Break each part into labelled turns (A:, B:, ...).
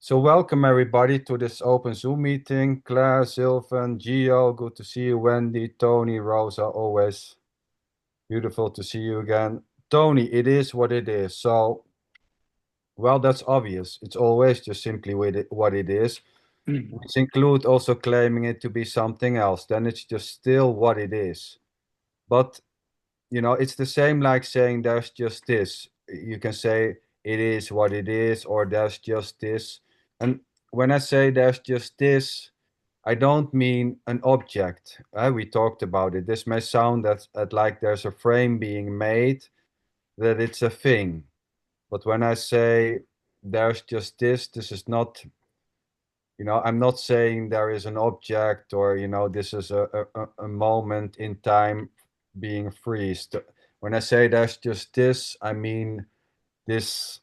A: So welcome everybody to this open Zoom meeting. Claire, Sylvan, Gio, good to see you. Wendy, Tony, Rosa, always beautiful to see you again. Tony, it is what it is. So, well, that's obvious. It's always just simply what it is, which include also claiming it to be something else. Then it's just still what it is. But, it's the same like saying there's just this. You can say it is what it is, or there's just this. And when I say there's just this, I don't mean an object. We talked about it. This may sound at like there's a frame being made, that it's a thing. But when I say there's just this is not, I'm not saying there is an object or, this is a moment in time being freezed. When I say there's just this, I mean this,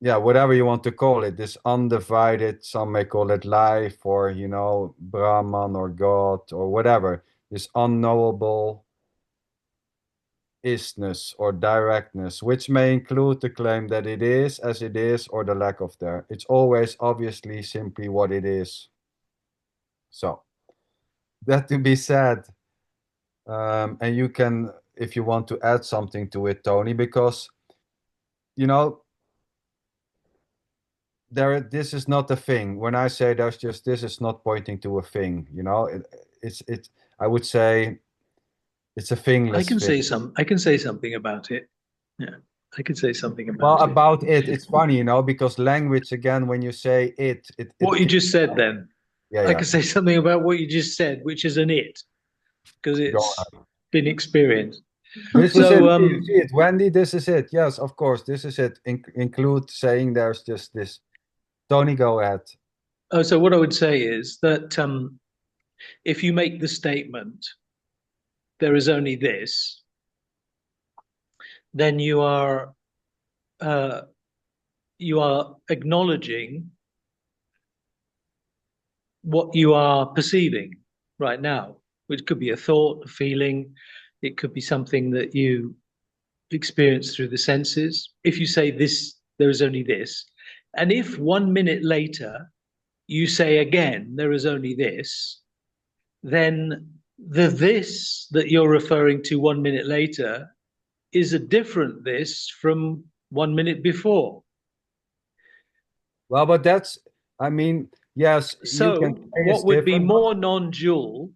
A: yeah, whatever you want to call it, this undivided, some may call it life or, Brahman or God or whatever, this unknowable isness or directness, which may include the claim that it is as it is or the lack of there. It's always obviously simply what it is. So, that to be said, and you can, if you want to add something to it, Tony, because, you know, this is not a thing. When I say there's just this, it's not pointing to a thing. It's I would say it's a
B: I
A: thingless
B: can
A: thing.
B: say I can say something about it. Yeah, I can say something
A: Well,
B: about it.
A: about it, it's funny, because language again, when you say
B: What you just said, then
A: yeah,
B: I
A: yeah.
B: can say something about what you just said, which is an it, because
A: Go
B: it's
A: on.
B: been experienced.
A: This is it.
B: So,
A: See, see it, Wendy. This is it. Yes, of course. This is it. Include saying there's just this. Tony, go ahead.
B: so what I would say is that if you make the statement, "There is only this," then uh, you are acknowledging what you are perceiving right now, which could be a thought, a feeling, it could be something that you experience through the senses. If you say this, there is only this. And if 1 minute later you say again, there is only this, then the this that you're referring to 1 minute later is a different this from 1 minute before.
A: Well, but that's. I mean, yes, you can
B: So
A: say it's different.
B: what would be more non-dual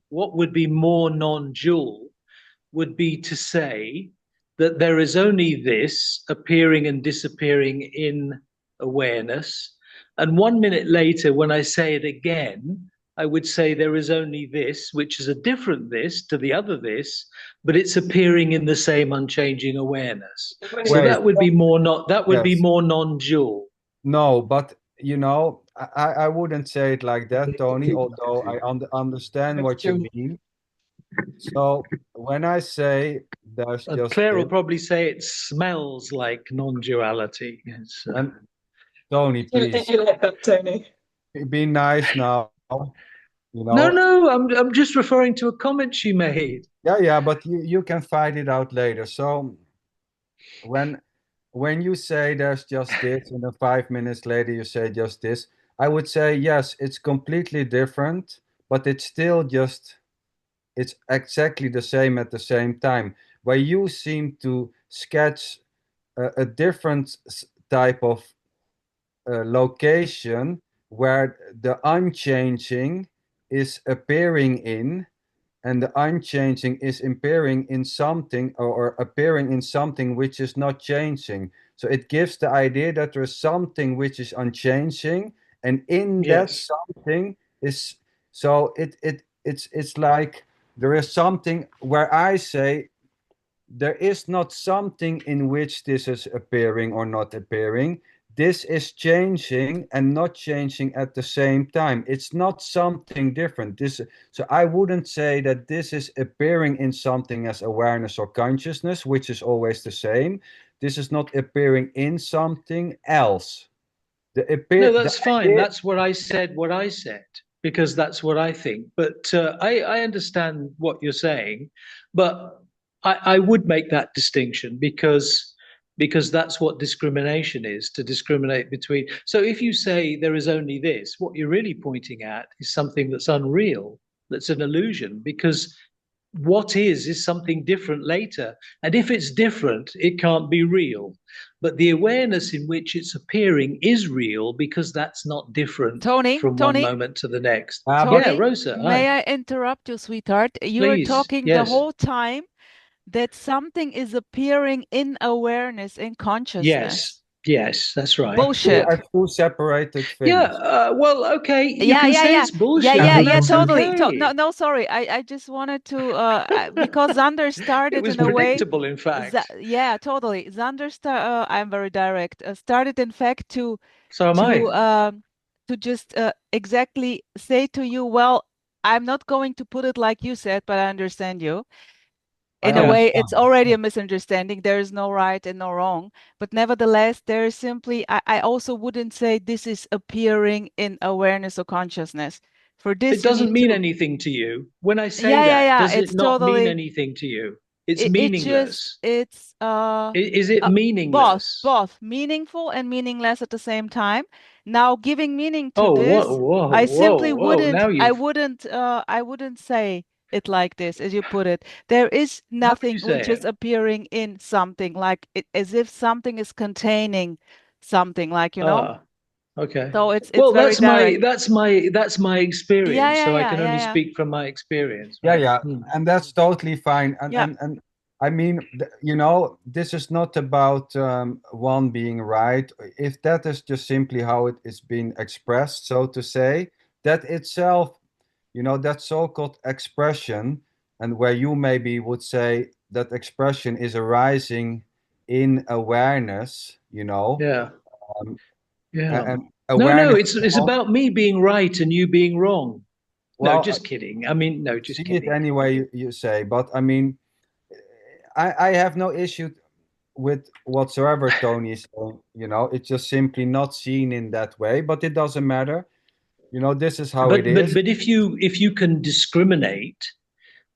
B: would be to say that there is only this appearing and disappearing in awareness. And 1 minute later, when I say it again, I would say there is only this, which is a different this to the other this, but it's appearing in the same unchanging awareness. So
A: Wait.
B: that would be more not that would be
A: Yes.
B: more non-dual.
A: No, but I wouldn't say it like that, Tony. Although I understand what you mean. So when I say there's just
B: Claire will
A: it,
B: probably say it smells like non-duality.
A: and Tony,
C: Did
A: please
C: you like that, Tony?
A: be nice now. You
B: No,
A: know,
B: no, I'm just referring to a comment she made.
A: yeah, yeah, but you can fight it out later. So when when you say there's just this, and then 5 minutes later you say just this, I would say yes, it's completely different, but it's still just it's exactly the same at the same time. Where you seem to sketch a different type of location where the unchanging is appearing in, and the unchanging is appearing in something, or appearing in something which is not changing. So it gives the idea that there is something which is unchanging, and in that
B: Yes.
A: something is, so it's like there is something where I say there is not something in which this is appearing or not appearing. This is changing and not changing at the same time. It's not something different. So I wouldn't say that this is appearing in something as awareness or consciousness, which is always the same. This is not appearing in something else.
B: No,
A: The
B: that's fine.
A: idea,
B: That's what I said, because that's what I think. But I understand what you're saying, but I would make that distinction because because that's what discrimination is, to discriminate between. So if you say there is only this, what you're really pointing at is something that's unreal, that's an illusion, because what is something different later. And if it's different, it can't be real. But the awareness in which it's appearing is real because that's not different
C: Tony,
B: from one
C: Tony,
B: moment to the next.
A: But
B: Yeah,
C: Tony,
B: Rosa,
C: may
B: hi.
C: I interrupt you, sweetheart? You were
B: Please.
C: talking the
B: Yes.
C: whole time that something is appearing in awareness, in consciousness.
B: Yes. Yes, that's right.
C: Bullshit.
A: as two separated
B: Yeah,
A: things.
B: well, okay, you
C: Yeah,
B: can
C: yeah,
B: say
C: yeah,
B: it's bullshit,
C: yeah,
B: and
C: yeah,
B: that's
C: totally.
B: okay.
C: No, sorry. I just wanted to, because Xander
B: It
C: started
B: was
C: in a way.
B: predictable, in fact.
C: Yeah, totally. I'm very direct. Started, in fact,
B: So am
C: to
B: I.
C: um to just exactly say to you, well, I'm not going to put it like you said, but I understand you.
A: I
C: In a
B: Yeah.
C: way, it's
A: understand.
C: already a misunderstanding. There is no right and no wrong. But nevertheless, there is simply, I also wouldn't say this is appearing in awareness or consciousness. For
B: It
C: this, you
B: doesn't
C: need
B: mean
C: to,
B: anything to you. When I say
C: yeah, yeah,
B: that,
C: yeah.
B: does it
C: It's
B: not mean
C: totally,
B: anything to you? It's
C: it just,
B: meaningless.
C: it's,
B: Is it
C: both,
B: meaningless?
C: meaningful and meaningless at the same time. Now, giving meaning to
B: Oh, whoa,
C: this,
B: whoa,
C: I
B: whoa,
C: simply
B: whoa.
C: wouldn't,
B: Now you've,
C: I wouldn't say it like this, as you put it. There is
B: how would you
C: nothing
B: say
C: which is
B: it?
C: appearing in something, like it, as if something is containing something, like, you know.
B: Ah, okay.
C: So it's
B: Well,
C: very direct.
B: that's my
C: Yeah,
B: experience.
C: yeah,
B: So I
C: yeah,
B: can
C: yeah,
B: only
C: yeah,
B: speak from my experience,
A: Yeah,
B: right?
A: yeah, and that's totally fine.
C: yeah.
A: And I mean, you know, this is not about one being right. If that is just simply how it is being expressed, so to say, that itself, you know, that so-called expression, and where you maybe would say that expression is arising in awareness, you know,
B: Yeah,
A: um,
B: yeah.
A: and
B: No, no,
A: awareness.
B: it's about me being right and you being wrong. No,
A: Well,
B: just kidding. I mean, no, just
A: see it
B: kidding.
A: any way you say, but I mean, I have no issue with whatsoever Tony is saying. You know, it's just simply not seen in that way, but it doesn't matter. You know, this is how it is.
B: But if you can discriminate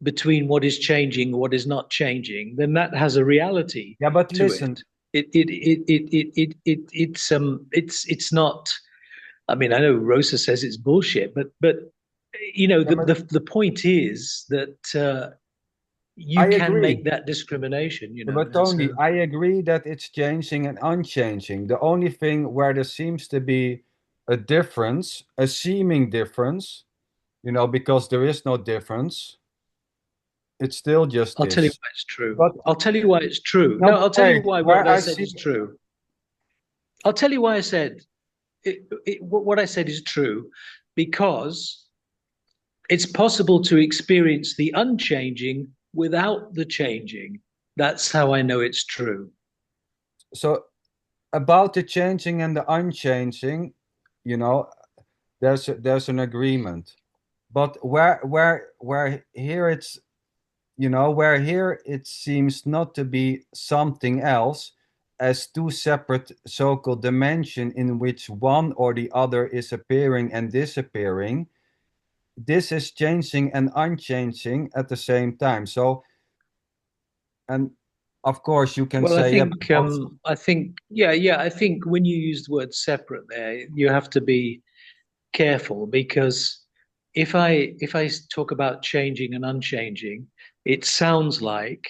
B: between what is changing, what is not changing, then that has a reality
A: Yeah, but
B: to it.
A: listen,
B: It's not. I mean, I know Rosa says it's bullshit, but you know,
A: yeah, but
B: the point is that
A: I
B: you can make
A: agree.
B: that discrimination. You
A: Yeah,
B: know,
A: but
B: and
A: Tony,
B: so
A: I agree that it's changing and unchanging. The only thing where there seems to be a difference, a seeming difference, you know, because there is no difference, it's still just
B: I'll tell you
A: this.
B: why it's true.
A: But
B: I'll tell you why it's true.
A: no,
B: No,
A: but
B: I'll tell you
A: wait,
B: why
A: where
B: what I
A: I
B: said
A: see,
B: is true. I'll tell you why I said what I said is true, because it's possible to experience the unchanging without the changing. That's how I know it's true.
A: so about the changing and the unchanging, you know, there's an agreement. But where here it's, you know, where here it seems not to be something else as two separate so-called dimension in which one or the other is appearing and disappearing. This is changing and unchanging at the same time. So, and of course you can
B: Well,
A: say, yeah, but
B: I think, yeah. I think when you use the word separate there, you have to be careful, because if I talk about changing and unchanging, it sounds like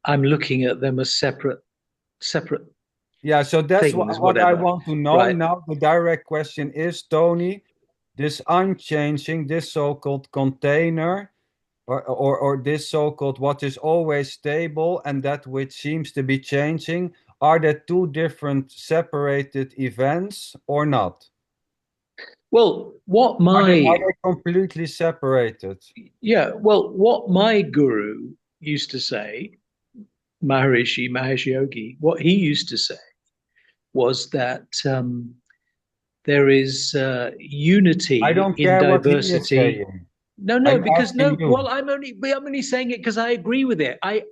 B: I'm looking at them as separate
A: yeah, so that's
B: things,
A: what I
B: whatever.
A: want to know.
B: Right.
A: Now, the direct question is, Tony, this unchanging, this so-called container, or this so-called what is always stable and that which seems to be changing, are there two different separated events or not?
B: Well, what
A: Are
B: my
A: they completely separated?
B: yeah, well, what my guru used to say, Mahesh Yogi, what he used to say was that there is
A: I
B: unity
A: don't
B: in
A: care what he is
B: diversity.
A: saying.
B: No, no,
A: I'm
B: because
A: asking
B: no.
A: you.
B: Well, I'm only saying it because I agree with it. I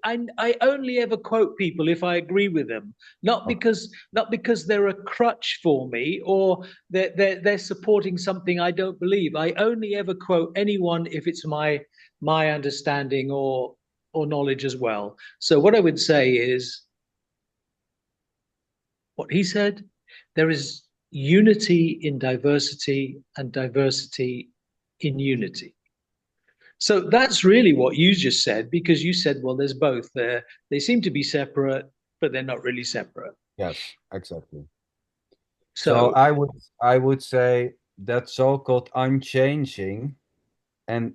B: only ever quote people if I agree with them, not because they're a crutch for me or they're supporting something I don't believe. I only ever quote anyone if it's my understanding or knowledge as well. So what I would say is what he said. There is unity in diversity and diversity in unity. So that's really what you just said, because you said, well, there's both there. They seem to be separate, but they're not really separate.
A: Yes, exactly.
B: So
A: I would say that so-called unchanging and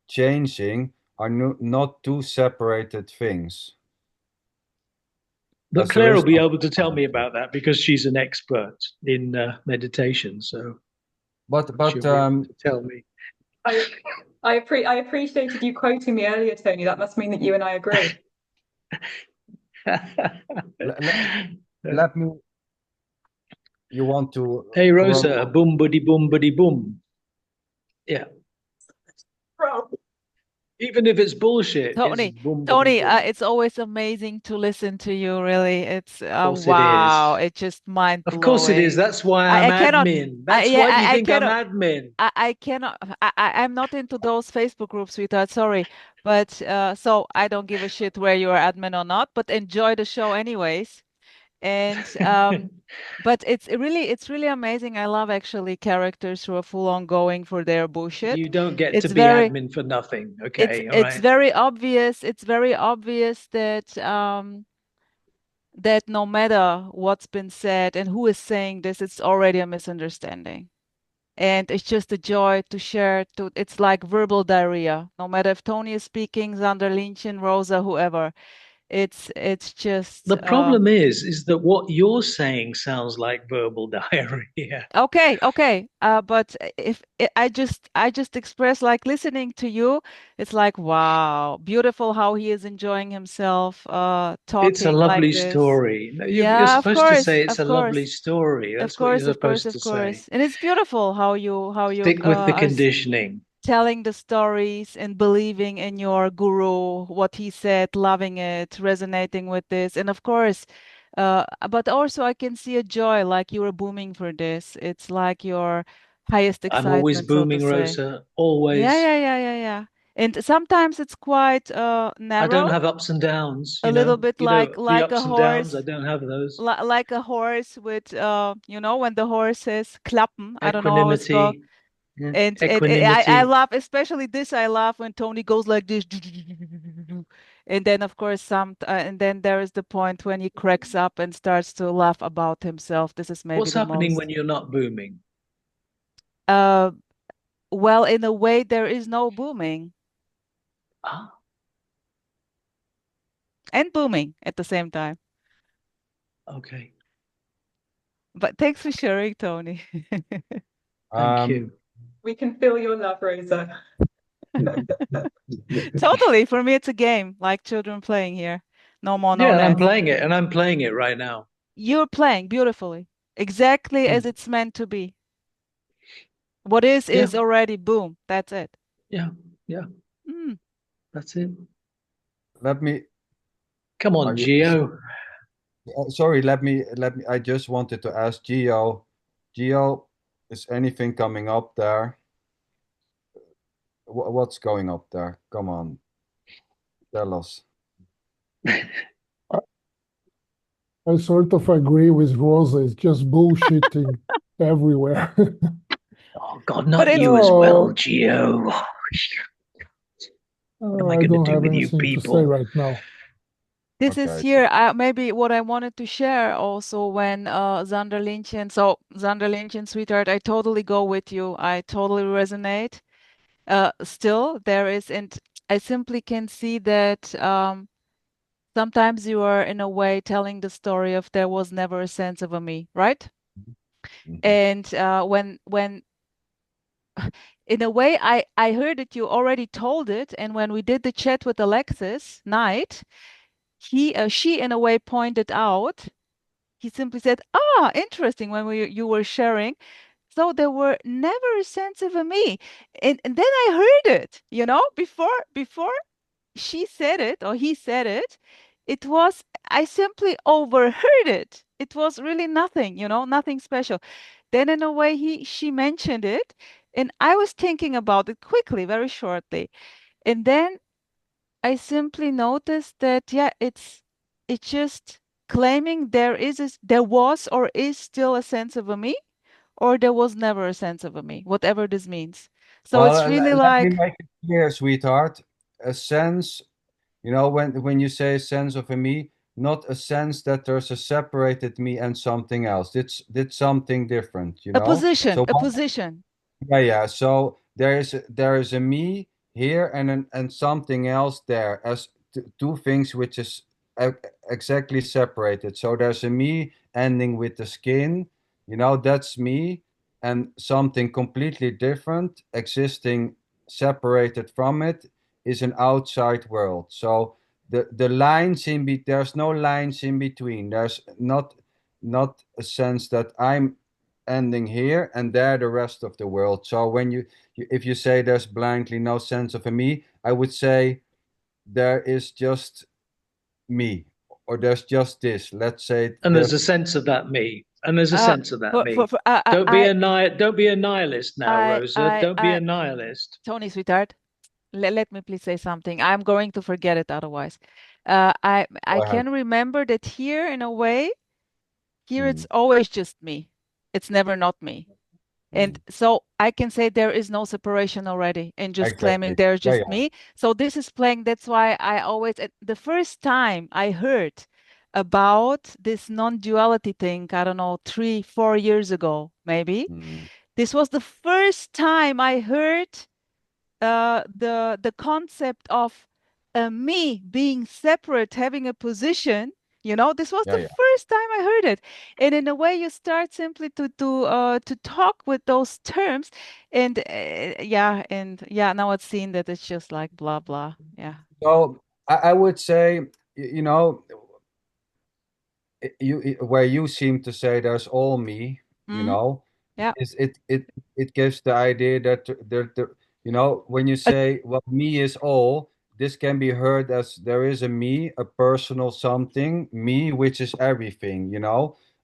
A: changing are not two separated things.
B: but
A: As there
B: Claire will
A: is
B: be
A: no
B: able to tell me about that because she's an expert in meditation. So
A: but
B: she'll be able to tell me.
D: I appreciated you quoting me earlier, Tony. That must mean that you and I agree.
A: let me. You want to?
B: Hey Rosa, boom buddy boom. Yeah. Even if it's bullshit,
C: Tony,
B: it's boom,
C: Tony,
B: boom.
C: it's always amazing to listen to you. Really, it's
B: course
C: wow,
B: it is.
C: it's just mind
B: Of course it is.
C: blowing.
B: That's why I'm
C: I cannot.
B: admin. That's why do you think I'm admin?
C: I cannot. I'm not into those Facebook groups, sweetheart. Sorry, but so I don't give a shit where you are admin or not. But enjoy the show anyways. And but it's really amazing. I love actually characters who are full on going for their bullshit.
B: You don't get
C: It's
B: to be
C: very
B: admin for nothing. Okay, all
C: it's
B: right.
C: very obvious. It's very obvious that that no matter what's been said and who is saying this, it's already a misunderstanding. And it's just a joy to share. It's like verbal diarrhea. No matter if Tony is speaking, sanderlinchen, Rosa, whoever, it's just
B: The problem is that what you're saying sounds like verbal diarrhea.
C: okay. But if I just express like listening to you, it's like wow, beautiful how he is enjoying himself, talking
B: It's a
C: like
B: lovely
C: this.
B: story. No, you're
C: Yeah,
B: supposed to say it's
C: of
B: a lovely
C: course.
B: story.
C: Of
B: That's what
C: course,
B: you're
C: of course,
B: supposed
C: of
B: to say.
C: course. And it's beautiful how you
B: Stick with the
C: are
B: conditioning.
C: telling the stories and believing in your guru, what he said, loving it, resonating with this. And of course, but also I can see a joy like you were booming for this. It's like your highest
B: I'm always
C: excitement, so to
B: booming,
C: say.
B: Rosa. Always.
C: Yeah. And sometimes it's quite
B: I don't
C: narrow,
B: have ups and downs,
C: a little bit
B: the
C: like a
B: ups and downs. I
C: horse,
B: don't have those.
C: like a horse with you know, when the horse says klappen, I don't know how it's called.
B: Equanimity. Yeah.
C: And I
B: Equanimity.
C: love, especially this, I love when Tony goes like this. And then, of course, and then there is the point when he cracks up and starts to laugh about himself. This is maybe
B: What's
C: the
B: happening
C: most.
B: when you're not booming?
C: Uh, well, in a way, there is no booming
B: Ah,
C: and booming at the same time.
B: okay.
C: But thanks for sharing, Tony.
B: Thank you.
D: We can feel your love, Rosa.
C: Totally. For me, it's a game, like children playing here. No more, no
B: Yeah, and I'm
C: less.
B: playing it, and I'm playing it right now.
C: You're playing beautifully, exactly as it's meant to be. What is
B: Yeah,
C: already boom. That's it.
B: yeah.
C: Mm.
B: That's it.
A: Let me.
B: Come on, Gio.
A: Sorry, let me. I just wanted to ask Gio. Gio, is anything coming up there? What's going up there? Come on, tell us.
E: I sort of agree with Rosa. It's just bullshitting everywhere.
B: Oh God, not you as well, Gio. What am I
E: I
B: going
E: don't
B: to do
E: have
B: with you
E: anything to say
B: people?
E: right now.
C: This is here maybe what I wanted to share also when sanderlinchen. So sanderlinchen, sweetheart, I totally go with you. I totally resonate. Still, there is, and I simply can see that sometimes you are in a way telling the story of there was never a sense of a me, right? And when in a way I heard that you already told it, and when we did the chat with Alexis Knight, she in a way pointed out. He simply said, "Ah, interesting." When you were sharing, so there were never a sense of a me, and then I heard it. You know, before she said it or he said it, it was I simply overheard it. It was really nothing. You know, nothing special. Then in a way she mentioned it, and I was thinking about it quickly, very shortly, and then I simply noticed that yeah, it just claiming there was or is still a sense of a me, or there was never a sense of a me, whatever this means. So
A: Well,
C: it's really
A: let me
C: like
A: make it clear, sweetheart. A sense, when you say a sense of a me, not a sense that there's a separated me and something else. It's something different,
C: a position,
A: So
C: a position.
A: yeah. So there is a me here and something else there as two things which is e- exactly separated. So there's a me ending with the skin, that's me, and something completely different existing separated from it is an outside world. So the lines there's no lines in between. There's not a sense that I'm ending here and there the rest of the world. So if you say there's blankly no sense of a me, I would say there is just me, or there's just this. Let's say
B: And there's a sense of that me. And there's a sense of that me. Don't be a nihilist now, Rosa. Don't be a nihilist.
C: Tony, sweetheart, let me please say something. I'm going to forget it otherwise. I can remember that here, in a way, it's always just me. It's never not me. And so I can say there is no separation already in just claiming there's just me. So this is playing. That's why I always, the first time I heard about this non-duality thing, I don't know, 3-4 years ago, maybe. This was the first time I heard the concept of me being separate, having a position. This was the first time I heard it. And in a way, you start simply to talk with those terms, and now it's seen that it's just like blah blah. Yeah.
A: So I would say, where you seem to say there's all me,
C: Yeah.
A: it gives the idea that when you say, well, me is all, this can be heard as there is a me, a personal something, me, which is everything,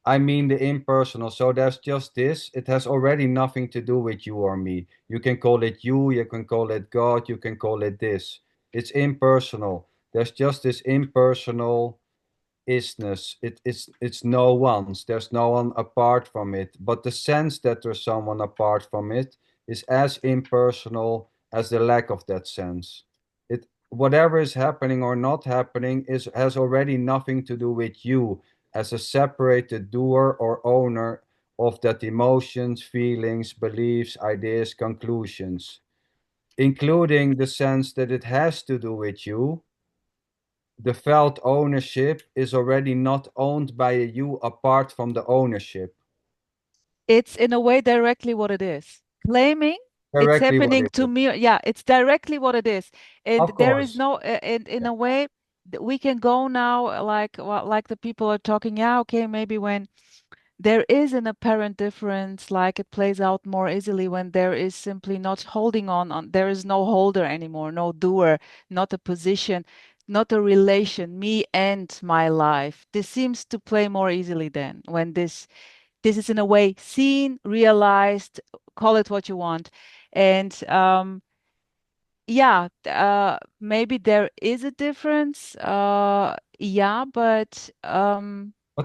A: I mean the impersonal. So there's just this. It has already nothing to do with you or me. You can call it you can call it God, you can call it this. It's impersonal. There's just this impersonal isness. It's no one's. There's no one apart from it. But the sense that there's someone apart from it is as impersonal as the lack of that sense. Whatever is happening or not happening has already nothing to do with you as a separated doer or owner of that emotions, feelings, beliefs, ideas, conclusions, including the sense that it has to do with you. The felt ownership is already not owned by a you apart from the ownership.
C: It's in a way directly what it is. Claiming it's happening to me. Yeah, it's directly what it is. And there is no, and in a way, we can go now like the people are talking. Yeah, okay, maybe when there is an apparent difference, like it plays out more easily when there is simply not holding on. There is no holder anymore, no doer, not a position, not a relation, me and my life. This seems to play more easily then when this is in a way seen, realized, call it what you want. And maybe there is a difference.
A: But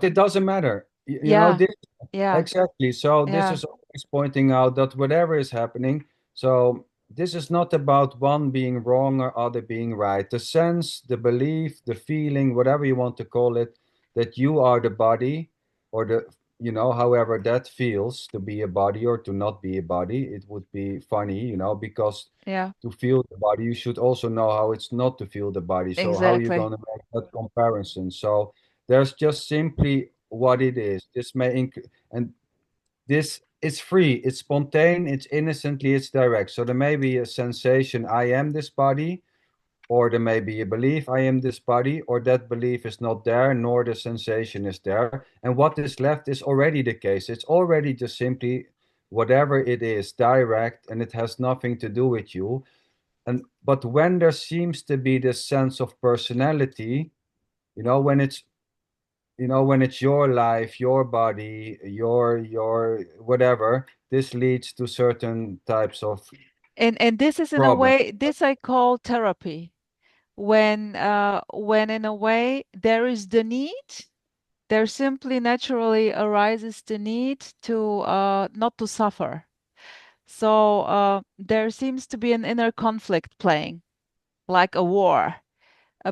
A: it doesn't matter. Exactly. So this is always pointing out that whatever is happening, so this is not about one being wrong or other being right. The sense, the belief, the feeling, whatever you want to call it, that you are the body, or however that feels to be a body or to not be a body. It would be funny, because to feel the body, you should also know how it's not to feel the body. So how are you going to make that comparison? So there's just simply what it is. And this it's free, it's spontaneous, it's innocently, it's direct. So there may be a sensation, I am this body, or there may be a belief, I am this body, or that belief is not there, nor the sensation is there. And what is left is already the case. It's already just simply whatever it is, direct, and it has nothing to do with you. But when there seems to be this sense of personality, when it's when it's your life, your body, your whatever, this leads to certain types of
C: and this is in a way, this I call therapy. When in a way there is the need there simply naturally arises the need to not to suffer. So there seems to be an inner conflict playing, like a war,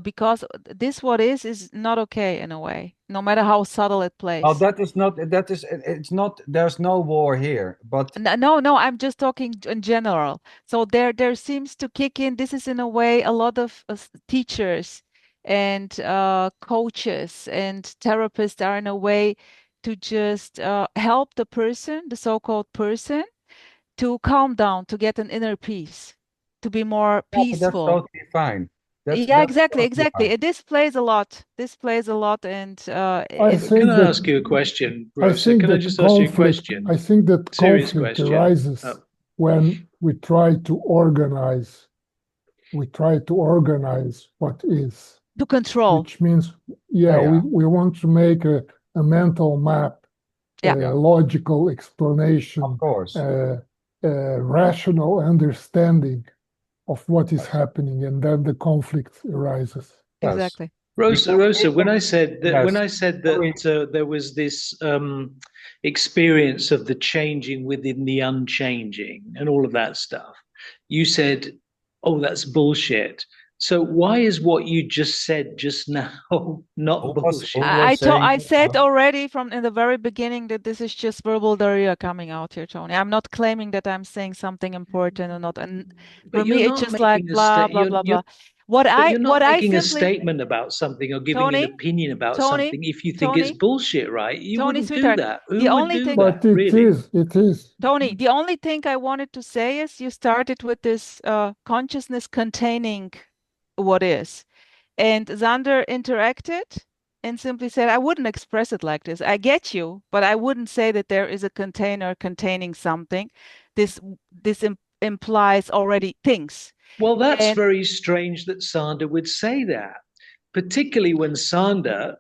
C: because this what is not okay in a way, no matter how subtle it plays.
A: Oh, that is not, it's not, there's no war here, but
C: No, I'm just talking in general. So there seems to kick in, this is in a way a lot of teachers and coaches and therapists are in a way to just help the person, the so-called person, to calm down, to get an inner peace, to be more
A: that's
C: peaceful.
A: totally fine.
C: Yeah,
A: That's
C: exactly.
A: totally fine.
C: This plays a lot. This plays a lot, and
E: I think
B: Can I
E: that
B: ask you a question,
E: I
B: Rosa?
E: think
B: Can I
E: that
B: just ask you a
E: conflict.
B: question?
E: I think that
B: Serious
E: conflict
B: question.
E: arises when we try to organize. We try to organize what is,
C: to control.
E: which means, yeah,
A: Yeah.
E: we want to make a mental map,
C: Yeah.
E: a logical explanation,
A: Of course.
E: a rational understanding of what is happening, and then the conflict arises.
A: Yes.
C: Exactly.
B: Rosa, when I said that,
A: Yes.
B: there was this experience of the changing within the unchanging and all of that stuff, you said, "Oh, that's bullshit." So why is what you just said just now not bullshit?
C: I said already from in the very beginning that this is just verbal diarrhea coming out here, Tony. I'm not claiming that I'm saying something important or not. And for me, it's just like blah blah blah blah.
B: You're not making a statement about something or giving
C: Tony,
B: an opinion about
C: Tony,
B: something if you think
C: Tony,
B: it's bullshit, right? You
C: Tony,
B: wouldn't do
C: sweetheart,
B: that.
C: the
B: Who would
C: only
B: do
C: thing-
B: that?
E: But it
B: Really?
E: is.
C: Tony, the only thing I wanted to say is you started with this consciousness containing what is. And Xander interacted and simply said, I wouldn't express it like this. I get you, but I wouldn't say that there is a container containing something. This implies already things.
B: Well, that's very strange that Sander would say that, particularly when Sander,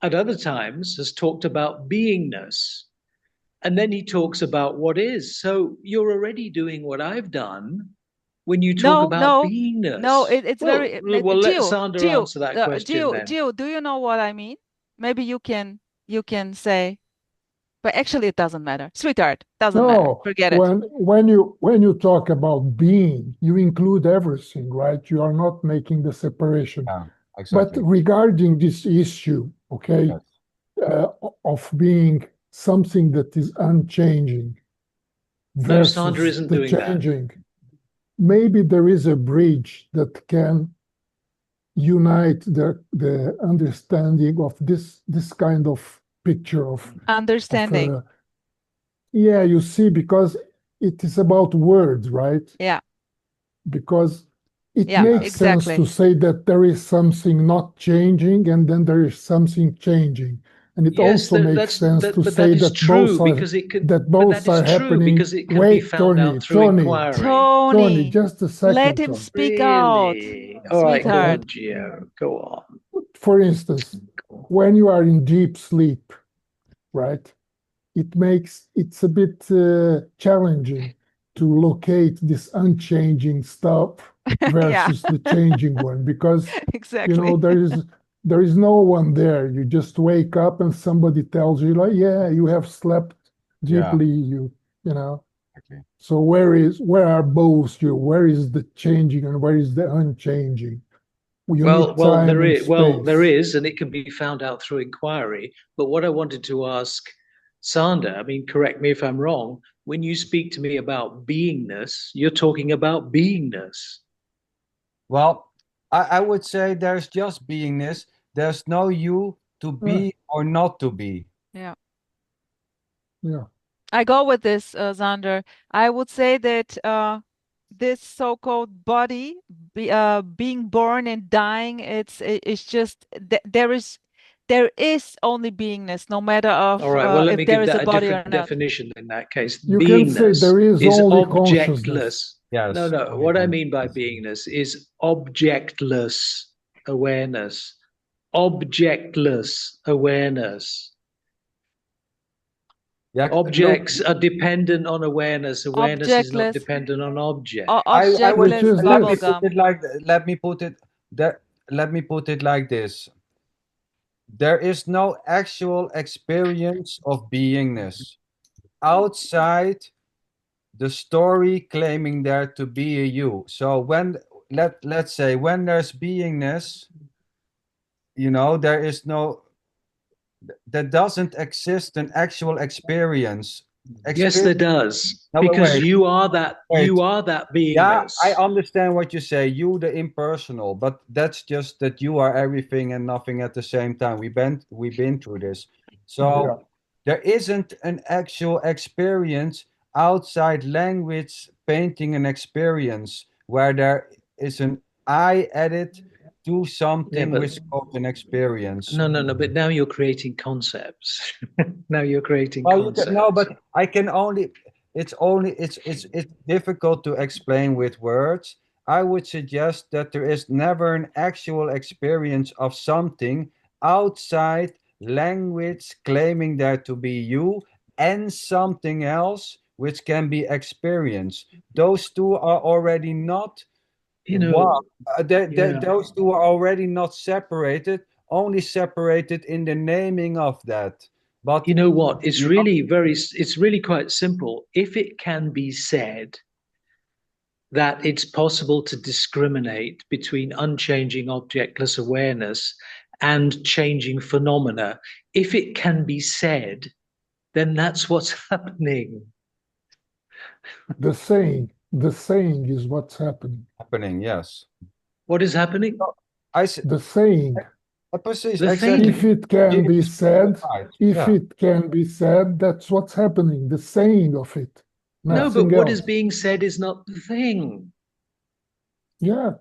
B: at other times, has talked about beingness. And then he talks about what is. So you're already doing what I've done when you talk about beingness.
C: No, it's very...
B: Well, let Sander answer that question then.
C: Gio, do you know what I mean? Maybe you can say... But actually, it doesn't matter. Sweetheart, doesn't matter. Forget it.
E: When you talk about being, you include everything, right? You are not making the separation.
A: Yeah, exactly.
E: But regarding this issue, okay, yes. Of being something that is unchanging versus
B: Sander isn't
E: the
B: doing
E: changing,
B: that.
E: Maybe there is a bridge that can unite the understanding of this kind of picture of
C: understanding.
E: Yeah, you see, because it is about words, right?
C: Yeah.
E: Because it makes sense to say that there is something not changing and then there is something changing. And it also makes sense to say that both are happening.
B: Because it can be found out through inquiry.
E: Tony, just a second.
C: Let him speak out.
B: All right,
C: sweetheart.
B: Go on.
E: For instance, when you are in deep sleep, right? It's a bit challenging to locate this unchanging stuff versus the changing one, because
C: exactly.
E: you know there is no one there. You just wake up and somebody tells you like, yeah, you have slept deeply. You know.
A: Okay.
E: So where are both you? Where is the changing and where is the unchanging?
B: There is, and it can be found out through inquiry. But what I wanted to ask Sander, I mean, correct me if I'm wrong, when you speak to me about beingness, you're talking about beingness.
A: Well, I would say there's just beingness. There's no you to be or not to be.
C: Yeah.
E: Yeah.
C: I go with this, Xander. I would say that this so-called body, being born and dying, it's just there is only beingness, no matter of
B: all right, well, let me
C: if there
B: give
C: is
B: that
C: a body
B: different
C: or not.
B: definition in that case.
E: You can say there is only
B: objectless.
A: Yes.
B: No. What I mean by beingness is objectless awareness. Objectless awareness.
A: Yeah,
B: objects are dependent on awareness. Awareness is not dependent on object.
A: I would just let me put it like this. there is no actual experience of beingness outside the story claiming there to be a you. So when let's say when there's beingness, you know, there is no, there doesn't exist an actual experience.
B: Yes, there does.
A: No,
B: Because
A: wait,
B: you are that
A: yeah,
B: beingness.
A: I understand what you say, you the impersonal, but that's just that you are everything and nothing at the same time. We've been through this. So there isn't an actual experience outside language painting an experience where there is an I added to something which is called an experience.
B: No, but now you're creating concepts. Now you're creating
A: Well,
B: concepts.
A: no, but I can only, it's difficult to explain with words. I would suggest that there is never an actual experience of something outside language claiming there to be you and something else which can be experienced. Those two are already not one. Those two are already not separated, only separated in the naming of that. But
B: you know what? It's really quite simple. If it can be said that it's possible to discriminate between unchanging objectless awareness and changing phenomena, if it can be said, then that's what's happening.
E: The saying is what's happening.
A: Yes.
B: What is happening?
E: The saying.
B: If
E: it can be said, it can be said, that's what's happening. The saying of it.
B: No, but what is being said is not the thing.
E: Yeah.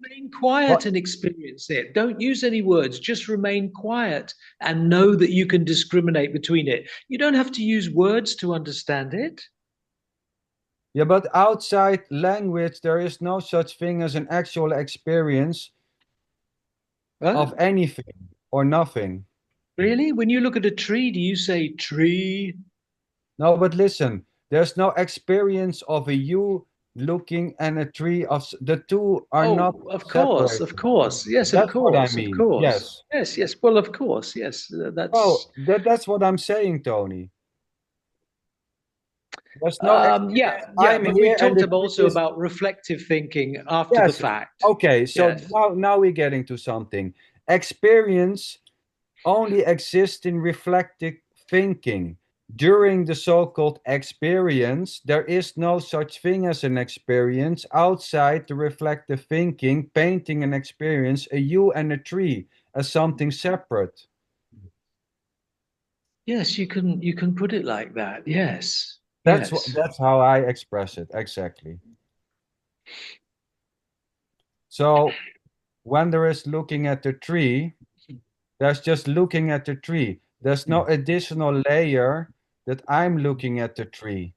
B: Remain quiet and experience it. Don't use any words. Just remain quiet and know that you can discriminate between it. You don't have to use words to understand it.
A: Yeah, but outside language, there is no such thing as an actual experience of anything or nothing.
B: Really? When you look at a tree, do you say tree?
A: No, but listen, there's no experience of a you looking and a tree of the two are not
B: separated. Of course. Yes,
A: that's
B: of course.
A: What I mean.
B: Of course. Yes. Well, of course. Yes.
A: That's what I'm saying, Tony.
B: There's no but we talked also about reflective thinking after the fact.
A: Okay, so now we're getting to something. Experience only exists in reflective thinking. During the so-called experience, there is no such thing as an experience outside the reflective thinking, painting an experience, a you and a tree, as something separate.
B: Yes, you can put it like that. Yes.
A: That's how I express it, exactly. So when there is looking at the tree, there's just looking at the tree. There's no additional layer that I'm looking at the tree.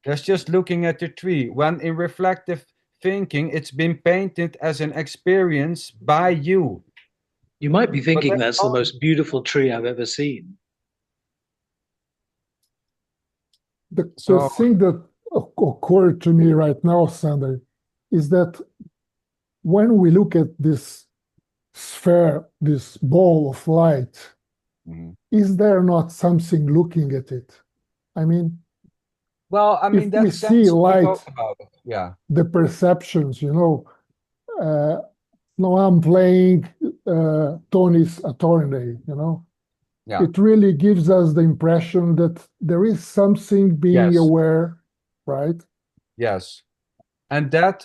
A: There's just looking at the tree. When in reflective thinking, it's been painted as an experience by you.
B: You might be thinking that's the most beautiful tree I've ever seen.
E: The thing that occurred to me right now, Sander, is that when we look at this sphere, this ball of light, is there not something looking at it? I mean,
A: well, I mean,
E: if we see light, the perceptions, I'm playing Tony's attorney, It really gives us the impression that there is something being aware, right?
A: Yes. And that,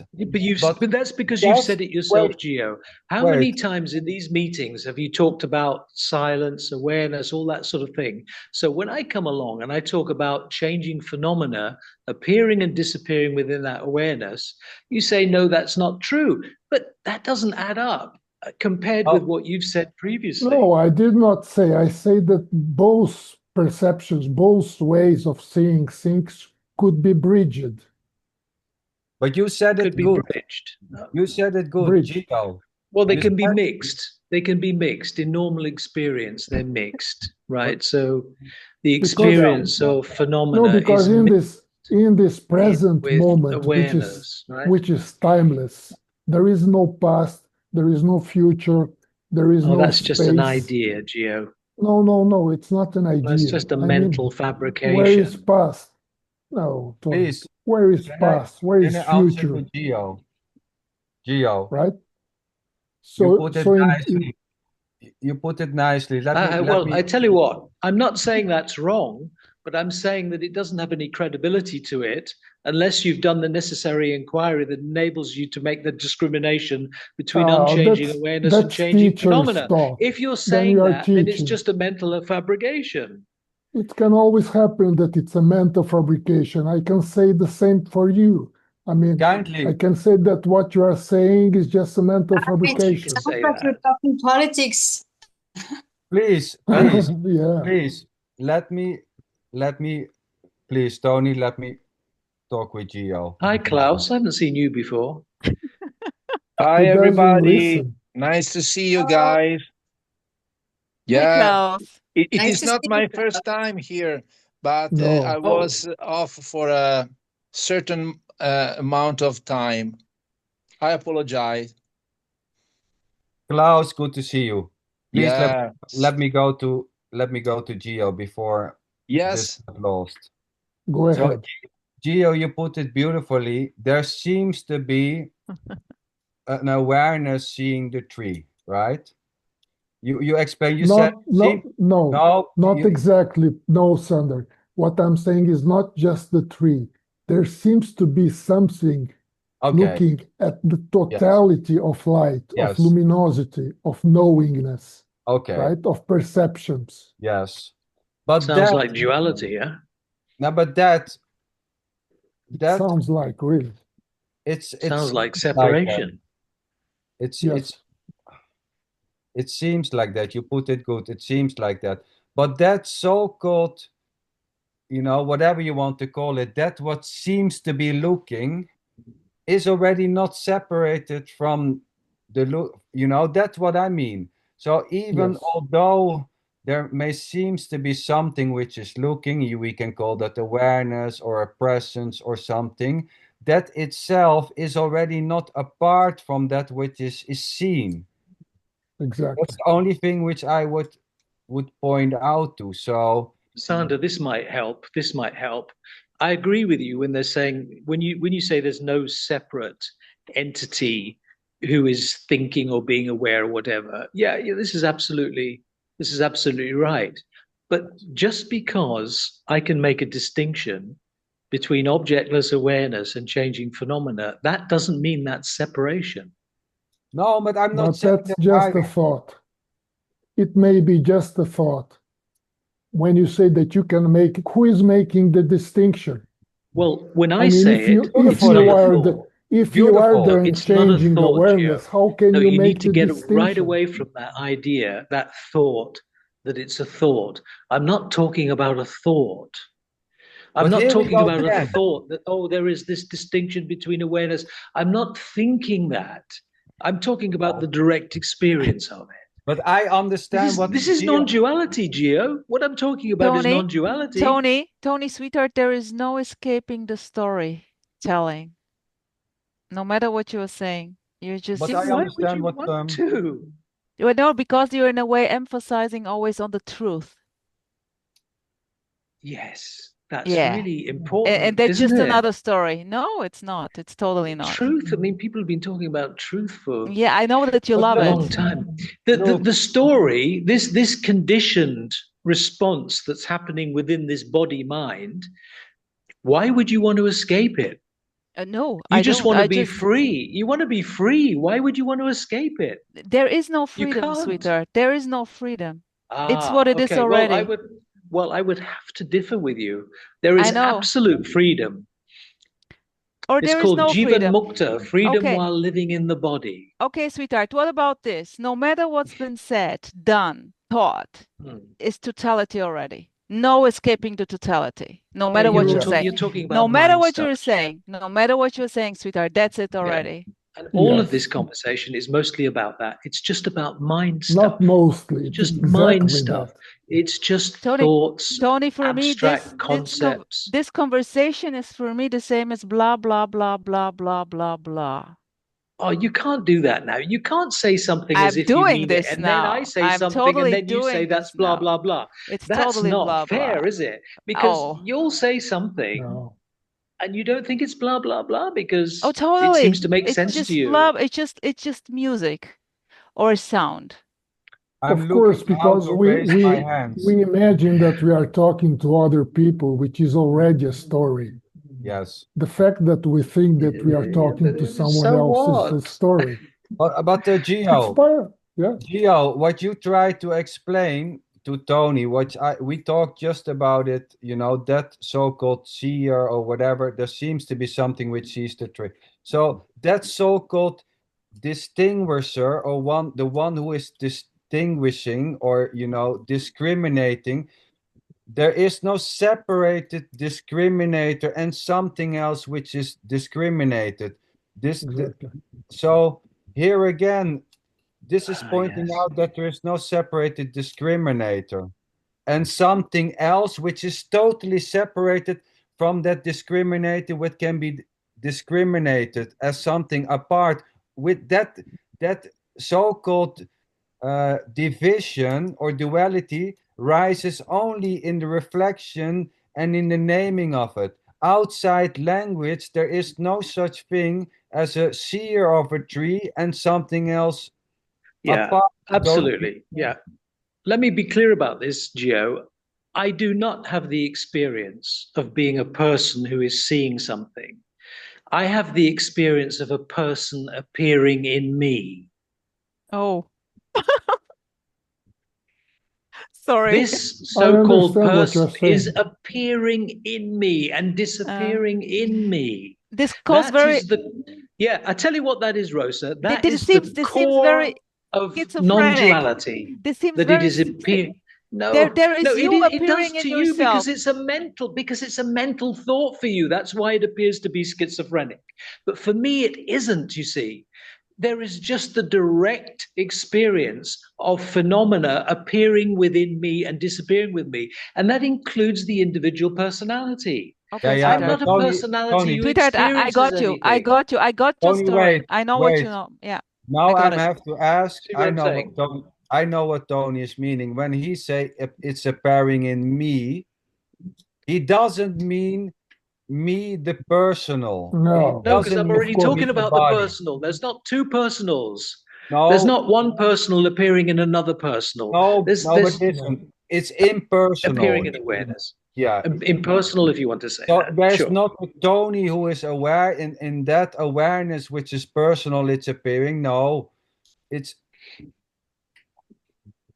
B: but that's because you've said it yourself, Gio. How many times in these meetings have you talked about silence, awareness, all that sort of thing? So when I come along and I talk about changing phenomena, appearing and disappearing within that awareness, you say, no, that's not true. But that doesn't add up compared with what you've said previously.
E: No, I did not say. I say that both perceptions, both ways of seeing things could be bridged.
A: But you said it good. You said it good, Gio.
B: Well, they can be mixed. They can be mixed. In normal experience, they're mixed, right? So the experience of phenomena
E: because in this present moment,
B: awareness,
E: which is timeless, there is no past, there is no future, There is
B: Oh,
E: no
B: that's
E: space.
B: just an idea, Gio.
E: No, it's not an idea.
B: Well, it's just a mental fabrication.
E: Where is past? No, Tony.
A: Please,
E: where is past? Where is
A: can I answer
E: future?
A: to Gio? Gio,
E: Right?
A: you put it nicely. You put it nicely.
B: Well, I tell you what, I'm not saying that's wrong, but I'm saying that it doesn't have any credibility to it unless you've done the necessary inquiry that enables you to make the discrimination between unchanging awareness and changing phenomena. If you're saying then it's just a mental fabrication.
E: It can always happen that it's a mental fabrication. I can say the same for you. I mean,
A: kindly.
E: I can say that what you are saying is just a mental fabrication.
F: Sounds like you're talking politics.
A: Please,
E: yeah.
A: please, please, Tony, let me talk with Gio.
B: Hi, Klaus. I haven't seen you before.
G: Hi, everybody. Nice to see you guys. Yeah, it is not my first time here, but I was off for a certain amount of time. I apologize.
A: Klaus, good to see you. Please
G: Yeah.
A: let me go to Gio before this is lost.
E: Go ahead.
A: So, Gio, you put it beautifully. There seems to be an awareness seeing the tree, right? You explain. You said
E: not exactly. No, Sander. What I'm saying is not just the tree. There seems to be something looking at the totality of light, of luminosity, of knowingness, right? Of perceptions.
A: Yes. But
B: sounds like duality, yeah?
A: No, but that
E: sounds like really.
A: It
B: sounds like separation.
A: It seems like that. You put it good. It seems like that. But that so-called, whatever you want to call it, that what seems to be looking is already not separated from the look. That's what I mean. So even although there may seems to be something which is looking, we can call that awareness or a presence or something, that itself is already not apart from that which is seen.
E: Exactly.
A: That's the only thing which I would point out to. So,
B: Sander, this might help. I agree with you when they're saying when you say there's no separate entity who is thinking or being aware or whatever. Yeah, this is absolutely right. But just because I can make a distinction between objectless awareness and changing phenomena, that doesn't mean that's separation.
A: No, but I'm not saying
E: that's just a thought. It may be just a thought. When you say that you can make, who is making the distinction?
B: Well, when I say if
E: you are there and changing awareness, how can you make the distinction?
B: You need to get right away from that idea, that thought, that it's a thought. I'm not talking about a thought. I'm not talking about a thought that, there is this distinction between awareness. I'm not thinking that. I'm talking about the direct experience of it.
A: But I understand
B: this is non-duality, Gio. What I'm talking about is non-duality.
C: Tony, sweetheart, there is no escaping the storytelling. No matter what you are saying, you're just.
A: But I understand what.
C: Well, no, because you're in a way emphasizing always on the truth.
B: Yes. That's really important.
C: And that's just another story. No, it's not. It's totally not.
B: Truth. I mean, people have been talking about truth for
C: I know that you love
B: a long time. The story, this conditioned response that's happening within this body mind, why would you want to escape it?
C: No,
B: you just want to be free. You want to be free. Why would you want to escape it?
C: There is no freedom, sweetheart. There is no freedom. It's what it is already.
B: Well, I would have to differ with you. There is absolute freedom.
C: It's
B: called
C: no
B: Jivan
C: freedom.
B: Mukta, freedom while living in the body.
C: Okay, sweetheart, what about this? No matter what's been said, done, taught, is totality already. No escaping the totality. No matter what you're saying.
B: You're talking about
C: no matter what you're saying. No matter what you're saying, sweetheart, that's it already.
B: Yeah. And all of this conversation is mostly about that. It's just about mind stuff.
E: Not mostly.
B: It's just mind stuff. It's just thoughts,
C: Tony, for
B: abstract concepts.
C: This conversation is for me the same as blah, blah, blah, blah, blah, blah, blah.
B: Oh, you can't do that now. You can't say something as
C: I'm
B: if you
C: doing
B: mean
C: this
B: it, and
C: now.
B: then I say
C: I'm
B: something,
C: totally
B: and then you say
C: doing
B: that's
C: this
B: blah
C: now.
B: blah blah.
C: It's
B: That's
C: totally
B: not
C: blah
B: fair,
C: blah.
B: is it? Because
C: Oh.
B: you'll say something,
E: No.
B: and you don't think it's blah blah blah because
C: Oh,
B: it
C: totally.
B: seems to make
C: It's
B: sense
C: just
B: to you.
C: blah. It's just music or sound.
E: Of course, because we imagine that we are talking to other people, which is already a story.
A: Yes.
E: The fact that we think that we are talking to someone else is a story.
A: But Gio,
E: yeah.
A: Gio, what you try to explain to Tony, we talked just about it, you know, that so-called seer or whatever, there seems to be something which sees the trick. So that so-called distinguisher, or the one who is distinguishing or, you know, discriminating, there is no separated discriminator and something else which is discriminated. So here again, this is pointing out that there is no separated discriminator and something else which is totally separated from that discriminator, which can be discriminated as something apart. With that so-called division or duality rises only in the reflection and in the naming of it. Outside language, there is no such thing as a seer of a tree and something else.
B: Yeah, absolutely. Yeah. Let me be clear about this, Gio. I do not have the experience of being a person who is seeing something. I have the experience of a person appearing in me.
C: Oh. Sorry.
B: This so-called person is appearing in me and disappearing in me.
C: This calls very...
B: I tell you what that is, Rosa. That
C: this
B: is
C: seems
B: core of non-duality.
C: This seems
B: that
C: very...
B: it is appearing. No,
C: there is you
B: it
C: appearing
B: does to
C: in
B: you
C: yourself.
B: because it's a mental thought for you. That's why it appears to be schizophrenic. But for me, it isn't, you see. There is just the direct experience of phenomena appearing within me and disappearing with me. And that includes the individual personality.
C: Okay,
B: I'm not a personality who experiences anything.
C: I got your story. I know what you know. Yeah.
A: Now I have to ask. I know what Tony is meaning when he say it's appearing in me. He doesn't mean me, the personal.
E: No,
B: because I'm already talking about the personal. There's not two personals. No, there's not one personal appearing in another personal.
A: No, but listen, it's impersonal.
B: Appearing in awareness.
A: Yeah,
B: impersonal, if you want to say
A: so
B: that.
A: there's not a Tony who is aware in that awareness which is personal. It's appearing. No, it's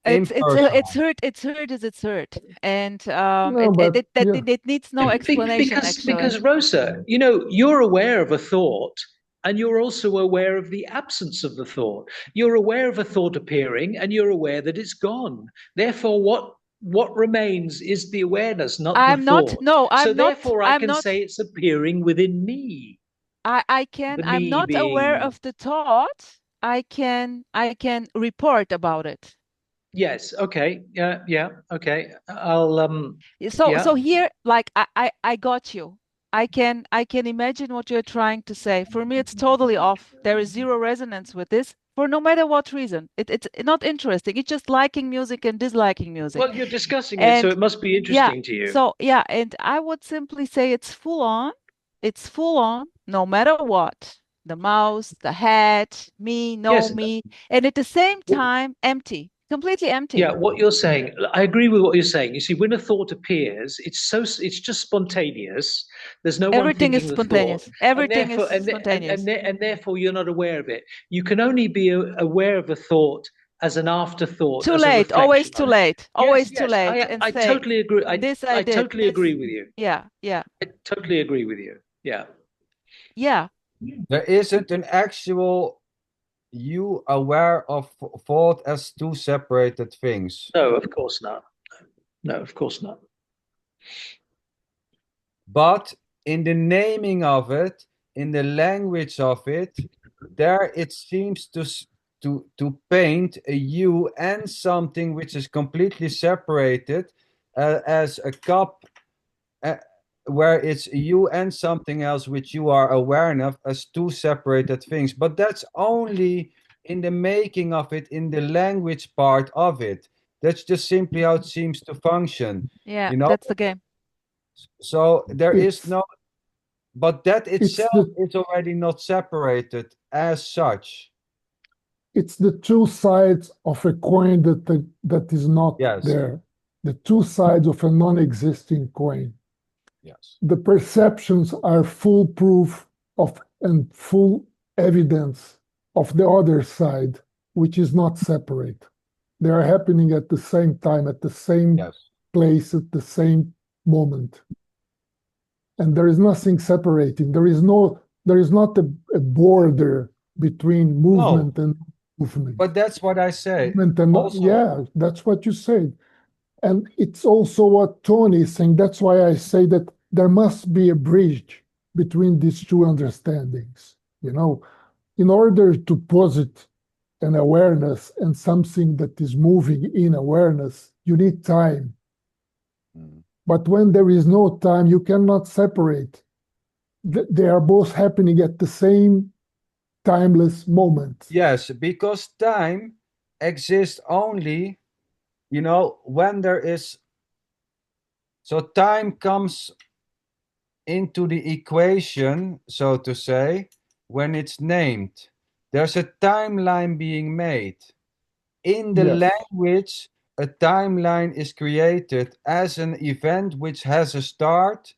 C: hurt. It's hurt, and it needs no explanation.
B: Because Rosa, you know, you're aware of a thought, and you're also aware of the absence of the thought. You're aware of a thought appearing, and you're aware that it's gone. Therefore, what remains is the awareness, not the thought. Therefore, I can say it's appearing within me.
C: I'm not aware of the thought. I can report about it.
B: Yes. Okay. Yeah. Okay. I'll.
C: So here, like I got you. I can imagine what you're trying to say. For me, it's totally off. There is zero resonance with this for no matter what reason. It's not interesting. It's just liking music and disliking music.
B: Well, you're discussing it, so it must be interesting to you.
C: So and I would simply say it's full on. It's full on, no matter what. The mouse, the hat, me, me, and at the same time, empty. Completely empty.
B: Yeah, what you're saying, I agree with what you're saying. You see, when a thought appears, it's just spontaneous. There's no
C: everything
B: one
C: is spontaneous. Everything is spontaneous,
B: and therefore you're not aware of it. You can only be aware of a thought as an afterthought.
C: Too late, always too late, always too late.
B: I totally agree. I totally agree with you.
C: Yeah.
B: I totally agree with you.
C: Yeah.
A: There isn't an actual you aware of thought as two separated things.
B: No, of course not. No, of course not.
A: But in the naming of it, in the language of it, there it seems to paint a you and something which is completely separated as a cup where it's you and something else which you are aware of as two separated things. But that's only in the making of it, in the language part of it. That's just simply how it seems to function.
C: Yeah,
A: you know.
C: that's the game.
A: So there is
E: It's
A: no, but that
E: it's
A: itself is already not separated as such.
E: it's the two sides of a coin that is not
A: Yes.
E: there. The two sides of a non-existing coin.
A: Yes.
E: The perceptions are full proof of and full evidence of the other side, which is not separate. They are happening at the same time, at the same
A: Yes.
E: place, at the same moment. And there is nothing separating. There is not a border between movement and movement.
A: But that's what I say.
E: Yeah, that's what you said. And it's also what Tony is saying. That's why I say that there must be a bridge between these two understandings. In order to posit an awareness and something that is moving in awareness, you need time. But when there is no time, you cannot separate. They are both happening at the same timeless moment.
A: Yes, because time exists only, when there is. So time comes into the equation, so to say, when it's named. There's a timeline being made. In the language, a timeline is created as an event which has a start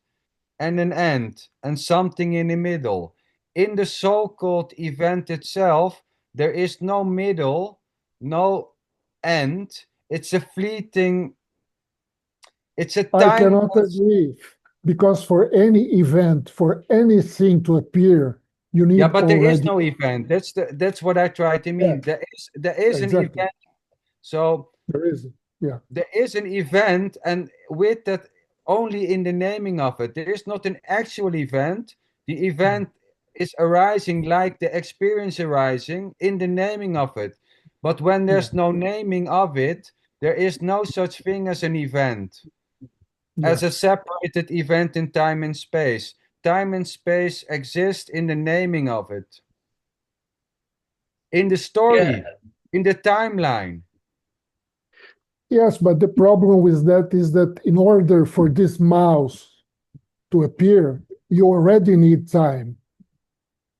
A: and an end, and something in the middle. In the so-called event itself, there is no middle, no end. It's a fleeting, it's a time.
E: I cannot agree, because for any event, for anything to appear, you need.
A: Yeah, but there is no event. That's what I try to mean.
E: Yeah.
A: There is an event. So
E: there is, yeah.
A: There is an event, and with that, only in the naming of it. There is not an actual event. The event is arising like the experience arising in the naming of it. But when there's no naming of it, there is no such thing as an event, as a separated event in time and space. Time and space exist in the naming of it, in the story, in the timeline.
E: Yes, but the problem with that is that in order for this mouse to appear, you already need time,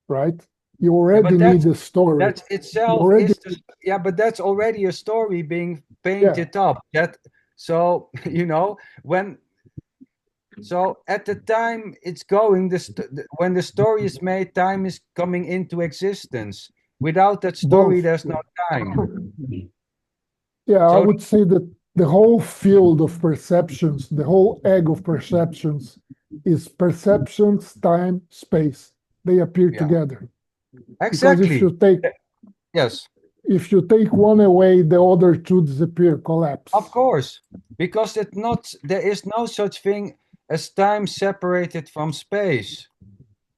E: right? You already need a story.
A: That itself but that's already a story being painted up. So at the time it's going, when the story is made, time is coming into existence. Without that story, there's no time.
E: Yeah, I would say that the whole field of perceptions, the whole egg of perceptions, is perceptions, time, space. They appear together.
A: Exactly.
E: Because if you take one away, the other two disappear, collapse.
A: Of course, because there is no such thing as time separated from space.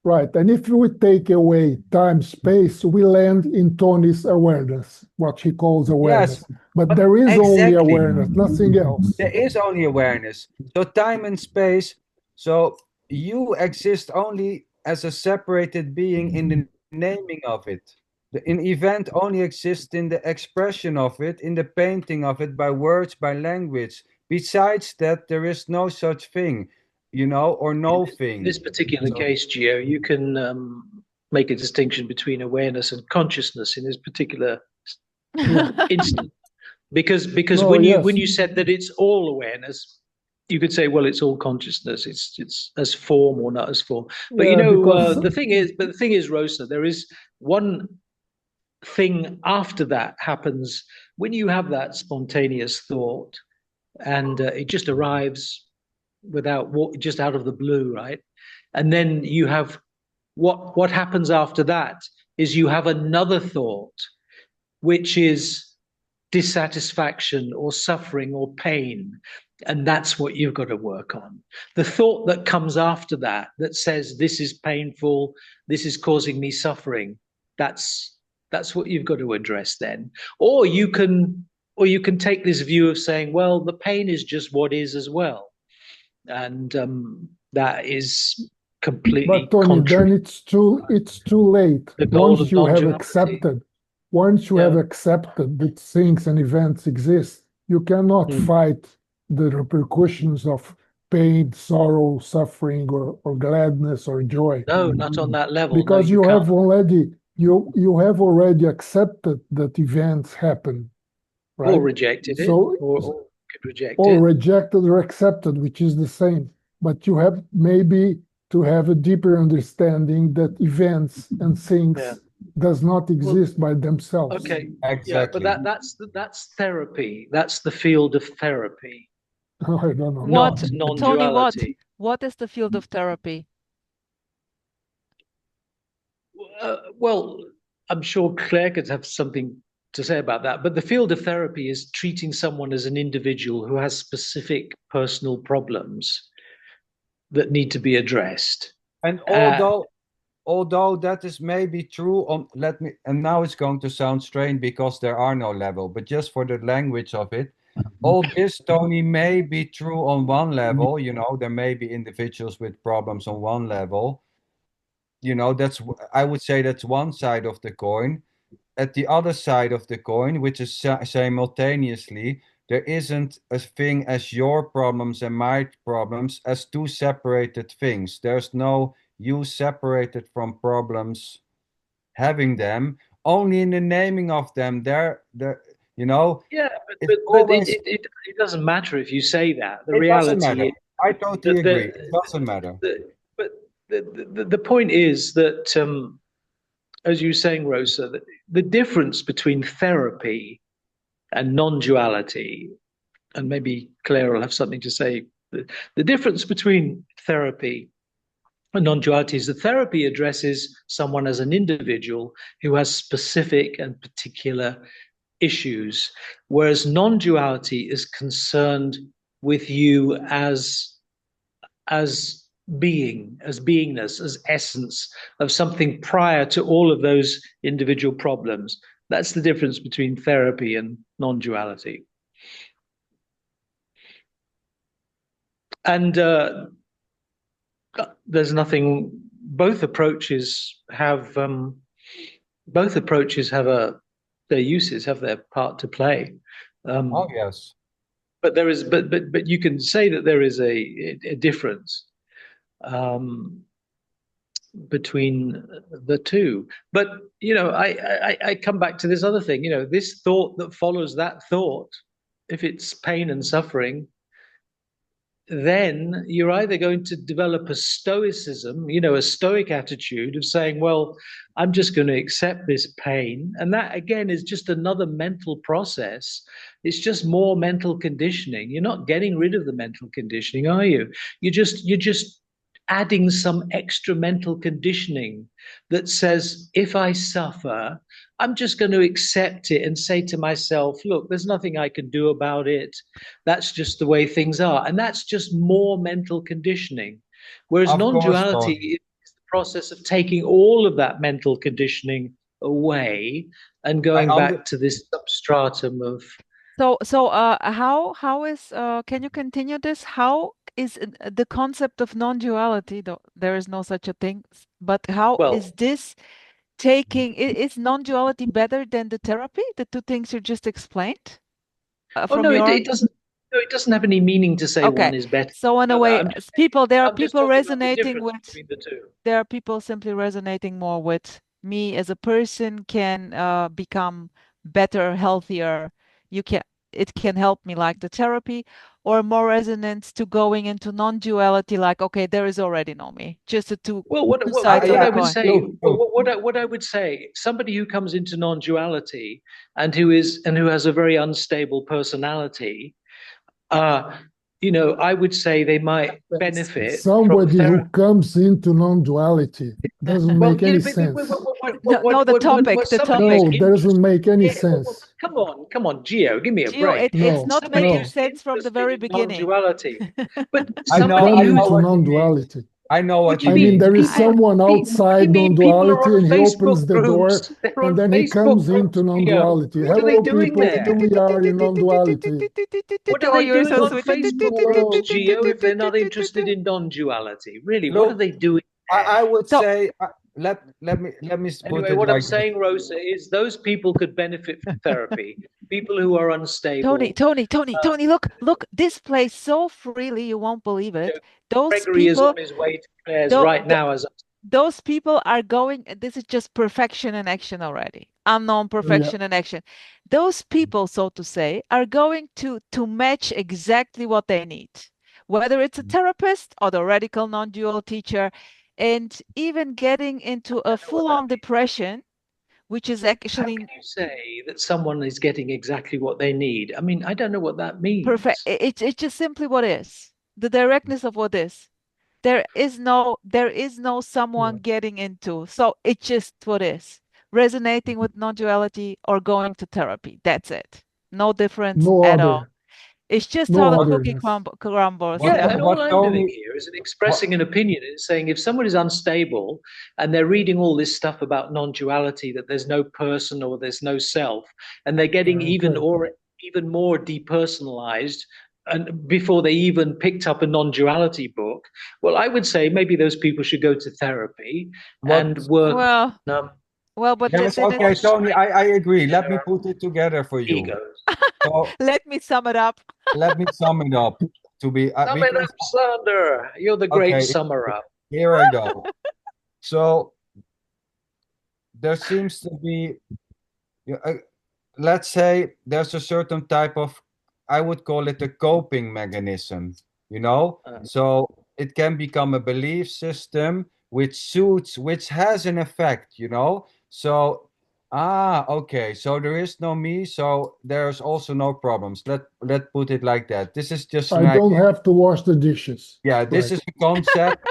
E: Right, and if we take away time, space, we land in Tony's awareness, what he calls awareness.
A: Yes,
E: but there is only awareness, nothing else.
A: There is only awareness. So time and space, so you exist only as a separated being in the naming of it. An event only exists in the expression of it, in the painting of it, by words, by language. Besides that, there is no such thing. Or no thing.
B: In this particular case, Gio, you can make a distinction between awareness and consciousness in this particular instant. Because when you said that it's all awareness, you could say, well, it's all consciousness. It's as form or not as form. But the thing is, Rosa, there is one thing after that happens when you have that spontaneous thought, and it just arrives just out of the blue, right? And then you have what happens after that is you have another thought, which is dissatisfaction or suffering or pain, and that's what you've got to work on. The thought that comes after that says this is painful, this is causing me suffering, that's what you've got to address then. Or you can take this view of saying, well, the pain is just what is as well. and that is completely
E: But Tony,
B: contrary.
E: then it's too late.
B: The goal
E: Once
B: of
E: you have
B: non-duality.
E: accepted that things and events exist, you cannot fight the repercussions of pain, sorrow, suffering, or gladness or joy.
B: No, not on that level.
E: Because
B: no,
E: you have already accepted that events happen, right?
B: Or rejected it, or could reject
E: or
B: it.
E: rejected or accepted, which is the same. But you have maybe to have a deeper understanding that events and things does not exist by themselves.
B: Okay,
A: exactly.
B: Yeah, but that's therapy. That's the field of therapy.
E: I don't know.
B: Not non-duality.
C: Tony, what is the field of therapy?
B: Well, I'm sure Claire could have something to say about that, but the field of therapy is treating someone as an individual who has specific personal problems that need to be addressed.
A: And although that is maybe true on, and now it's going to sound strange because there are no level, but just for the language of it, all this, Tony, may be true on one level. You know, there may be individuals with problems on one level. You know, I would say that's one side of the coin. At the other side of the coin, which is simultaneously, there isn't a thing as your problems and my problems as two separated things. There's no you separated from problems having them. Only in the naming of them, you know.
B: Yeah, but it doesn't matter if you say that. The reality is,
A: I totally agree. It doesn't matter.
B: But the point is that, as you were saying, Rosa, the difference between therapy and non-duality, and maybe Claire will have something to say. The difference between therapy and non-duality is that therapy addresses someone as an individual who has specific and particular issues, whereas non-duality is concerned with you as being, as beingness, as essence of something prior to all of those individual problems. That's the difference between therapy and non-duality. And there's nothing. Both approaches have their uses, have their part to play.
A: Oh yes.
B: But there is, but you can say that there is a difference between the two. But you know, I come back to this other thing. You know, this thought that follows that thought, if it's pain and suffering, then you're either going to develop a stoicism, you know, a stoic attitude of saying, well, I'm just going to accept this pain. And that, again, is just another mental process. It's just more mental conditioning. You're not getting rid of the mental conditioning, are you? You're just adding some extra mental conditioning that says, if I suffer, I'm just going to accept it and say to myself, look, there's nothing I can do about it. That's just the way things are. And that's just more mental conditioning. Whereas non-duality is the process of taking all of that mental conditioning away and going back to this substratum of...
C: So how is, can you continue this? How is the concept of non-duality, though there is no such a thing, but how is this taking, is non-duality better than the therapy, the two things you just explained?
B: It doesn't. No, it doesn't have any meaning to say one is better.
C: So in a way, there are people resonating with
B: the two.
C: There are people simply resonating more with me as a person can become better, healthier. It can help me like the therapy, or more resonance to going into non-duality, like, okay, there is already no me, just the two sides of the coin.
B: What I would say, somebody who comes into non-duality and who has a very unstable personality, you know, I would say they might benefit.
E: Somebody who comes into non-duality doesn't make any sense.
C: No, the topic.
E: No, doesn't make any sense.
B: Come on, Gio, give me a break.
C: It's not making sense from the very beginning.
B: Non-duality. But
E: somebody into non-duality.
A: I know what you
E: I mean,
A: mean.
E: there is someone outside non-duality and he opens the door and then he comes into non-duality. Hello, people, here we are in non-duality.
B: What are they doing on Facebook groups, Gio, if they're not interested in non-duality? Really, what are they doing?
A: I would say, let me put
B: anyway,
A: it
B: what
A: like
B: I'm saying, Rosa, is those people could benefit from therapy. People who are unstable.
C: Tony, look, this plays so freely, you won't believe it. Those
B: Gregory
C: people
B: is on his way to Claire's right now.
C: Those people are going, this is just perfection in action already. Unknown perfection in action. Those people, so to say, are going to match exactly what they need. Whether it's a therapist or the radical non-dual teacher, and even getting into a full-on depression, which is actually...
B: How can you say that someone is getting exactly what they need? I mean, I don't know what that means.
C: Perfect. It's just simply what is. The directness of what is. There is no someone getting into. So it's just what is. Resonating with non-duality or going to therapy. That's it. No difference at all. It's just how the cookie crumbles.
B: Yeah, and all I'm doing here is expressing an opinion and saying if someone is unstable and they're reading all this stuff about non-duality, that there's no person or there's no self, and they're getting even more depersonalized, and before they even picked up a non-duality book, well, I would say maybe those people should go to therapy and work.
C: But
A: yes, okay, Tony, I agree. Let me put it together for you.
C: So, let me sum it up.
A: Let me sum it up.
B: Sum it up, Sander. You're the great summer up.
A: Here I go. So there seems to be, let's say there's a certain type of, I would call it a coping mechanism, so it can become a belief system which has an effect, so okay, so there is no me, so there's also no problems. Let's put it like that. This is just
E: I don't have to wash the dishes.
A: Yeah, this is the concept,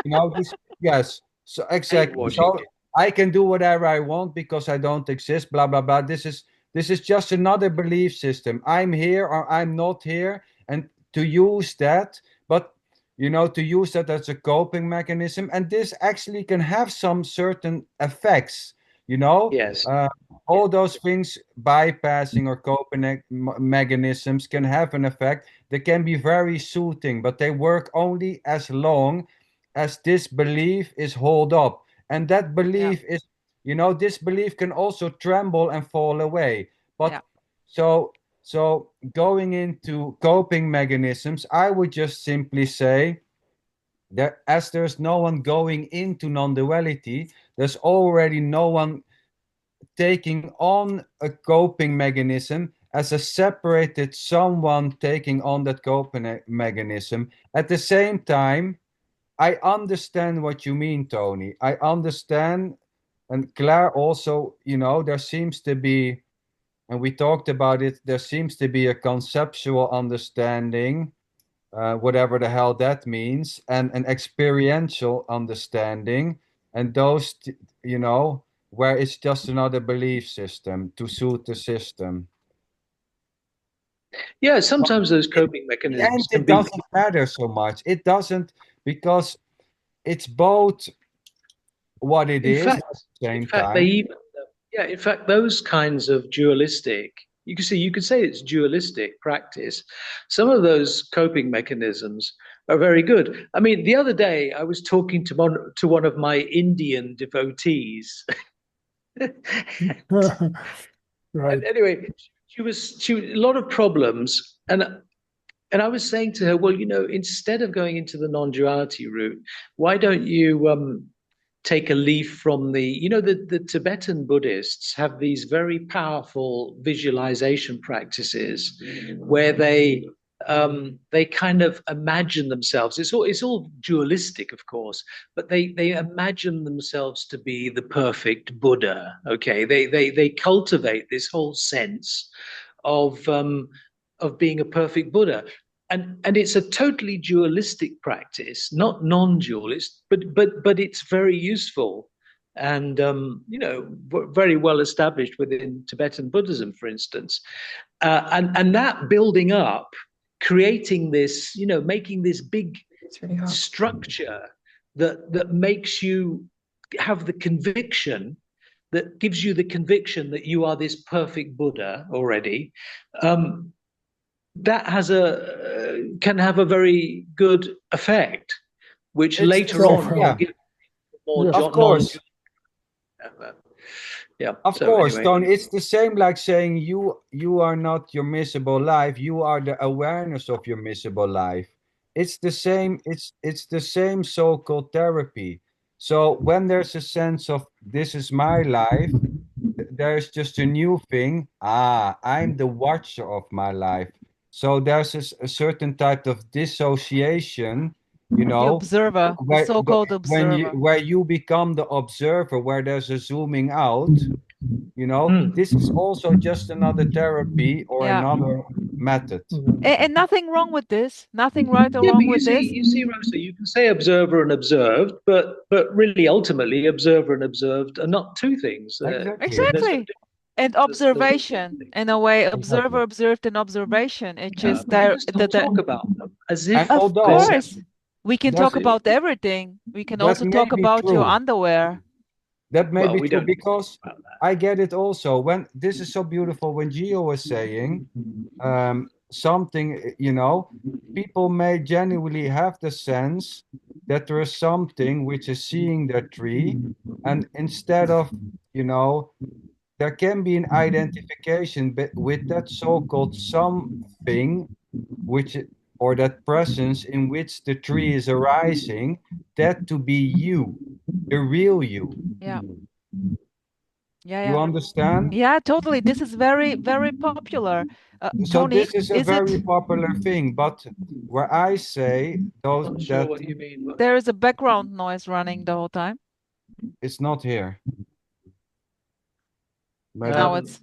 A: yes, so exactly. So I can do whatever I want because I don't exist, blah blah blah. This is just another belief system. I'm here or I'm not here, and to use that, but to use that as a coping mechanism, and this actually can have some certain effects.
B: Yes.
A: All those things, bypassing or coping mechanisms, can have an effect. They can be very soothing, but they work only as long as this belief is held up. And that belief is, this belief can also tremble and fall away. But so going into coping mechanisms, I would just simply say that as there's no one going into non-duality, there's already no one taking on a coping mechanism as a separated someone taking on that coping mechanism. At the same time, I understand what you mean, Tony. I understand. And Claire also, there seems to be, and we talked about it, there seems to be a conceptual understanding, whatever the hell that means, and an experiential understanding. And those, where it's just another belief system to suit the system.
B: Yeah, sometimes those coping mechanisms
A: it doesn't matter so much. It doesn't, because it's both what it is at the same time.
B: In fact, those kinds of dualistic, you could say it's dualistic practice. Some of those coping mechanisms are very good. I mean, the other day I was talking to one of my Indian devotees.
E: Right.
B: Anyway, she was a lot of problems, and I was saying to her, well, instead of going into the non-duality route, why don't you take a leaf from the Tibetan Buddhists have these very powerful visualization practices where they kind of imagine themselves. It's all dualistic, of course, but they imagine themselves to be the perfect Buddha. Okay, they cultivate this whole sense of being a perfect Buddha. And it's a totally dualistic practice, not non-dual. But it's very useful, and very well established within Tibetan Buddhism, for instance. And that building up, creating this, making this big structure that makes you have the conviction, that gives you the conviction that you are this perfect Buddha already, that can have a very good effect, which later on will give more
A: of course.
B: Yeah.
A: Of course, anyway. Tony, it's the same like saying you are not your miserable life, you are the awareness of your miserable life. It's the same, it's the same so-called therapy. So when there's a sense of this is my life, there's just a new thing. I'm the watcher of my life. So there's a certain type of dissociation, you know,
C: the observer, the so-called observer.
A: Where you become the observer, where there's a zooming out, you know, this is also just another therapy or another method.
C: And nothing wrong with this, nothing right or wrong with this.
B: You see, Rosa, you can say observer and observed, but really ultimately observer and observed are not two things.
C: Exactly. And observation, in a way, observer, observed, and observation. It's just
B: talk about them as if.
C: Of course, we can talk about everything. We can also talk about your underwear.
A: That may be true, because I get it also. When this is so beautiful, when Gio was saying something, you know, people may genuinely have the sense that there is something which is seeing the tree, and instead of, you know, there can be an identification with that so-called something, which, or that presence in which the tree is arising, that to be you, the real you.
C: Yeah.
A: You understand?
C: Yeah, totally. This is very, very popular.
A: So
C: Tony,
A: this is a very popular thing, but where I say those
B: I'm not sure what you mean.
C: There is a background noise running the whole time.
A: It's not here.
C: Now it's.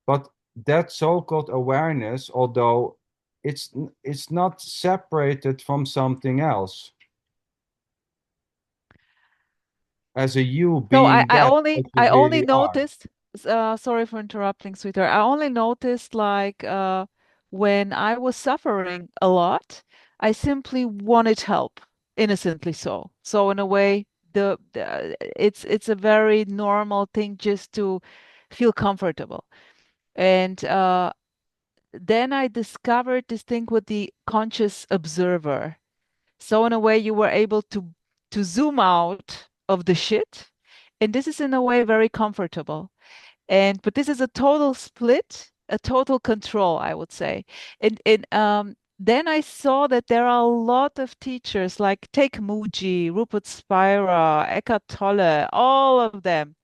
A: But that so-called awareness, although it's not separated from something else. As a you being.
C: So I only noticed. Sorry for interrupting, sweetheart. I only noticed, like, when I was suffering a lot, I simply wanted help, innocently so. So in a way, it's a very normal thing just to feel comfortable. And then I discovered this thing with the conscious observer. So in a way, you were able to zoom out of the shit, and this is in a way very comfortable. But this is a total split, a total control, I would say. And then I saw that there are a lot of teachers, like take Muji, Rupert Spira, Eckhart Tolle, all of them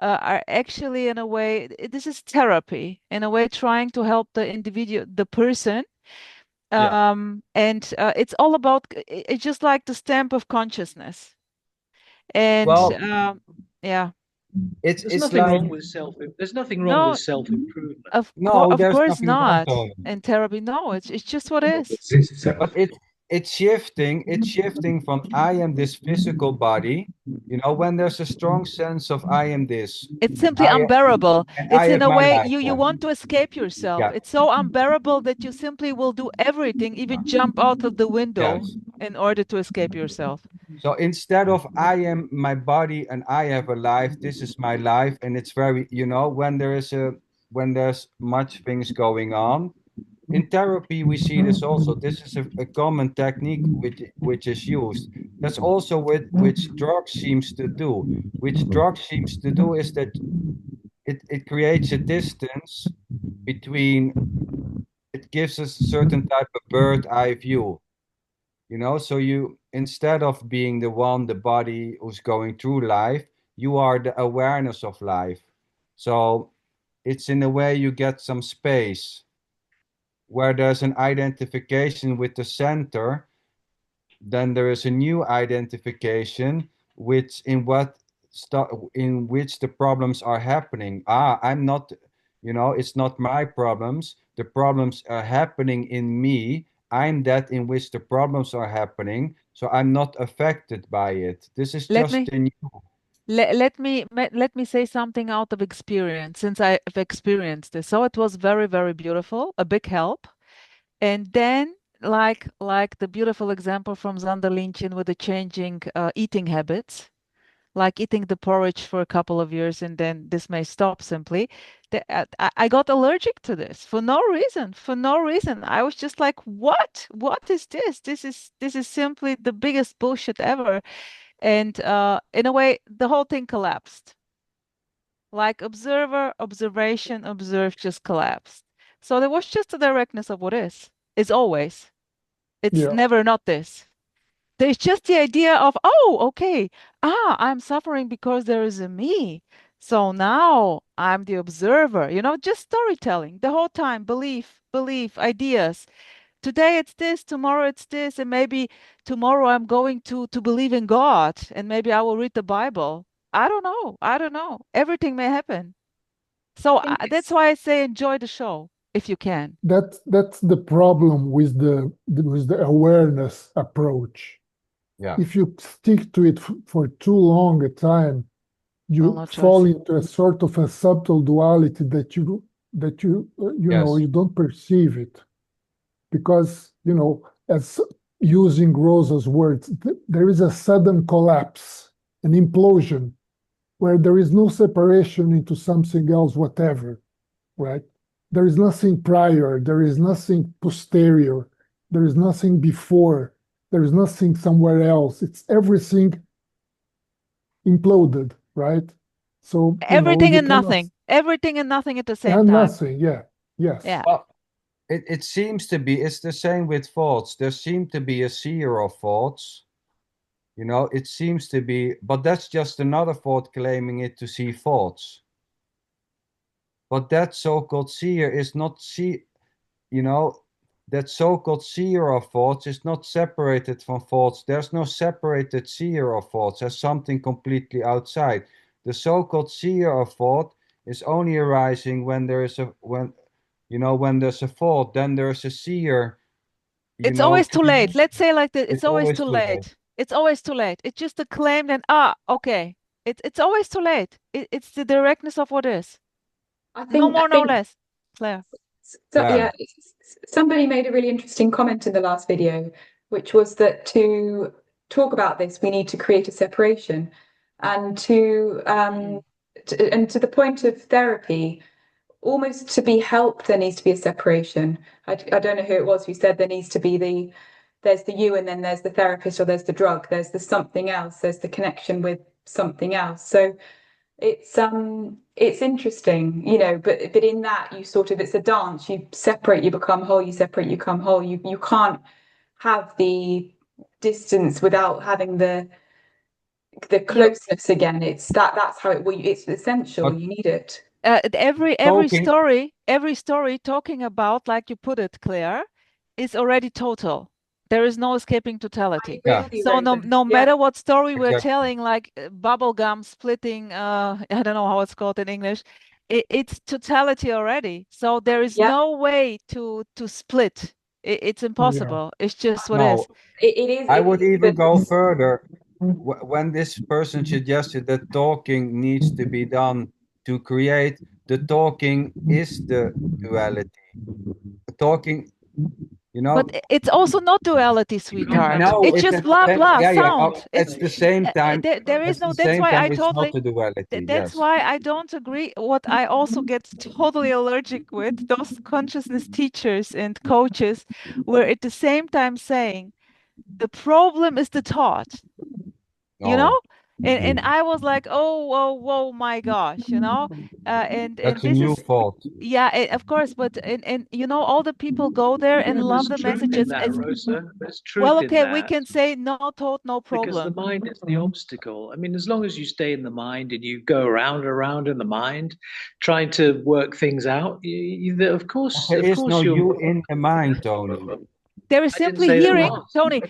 C: are actually, in a way, this is therapy, in a way, trying to help the individual, the person. And it's all about, it's just like the stamp of consciousness. And yeah.
B: There's nothing wrong with there's nothing wrong with self-improvement.
C: Of course not. In therapy, no, it's just what is.
A: But it's shifting from I am this physical body, you know, when there's a strong sense of I am this.
C: It's simply unbearable. It's in a way you want to escape yourself. Yeah. It's so unbearable that you simply will do everything, even jump out of the window in order to escape yourself.
A: So instead of I am my body and I have a life, this is my life, and it's very, you know, when there's much things going on. In therapy, we see this also. This is a common technique which is used. That's also which drugs seems to do. Which drugs seems to do is that it creates a distance between, it gives us a certain type of bird eye view. You know, so you, instead of being the one, the body who's going through life, you are the awareness of life. So it's in a way you get some space where there's an identification with the center. Then there is a new identification in which the problems are happening. I'm not, you know, it's not my problems. The problems are happening in me. I'm that in which the problems are happening, so I'm not affected by it. This is just a new.
C: Let me say something out of experience, since I've experienced this. So it was very, very beautiful, a big help. And then like the beautiful example from sanderlinchen with the changing eating habits, like eating the porridge for a couple of years and then this may stop simply. I got allergic to this for no reason, for no reason. I was just like, what is this? This is simply the biggest bullshit ever. And in a way, the whole thing collapsed. Like observation, observe just collapsed. So there was just the directness of what is. It's always. It's never not this. There's just the idea of, oh, okay, I'm suffering because there is a me. So now I'm the observer, just storytelling the whole time, belief, ideas. Today it's this, tomorrow it's this, and maybe tomorrow I'm going to believe in God, and maybe I will read the Bible. I don't know. I don't know. Everything may happen. So that's why I say enjoy the show if you can.
E: That's the problem with the awareness approach.
A: Yeah.
E: If you stick to it for too long a time, you fall into a sort of a subtle duality that you know, you don't perceive it, because as using Rosa's words, there is a sudden collapse, an implosion, where there is no separation into something else, whatever, right? There is nothing prior, there is nothing posterior, there is nothing before, there is nothing somewhere else. It's everything imploded, right? So
C: everything and nothing, everything and nothing at the same time.
E: Nothing, yeah, yes.
C: Yeah.
A: Well, it seems to be, it's the same with thoughts. There seems to be a seer of thoughts. It seems to be, but that's just another thought claiming it to see thoughts. But that so-called seer is not that so-called seer of thoughts is not separated from thoughts. There's no separated seer of thoughts as something completely outside. The so-called seer of thought is only arising when there is when there's a thought, then there's a seer.
C: It's always too late. Let's say like that. It's always too late. It's always too late. It's just a claim and okay. It's always too late. It's the directness of what is.
D: I think,
C: no more, no less. Claire.
D: So, yeah, somebody made a really interesting comment in the last video, which was that to talk about this, we need to create a separation, and to the point of therapy, almost to be helped, there needs to be a separation. I don't know who it was who said there needs to be there's the you, and then there's the therapist, or there's the drug, there's the something else, there's the connection with something else. So it's interesting, but in that you sort of, it's a dance. You separate, you become whole. You separate, you become whole. You can't have the distance without having the closeness again. That's how it's essential. You need it.
C: Every story talking about, like you put it, Claire, is already total. There is no escaping totality. So no matter what story we're telling, like bubblegum splitting, I don't know how it's called in English, it's totality already. So there is no way to split. It's impossible. It's just what is.
D: It is.
A: I would even go further. When this person suggested that talking needs to be done to create, the talking is the duality. The talking,
C: But it's also not duality, sweetheart.
A: No,
C: it's just blah blah sound.
A: It's the same time.
C: There is no. That's why I totally. That's why I don't agree. What I also get totally allergic with those consciousness teachers and coaches, were at the same time saying, the problem is the thought. And I was like, whoa, my gosh, and
A: that's
C: this
A: a new thought.
C: Yeah, of course, but and all the people go there and love the messages.
B: There's truth
C: well, okay,
B: in
C: we can say no thought, no problem.
B: Because the mind is the obstacle. I mean, as long as you stay in the mind and you go around and around in the mind, trying to work things out, of course.
A: There is no you in the mind, Tony.
C: There is simply hearing, Tony.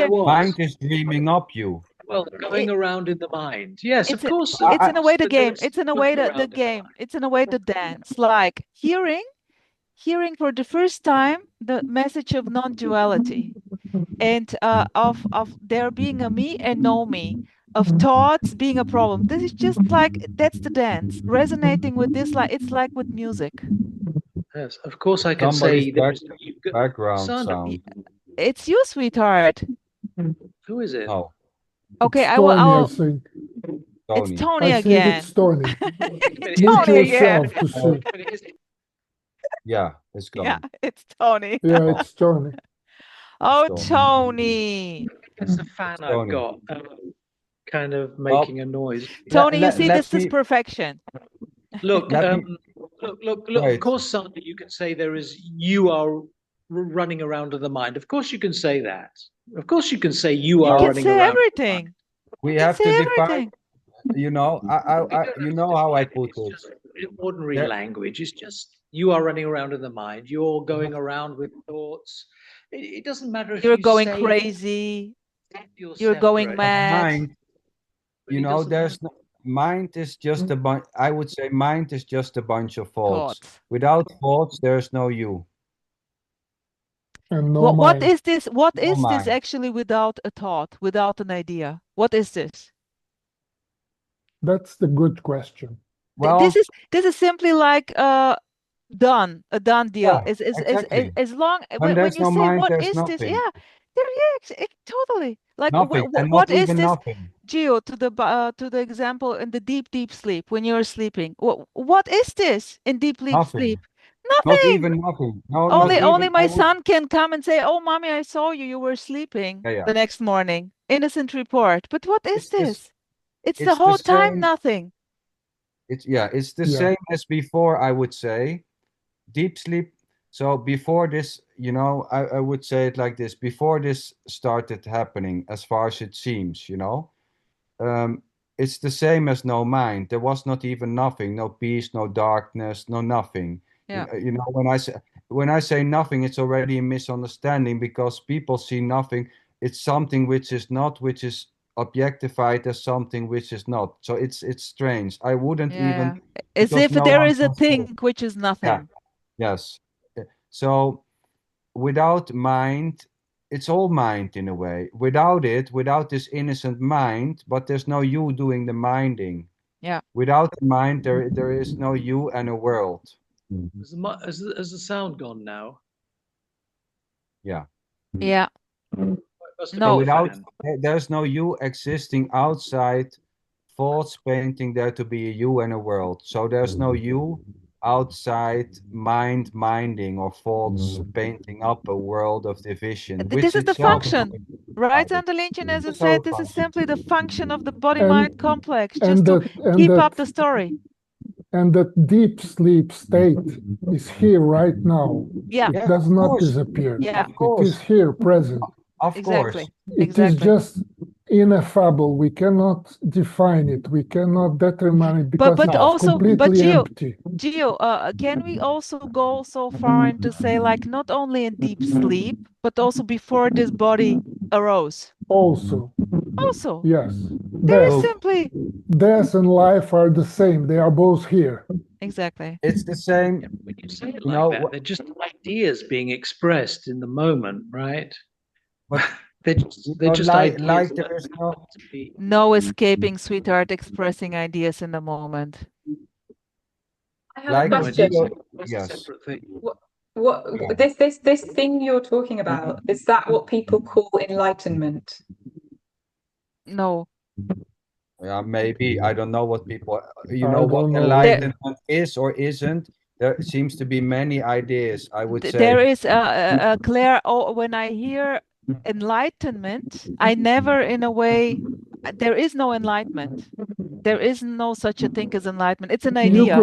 A: Mind is dreaming up you.
B: Well, going around in the mind. Yes, of course.
C: It's in a way the game. It's in a way the game. It's in a way the dance. Like hearing for the first time the message of non-duality, and of there being a me and no me, of thoughts being a problem. This is just like, that's the dance. Resonating with this, like it's like with music.
B: Yes, of course I can say
A: Somebody's background sound.
C: It's you, sweetheart.
B: Who is it?
A: No,
C: Okay,
E: It's
C: I will.
E: Tony, I think.
C: It's Tony
E: I think
C: again.
E: it's Tony.
C: It's
E: Mute
C: Tony again.
E: yourself to see.
A: yeah, it's gone.
C: Yeah, it's Tony.
E: Yeah, it's Tony.
C: Oh,
A: Tony.
C: Tony.
B: It's the fan I've
A: Tony.
B: got, kind of making a noise.
C: Tony, you see, this is perfection.
B: Look, look.
A: Right.
B: Of course, Sander, you can say you are running around in the mind. Of course, you can say that. Of course, you can say you are running around.
C: You can say everything.
A: We have to define. You know, you know how I put it.
B: Just ordinary language. It's just you are running around in the mind. You're going around with thoughts. It doesn't matter if
C: you're going
B: say
C: crazy. You're
B: separate.
C: going mad.
A: Mind, you know, there's no, mind is just a bunch. I would say mind is just a bunch of thoughts. Without thoughts, there's no you.
E: And no
C: what is this? What
A: No
C: is this
A: mind.
C: actually without a thought, without an idea? What is this?
E: That's the good question.
A: Well,
C: this is simply like a done deal.
A: Yeah, exactly.
C: As long
A: when
C: you
A: no
C: say
A: mind,
C: what
A: there's
C: is
A: nothing.
C: this? Yeah, totally. Like
A: Nothing, and
C: what
A: not
C: is
A: even
C: this?
A: nothing.
C: Gio, to the example in the deep sleep when you're sleeping. What is this in deep sleep? Nothing.
A: Not even nothing. No,
C: only my son can come and say, "Oh, mommy, I saw you. You were sleeping."
A: Yeah.
C: The next morning, innocent report. But what is this? It's the
A: it's
C: whole
A: the
C: time
A: same-
C: nothing.
A: It's the same as before, I would say. Deep sleep. So before this, you know, I would say it like this. Before this started happening, as far as it seems, you know, it's the same as no mind. There was not even nothing, no peace, no darkness, no nothing.
C: Yeah.
A: You know, when I say nothing, it's already a misunderstanding, because people see nothing. It's something which is not, which is objectified as something which is not. So it's strange. I wouldn't even,
C: as if
A: no
C: there
A: one
C: is a
A: can
C: thing
A: say.
C: which is nothing.
A: Yes. So without mind, it's all mind in a way. Without this innocent mind, but there's no you doing the minding.
C: Yeah.
A: Without the mind, there is no you and a world.
B: Has the sound gone now?
A: Yeah.
C: Yeah.
A: No, there's no you existing outside thoughts painting there to be a you and a world. So there's no you outside minding or thoughts painting up a world of division.
C: This is the function, right, sanderlinchen? As I said, this is simply the function of the body-mind complex, just to keep up the story.
E: And that deep sleep state is here right now.
C: Yeah.
E: It does not disappear.
C: Yeah.
E: It is here, present.
A: Of course.
E: It is just ineffable. We cannot define it. We cannot determine it because it's completely empty.
C: Gio, can we also go so far and to say, like, not only in deep sleep, but also before this body arose?
E: Also. Yes. Death and life are the same. They are both here.
C: Exactly.
A: It's the same.
B: When you say it like that, they're just ideas being expressed in the moment, right?
A: But
B: they're just ideas.
A: Like there is
C: no escaping, sweetheart, expressing ideas in the moment.
D: I have a question.
A: Yes.
D: This thing you're talking about, is that what people call enlightenment?
C: No.
A: Yeah, maybe. I don't know what people, what enlightenment is or isn't. There seems to be many ideas, I would say.
C: There is a clear, when I hear enlightenment, I never, in a way, there is no enlightenment. There is no such a thing as enlightenment. It's an idea.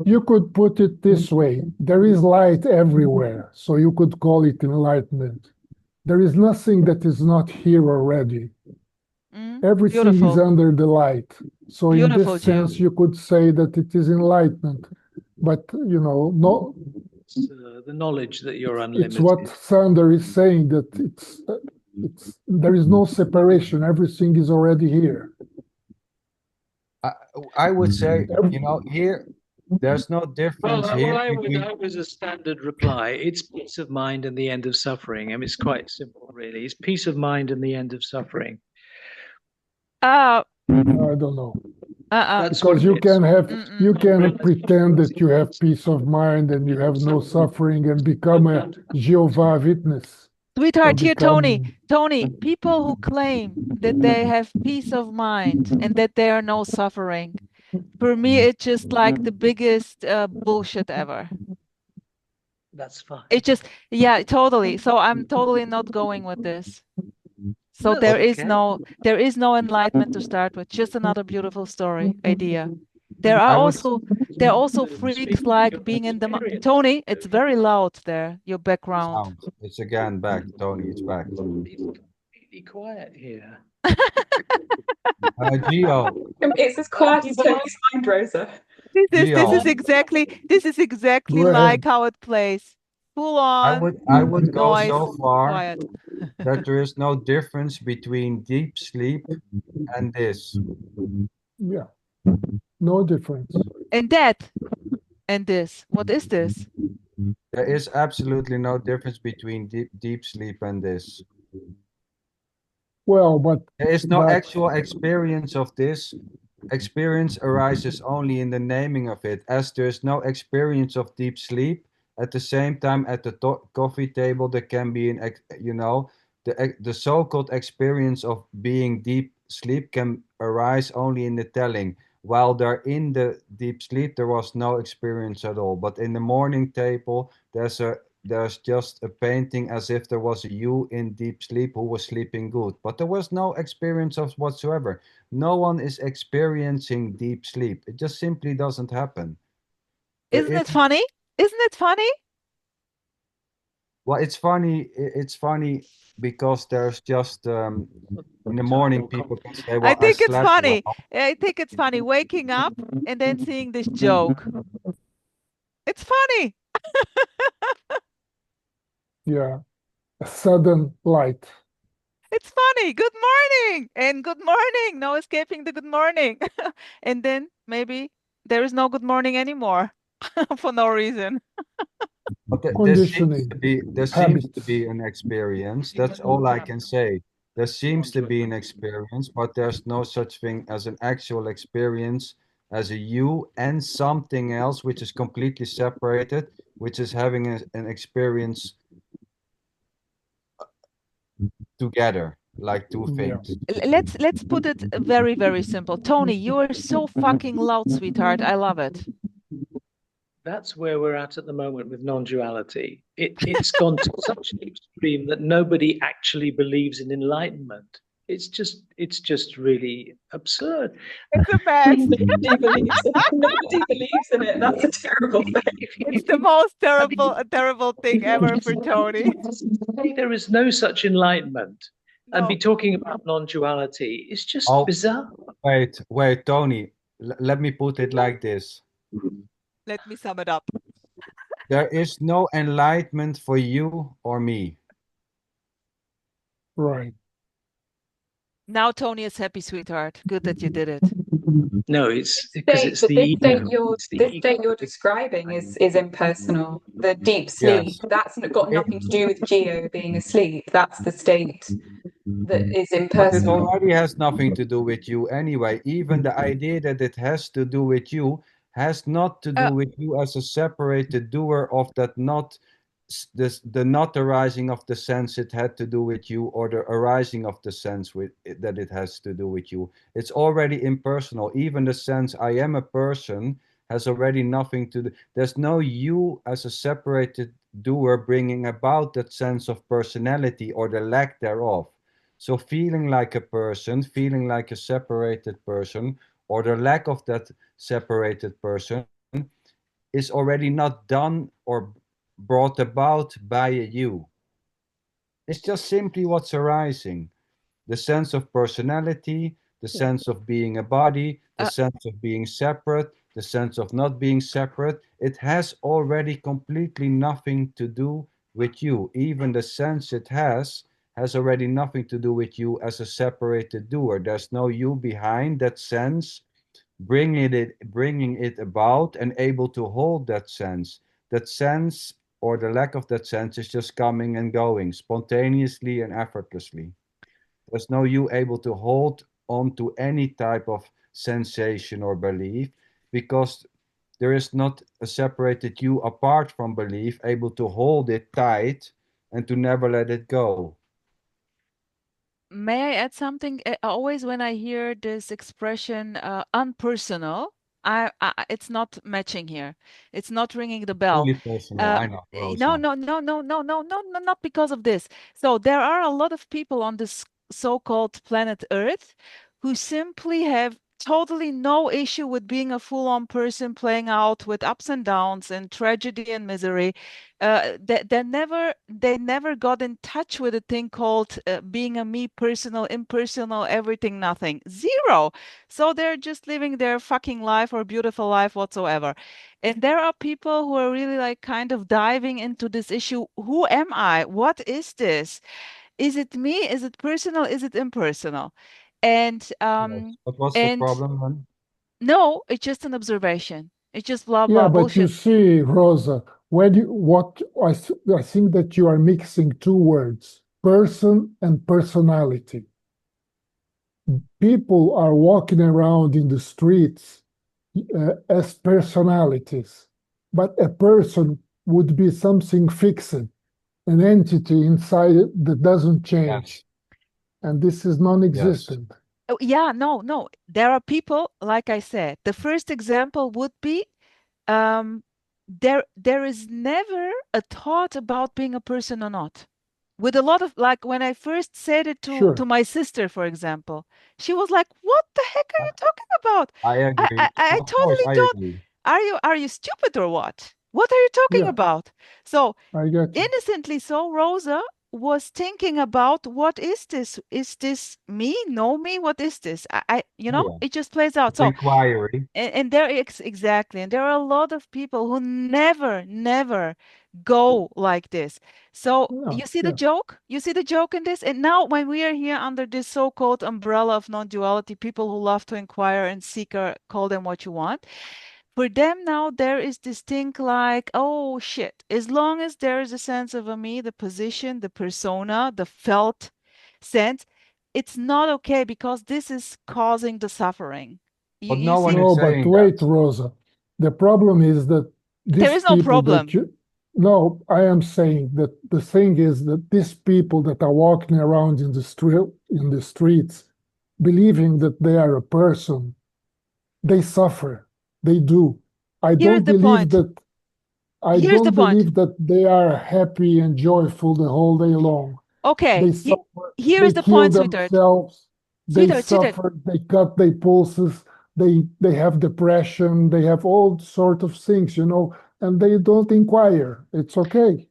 E: You could put it this way. There is light everywhere, so you could call it enlightenment. There is nothing that is not here already. Everything is under the light. So in this sense, you could say that it is enlightenment. But, no.
B: The knowledge that you're unlimited.
E: It's what Sander is saying, that there is no separation. Everything is already here.
A: I would say, here, there's no difference here.
B: I was a standard reply. It's peace of mind and the end of suffering. I mean, it's quite simple, really. It's peace of mind and the end of suffering.
E: I don't know. Because you can pretend that you have peace of mind and you have no suffering and become a Jehovah Witness.
C: Sweetheart, here, Tony, people who claim that they have peace of mind and that there are no suffering, for me, it's just like the biggest bullshit ever.
B: That's fine.
C: It just, yeah, totally. So I'm totally not going with this. So
B: No,
C: there is no enlightenment to start with. Just another beautiful story, iDeA. There are also freaks like being in the Tony. It's very loud there. Your background.
A: Sound. It's again back, Tony. It's back.
B: It's completely quiet here.
A: Geo.
D: It's as quiet as Tony's mind, Rosa.
C: This is exactly like how it plays. Full on.
A: I would go
C: noise,
A: so far
C: quiet.
A: that there is no difference between deep sleep and this.
E: Yeah, no difference.
C: And that and this. What is this?
A: There is absolutely no difference between deep sleep and this.
E: Well, but
A: there is no actual experience of this. Experience arises only in the naming of it, as there is no experience of deep sleep. At the same time, at the coffee table, there can be an, the so-called experience of being deep sleep can arise only in the telling. While they're in the deep sleep, there was no experience at all. But in the morning table, there's just a painting as if there was a you in deep sleep who was sleeping good. But there was no experience of whatsoever. No one is experiencing deep sleep. It just simply doesn't happen.
C: Isn't it funny? Isn't it funny?
A: Well, it's funny. It's funny because there's just in the morning people can say, well,
C: I think it's funny. I think it's funny waking up and then seeing this joke. It's funny.
E: Yeah, a sudden light.
C: It's funny. Good morning and good morning. No escaping the good morning. And then maybe there is no good morning anymore for no reason.
A: But there seems to be an experience. That's all I can say. There seems to be an experience, but there's no such thing as an actual experience as a you and something else which is completely separated, which is having an experience together, like two things.
C: Let's put it very, very simple. Tony, you are so fucking loud, sweetheart. I love it.
B: That's where we're at the moment with non-duality. It's gone to such an extreme that nobody actually believes in enlightenment. It's just really absurd.
C: It's a mess.
D: Nobody believes in it. That's a terrible thing.
C: It's the most terrible thing ever for Tony.
B: There is no such enlightenment. And be talking about non-duality is just bizarre.
A: Wait, Tony, let me put it like this.
C: Let me sum it up.
A: There is no enlightenment for you or me.
E: Right.
C: Now Tony is happy, sweetheart. Good that you did it.
B: No, it's because it's the
D: ego. This state you're describing is impersonal. The deep sleep, that's got nothing to do with Geo being asleep. That's the state that is impersonal.
A: But it already has nothing to do with you anyway. Even the idea that it has to do with you has not to do with you as a separated doer of that not the not arising of the sense it had to do with you, or the arising of the sense with it, that it has to do with you. It's already impersonal. Even the sense I am a person has already nothing to do. There's no you as a separated doer bringing about that sense of personality or the lack thereof. So feeling like a person, feeling like a separated person, or the lack of that separated person is already not done or brought about by a you. It's just simply what's arising. The sense of personality, the sense of being a body, the sense of being separate, the sense of not being separate. It has already completely nothing to do with you. Even the sense it has already nothing to do with you as a separated doer. There's no you behind that sense, bringing it about and able to hold that sense. That sense, or the lack of that sense, is just coming and going spontaneously and effortlessly. There's no you able to hold onto any type of sensation or belief, because there is not a separated you apart from belief, able to hold it tight and to never let it go.
C: May I add something? Always when I hear this expression unpersonal, it's not matching here. It's not ringing the bell.
A: Really personal, I know,
C: No, not because of this. So there are a lot of people on this so-called planet Earth who simply have totally no issue with being a full-on person playing out with ups and downs and tragedy and misery. They never got in touch with a thing called being a me, personal, impersonal, everything, nothing, zero. So they're just living their fucking life or beautiful life whatsoever. And there are people who are really like kind of diving into this issue. Who am I? What is this? Is it me? Is it personal? Is it impersonal? And
A: yes. But what's the problem then?
C: no, it's just an observation. It's just blah
E: Yeah,
C: blah
E: but you
C: bullshit.
E: see, Rosa, I think that you are mixing two words, person and personality. People are walking around in the streets as personalities, but a person would be something fixed, an entity inside it that doesn't change.
A: Yes.
E: And this is non-existent.
C: Oh, yeah, no. There are people, like I said, the first example would be there is never a thought about being a person or not. With a lot of, like, when I first said it to my sister, for example, she was like, "What the heck are you talking about?"
A: I agree.
C: I
A: Of course,
C: totally
A: I
C: don't.
A: agree.
C: Are you stupid or what? What are you talking
E: Yeah,
C: about? So
E: I get you.
C: innocently, so Rosa was thinking about, what is this? Is this me? No me? What is this?
A: Yeah.
C: It just plays out.
A: It's
C: So
A: inquiry.
C: and there exactly, and there are a lot of people who never go like this. So you see the joke? You see the joke in this? And now when we are here under this so-called umbrella of non-duality, people who love to inquire and seek, or call them what you want, for them now there is this thing like, oh shit, as long as there is a sense of a me, the position, the persona, the felt sense, it's not okay because this is causing the suffering.
A: But
C: You
A: no one
C: see,
A: is
E: No, but
A: saying
E: wait,
A: that.
E: Rosa. The problem is that
C: there
E: these
C: is no
E: people that
C: problem.
E: you, no, I am saying that the thing is that these people that are walking around in the streets, believing that they are a person, they suffer. They do. I
C: Here's
E: don't
C: the
E: believe
C: point.
E: that I
C: Here's the
E: don't
C: point.
E: believe that they are happy and joyful the whole day long.
C: Okay,
E: They suffer,
C: here
E: they
C: is the
E: kill
C: point, sweetheart.
E: themselves, they
C: Sweetheart.
E: suffer, they cut their pulses, they have depression, they have all sort of things, and they don't inquire. It's okay.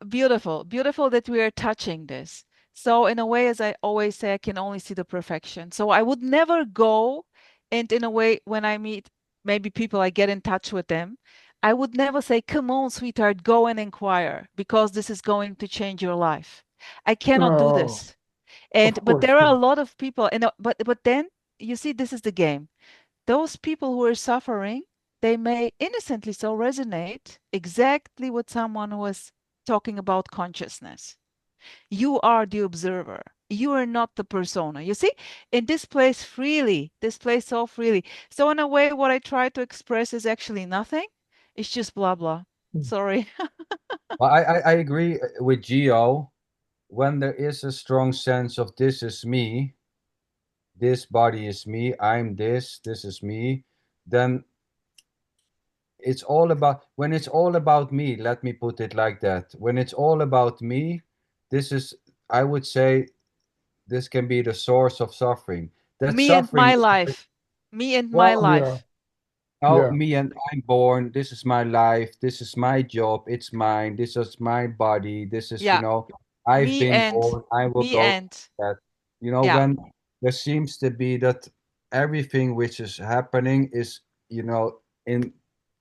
C: Beautiful, beautiful that we are touching this. So in a way, as I always say, I can only see the perfection. So I would never go, and in a way, when I meet maybe people, I get in touch with them, I would never say, "Come on, sweetheart, go and inquire, because this is going to change your life." I cannot do
E: Oh,
C: this.
E: of
C: But
E: course
C: there are a
E: not.
C: lot of people, and but then you see, this is the game. Those people who are suffering, they may innocently so resonate exactly with someone who is talking about consciousness. You are the observer. You are not the persona. You see, in this place freely, this place so freely. So in a way, what I try to express is actually nothing. It's just blah blah. Sorry.
A: Well, I agree with Gio. When there is a strong sense of this is me, this body is me, I'm this is me, then it's all about, when it's all about me, let me put it like that. When it's all about me, this is, I would say, this can be the source of suffering. That
C: Me and
A: suffering
C: my
A: is,
C: life. Me and my
A: well,
E: Yeah,
C: life.
A: oh,
E: yeah.
A: me and I'm born, this is my life, this is my job, it's mine, this is my body, this is,
C: Yeah.
A: I've
C: Me
A: been
C: and
A: born, I will
C: me
A: go
C: and
A: that.
C: yeah.
A: When there seems to be that everything which is happening is, in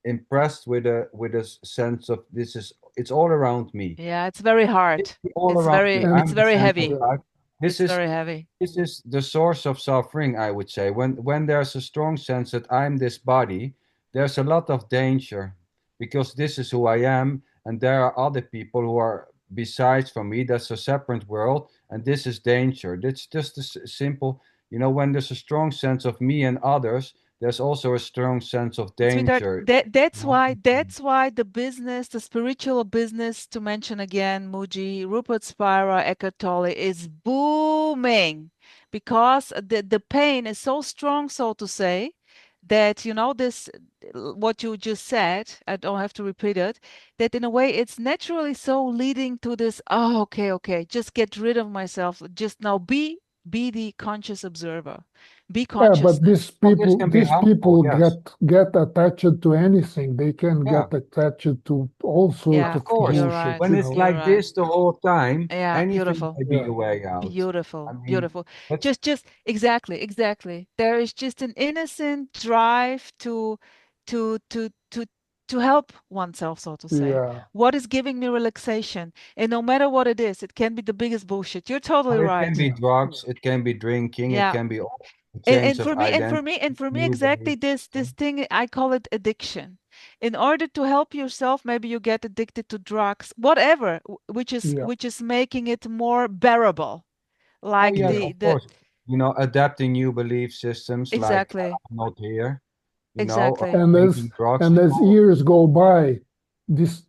A: impressed with a sense of this is, it's all around me.
C: Yeah, it's very hard.
A: It's all around me.
E: And
C: It's
A: I'm the
C: very
A: center of
C: heavy.
A: life. This
C: It's
A: is
C: very heavy.
A: this is the source of suffering, I would say. When there's a strong sense that I'm this body, there's a lot of danger, because this is who I am, and there are other people who are besides from me. That's a separate world, and this is danger. That's just a simple, you know, when there's a strong sense of me and others, there's also a strong sense of danger.
C: Sweetheart, that's why the business, the spiritual business, to mention again, Muji, Rupert Spira, Eckhart Tolle, is booming because the pain is so strong, so to say, that, you know, this, what you just said, I don't have to repeat it, that in a way it's naturally so leading to this, oh, okay, just get rid of myself, just now be the conscious observer. Be conscious.
E: Yeah, but these people
A: yes.
E: get attached to anything. They can get attached to all sorts of
A: course.
E: bullshit.
C: Right.
A: When it's like this the whole time, anything
C: beautiful.
A: may be a way out.
C: Beautiful,
A: I mean,
C: beautiful. Just exactly. There is just an innocent drive to help oneself, so to say.
E: Yeah.
C: What is giving me relaxation? And no matter what it is, it can be the biggest bullshit. You're totally right.
A: It can be drugs, it can be drinking, it can be all
C: and for me exactly this thing, I call it addiction. In order to help yourself, maybe you get addicted to drugs, whatever, which is making it more bearable. Like
A: of course. You know, adapting new belief systems,
C: exactly.
A: like not here. You
C: exactly.
A: know,
E: and as years go by, this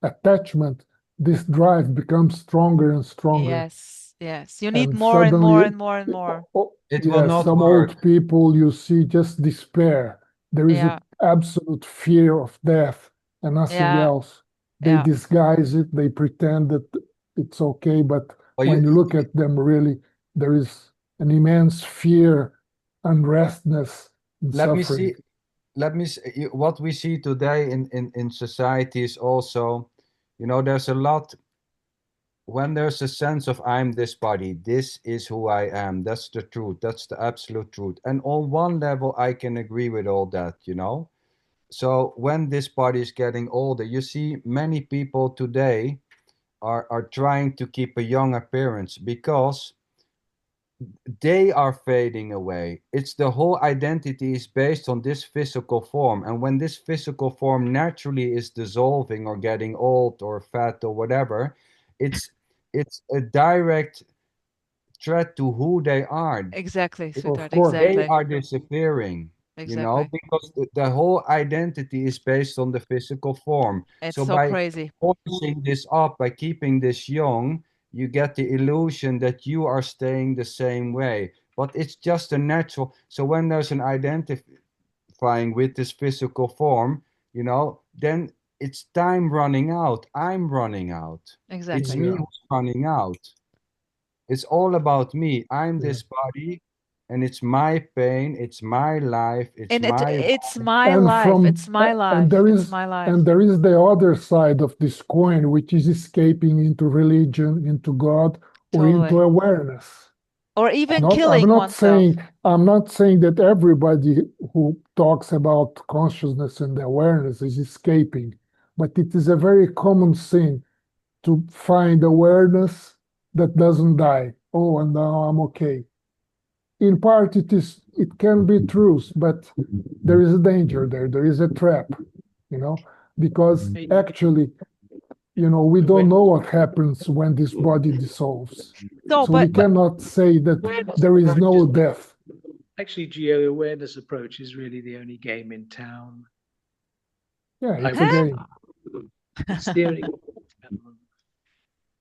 E: attachment, this drive becomes stronger and stronger.
C: Yes. You need more and more and more and more.
A: It will not
E: some
A: work.
E: old people you see just despair. There is an absolute fear of death and nothing else. They disguise it, they pretend that it's okay, but when you look at them, really, there is an immense fear, unrestness, and suffering.
A: Let me see what we see today in society is also, you know, there's a lot. When there's a sense of I'm this body, this is who I am, that's the truth, that's the absolute truth. And on one level, I can agree with all that, you know. So when this body is getting older, you see many people today are trying to keep a young appearance because they are fading away. It's the whole identity is based on this physical form. And when this physical form naturally is dissolving or getting old or fat or whatever, it's a direct threat to who they are.
C: Exactly, sweetheart.
A: Exactly. They are disappearing. You know, because the whole identity is based on the physical form.
C: It's
A: so
C: so
A: by
C: crazy.
A: forcing this up, by keeping this young, you get the illusion that you are staying the same way. But it's just a natural. So when there's an identifying with this physical form, you know, then it's time running out. I'm running out.
C: Exactly.
A: It's me who's running out. It's all about me. I'm this body, and it's my pain, it's my life, it's
C: my life. It's my life.
E: And there
C: it's
E: is
C: my life.
E: And there is the other side of this coin, which is escaping into religion, into God, or into awareness.
C: Or even killing oneself.
E: I'm not saying that everybody who talks about consciousness and awareness is escaping, but it is a very common thing to find awareness that doesn't die. Oh, and now I'm okay. In part, it can be truth, but there is a danger there. There is a trap, you know, because actually, you know, we don't know what happens when this body dissolves. So we cannot say that there is no death.
B: Actually, geo-awareness approach is really the only game in town.
E: Yeah, it's a game.
B: It's the only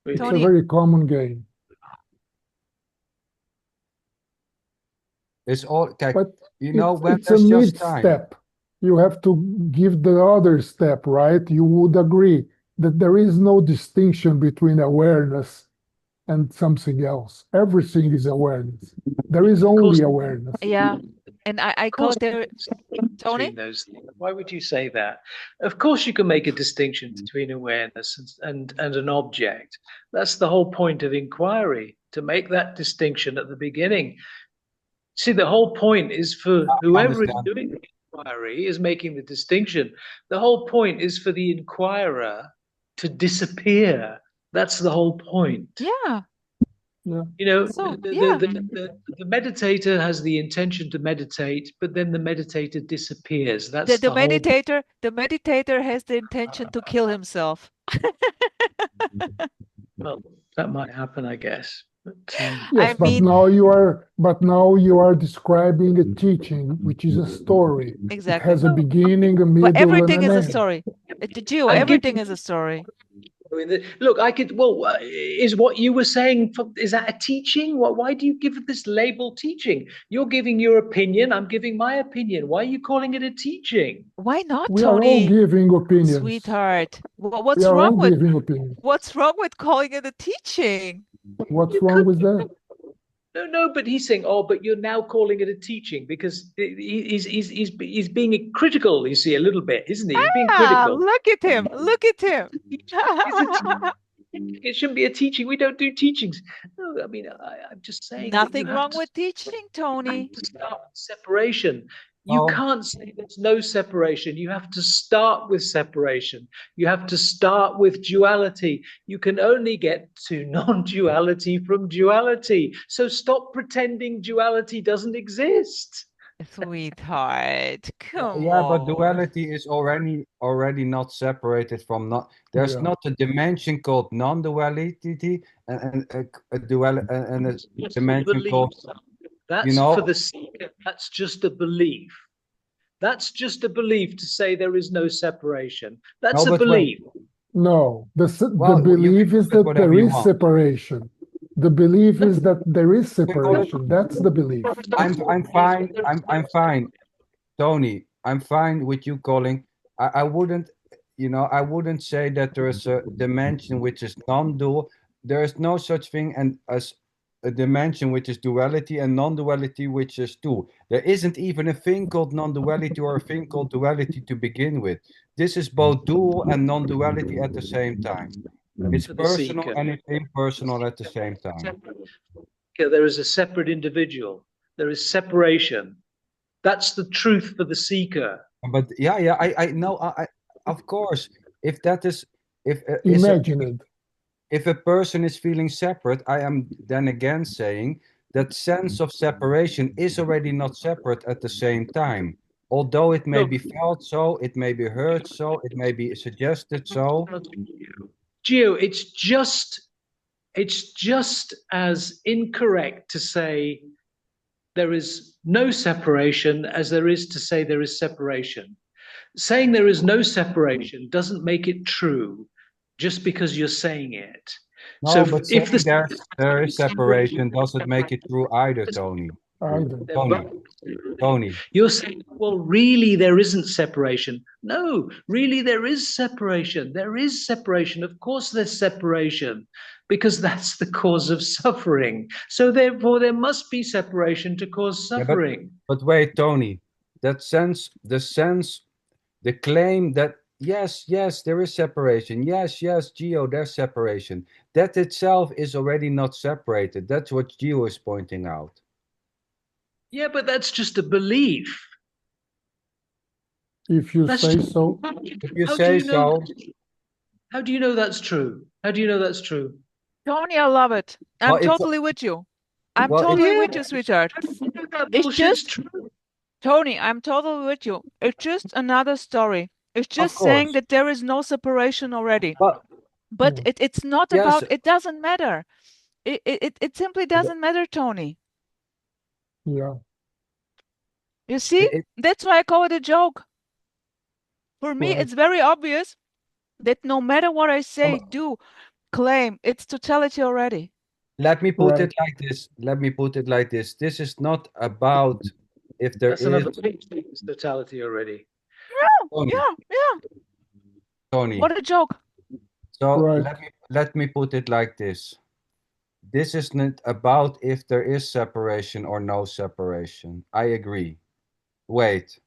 E: It's a very common game.
A: It's all,
E: but
A: you know, when
E: it's a mid-step. You have to give the other step, right? You would agree that there is no distinction between awareness and something else. Everything is awareness. There is only awareness.
C: Yeah. And I call it Tony?
B: Those things. Why would you say that? Of course, you can make a distinction between awareness and an object. That's the whole point of inquiry, to make that distinction at the beginning. See, the whole point is for whoever is doing the inquiry is making the distinction. The whole point is for the inquirer to disappear. That's the whole point.
C: Yeah.
E: Yeah.
B: You know,
C: So,
B: the meditator has the intention to meditate, but then the meditator disappears. That's
C: the
B: the whole.
C: meditator has the intention to kill himself.
B: Well, that might happen, I guess. But,
E: Yes, but now you are describing a teaching, which is a story.
C: Exactly.
E: It has a beginning, a
C: But
E: middle,
C: everything
E: and
C: is
E: an
C: a
E: end.
C: story. Gio, everything is a story.
B: Look, I could. Well, is what you were saying? Is that a teaching? Why do you give this label teaching? You're giving your opinion. I'm giving my opinion. Why are you calling it a teaching?
C: Why not,
E: We are all
C: Tony?
E: giving opinions.
C: Sweetheart.
E: We
C: What's
E: are all
C: wrong with
E: giving opinions.
C: what's wrong with calling it a teaching?
E: What's wrong with that?
B: No, but he's saying, oh, but you're now calling it a teaching because he's being critical, you see, a little bit, isn't he? He's being critical.
C: Look at him. Look at him.
B: It shouldn't be a teaching. We don't do teachings. No, I mean, I'm just saying.
C: Nothing wrong with teaching, Tony.
B: To start with separation. You can't say there's no separation. You have to start with separation. You have to start with duality. You can only get to non-duality from duality. So stop pretending duality doesn't exist.
C: Sweetheart, come
A: Yeah,
C: on.
A: but duality is already not separated from not. There's not a dimension called non-duality and a dimension called.
B: That's for the seeker. That's just a belief. That's just a belief to say there is no separation. That's a belief.
E: No, the belief is that there is separation. The belief is that there is separation. That's the belief.
A: I'm fine. I'm fine, Tony. I'm fine with you calling. I wouldn't, I wouldn't say that there is a dimension which is non-dual. There is no such thing as a dimension which is duality and non-duality which is dual. There isn't even a thing called non-duality or a thing called duality to begin with. This is both dual and non-duality at the same time. It's personal and it's impersonal at the same time.
B: There is a separate individual. There is separation. That's the truth for the seeker.
A: But I know. Of course, if that is,
E: imagine it.
A: If a person is feeling separate, I am then again saying that sense of separation is already not separate at the same time. Although it may be felt so, it may be heard so, it may be suggested so.
B: Gio, it's just as incorrect to say there is no separation as there is to say there is separation. Saying there is no separation doesn't make it true just because you're saying it.
A: No, so but if there is separation, doesn't make it true either, Tony. Tony.
B: You're saying, well, really, there isn't separation. No, really, there is separation. There is separation. Of course, there's separation because that's the cause of suffering. So therefore, there must be separation to cause suffering.
A: But wait, Tony, the claim that yes, there is separation. Yes, Gio, there's separation. That itself is already not separated. That's what Gio is pointing out.
B: Yeah, but that's just a belief.
E: If you say so.
A: If you say so.
B: How do you know that's true? How do you know that's true?
C: Tony, I love it. I'm totally with you. I'm totally with you, sweetheart. It's just true. Tony, I'm totally with you. It's just another story. It's just saying that there is no separation already. But it's not about, it doesn't matter. It simply doesn't matter, Tony.
E: Yeah.
C: You see, that's why I call it a joke. For me, it's very obvious that no matter what I say, do, claim, it's totality already.
A: Let me put it like this. This is not about if there is
B: totality already.
C: Yeah, yeah.
A: Tony.
C: What a joke.
A: So let me put it like this. This isn't about if there is separation or no separation. I agree. Wait.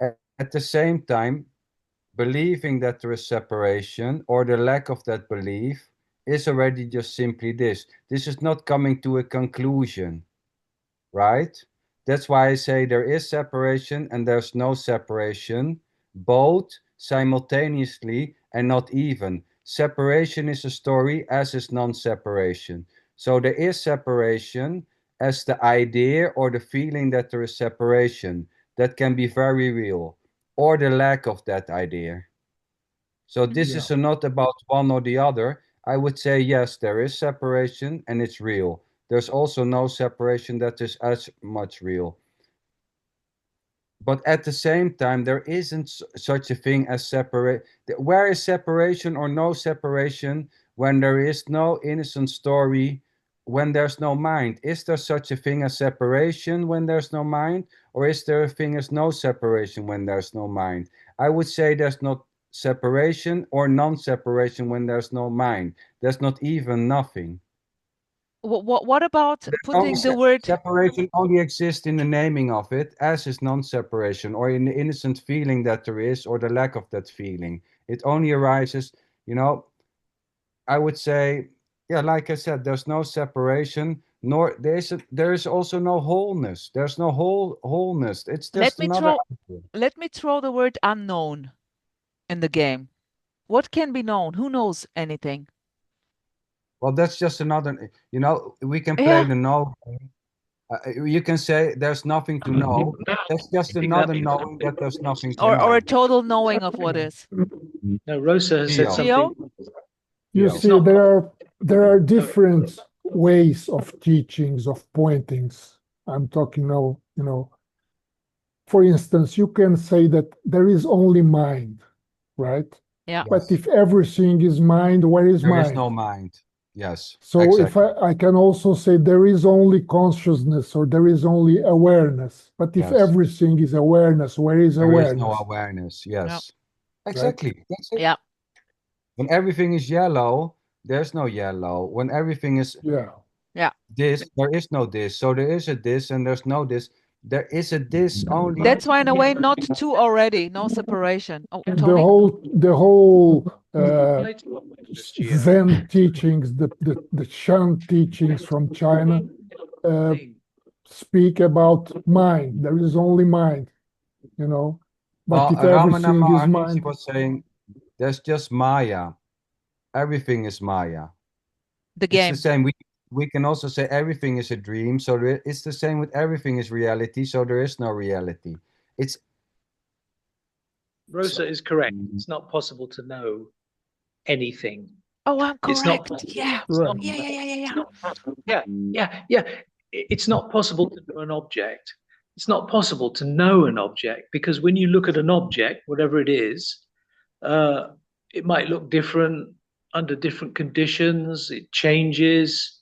A: At the same time, believing that there is separation or the lack of that belief is already just simply this. This is not coming to a conclusion, right? That's why I say there is separation and there's no separation, both simultaneously and not even. Separation is a story, as is non-separation. So there is separation as the idea or the feeling that there is separation. That can be very real, or the lack of that idea. So this is not about one or the other. I would say, yes, there is separation and it's real. There's also no separation that is as much real. But at the same time, there isn't such a thing as separate. Where is separation or no separation when there is no innocent story, when there's no mind? Is there such a thing as separation when there's no mind? Or is there a thing as no separation when there's no mind? I would say there's not separation or non-separation when there's no mind. There's not even nothing.
C: What about putting the word
A: separation only exists in the naming of it, as is non-separation, or in the innocent feeling that there is, or the lack of that feeling. It only arises, you know, I would say, yeah, like I said, there's no separation, nor there is also no wholeness. There's no wholeness. It's just
C: let me throw the word unknown in the game. What can be known? Who knows anything?
A: Well, that's just another, you know, we can play the no. You can say there's nothing to know. That's just another knowing that there's nothing to know.
C: Or a total knowing of what is.
B: No, Rosa has said something.
E: You see, there are different ways of teachings, of pointings. I'm talking now, you know, for instance, you can say that there is only mind, right?
C: Yeah.
E: But if everything is mind, where is mind?
A: There is no mind. Yes.
E: So exactly. If I can also say there is only consciousness or there is only awareness. But if everything is awareness, where is awareness?
A: There is no awareness. Yes. Yep. Exactly.
E: Right?
A: That's it.
C: Yeah.
A: When everything is yellow, there's no yellow. When everything is this, there is no this. So there is a this and there's no this. There is a this only.
C: That's why in a way not two already, no separation. Oh,
E: the whole Zen teachings, the Shan teachings from China speak about mind. There is only mind, you know. But if everything is mind,
A: was saying there's just Maya. Everything is Maya.
C: The game.
A: It's the same. We can also say everything is a dream. So it's the same with everything is reality. So there is no reality. It's
B: Rosa is correct. It's not possible to know anything.
C: Oh, I'm correct.
B: It's not,
C: yeah.
E: Right.
B: Yeah. It's not possible to know an object. It's not possible to know an object because when you look at an object, whatever it is, it might look different under different conditions. It changes.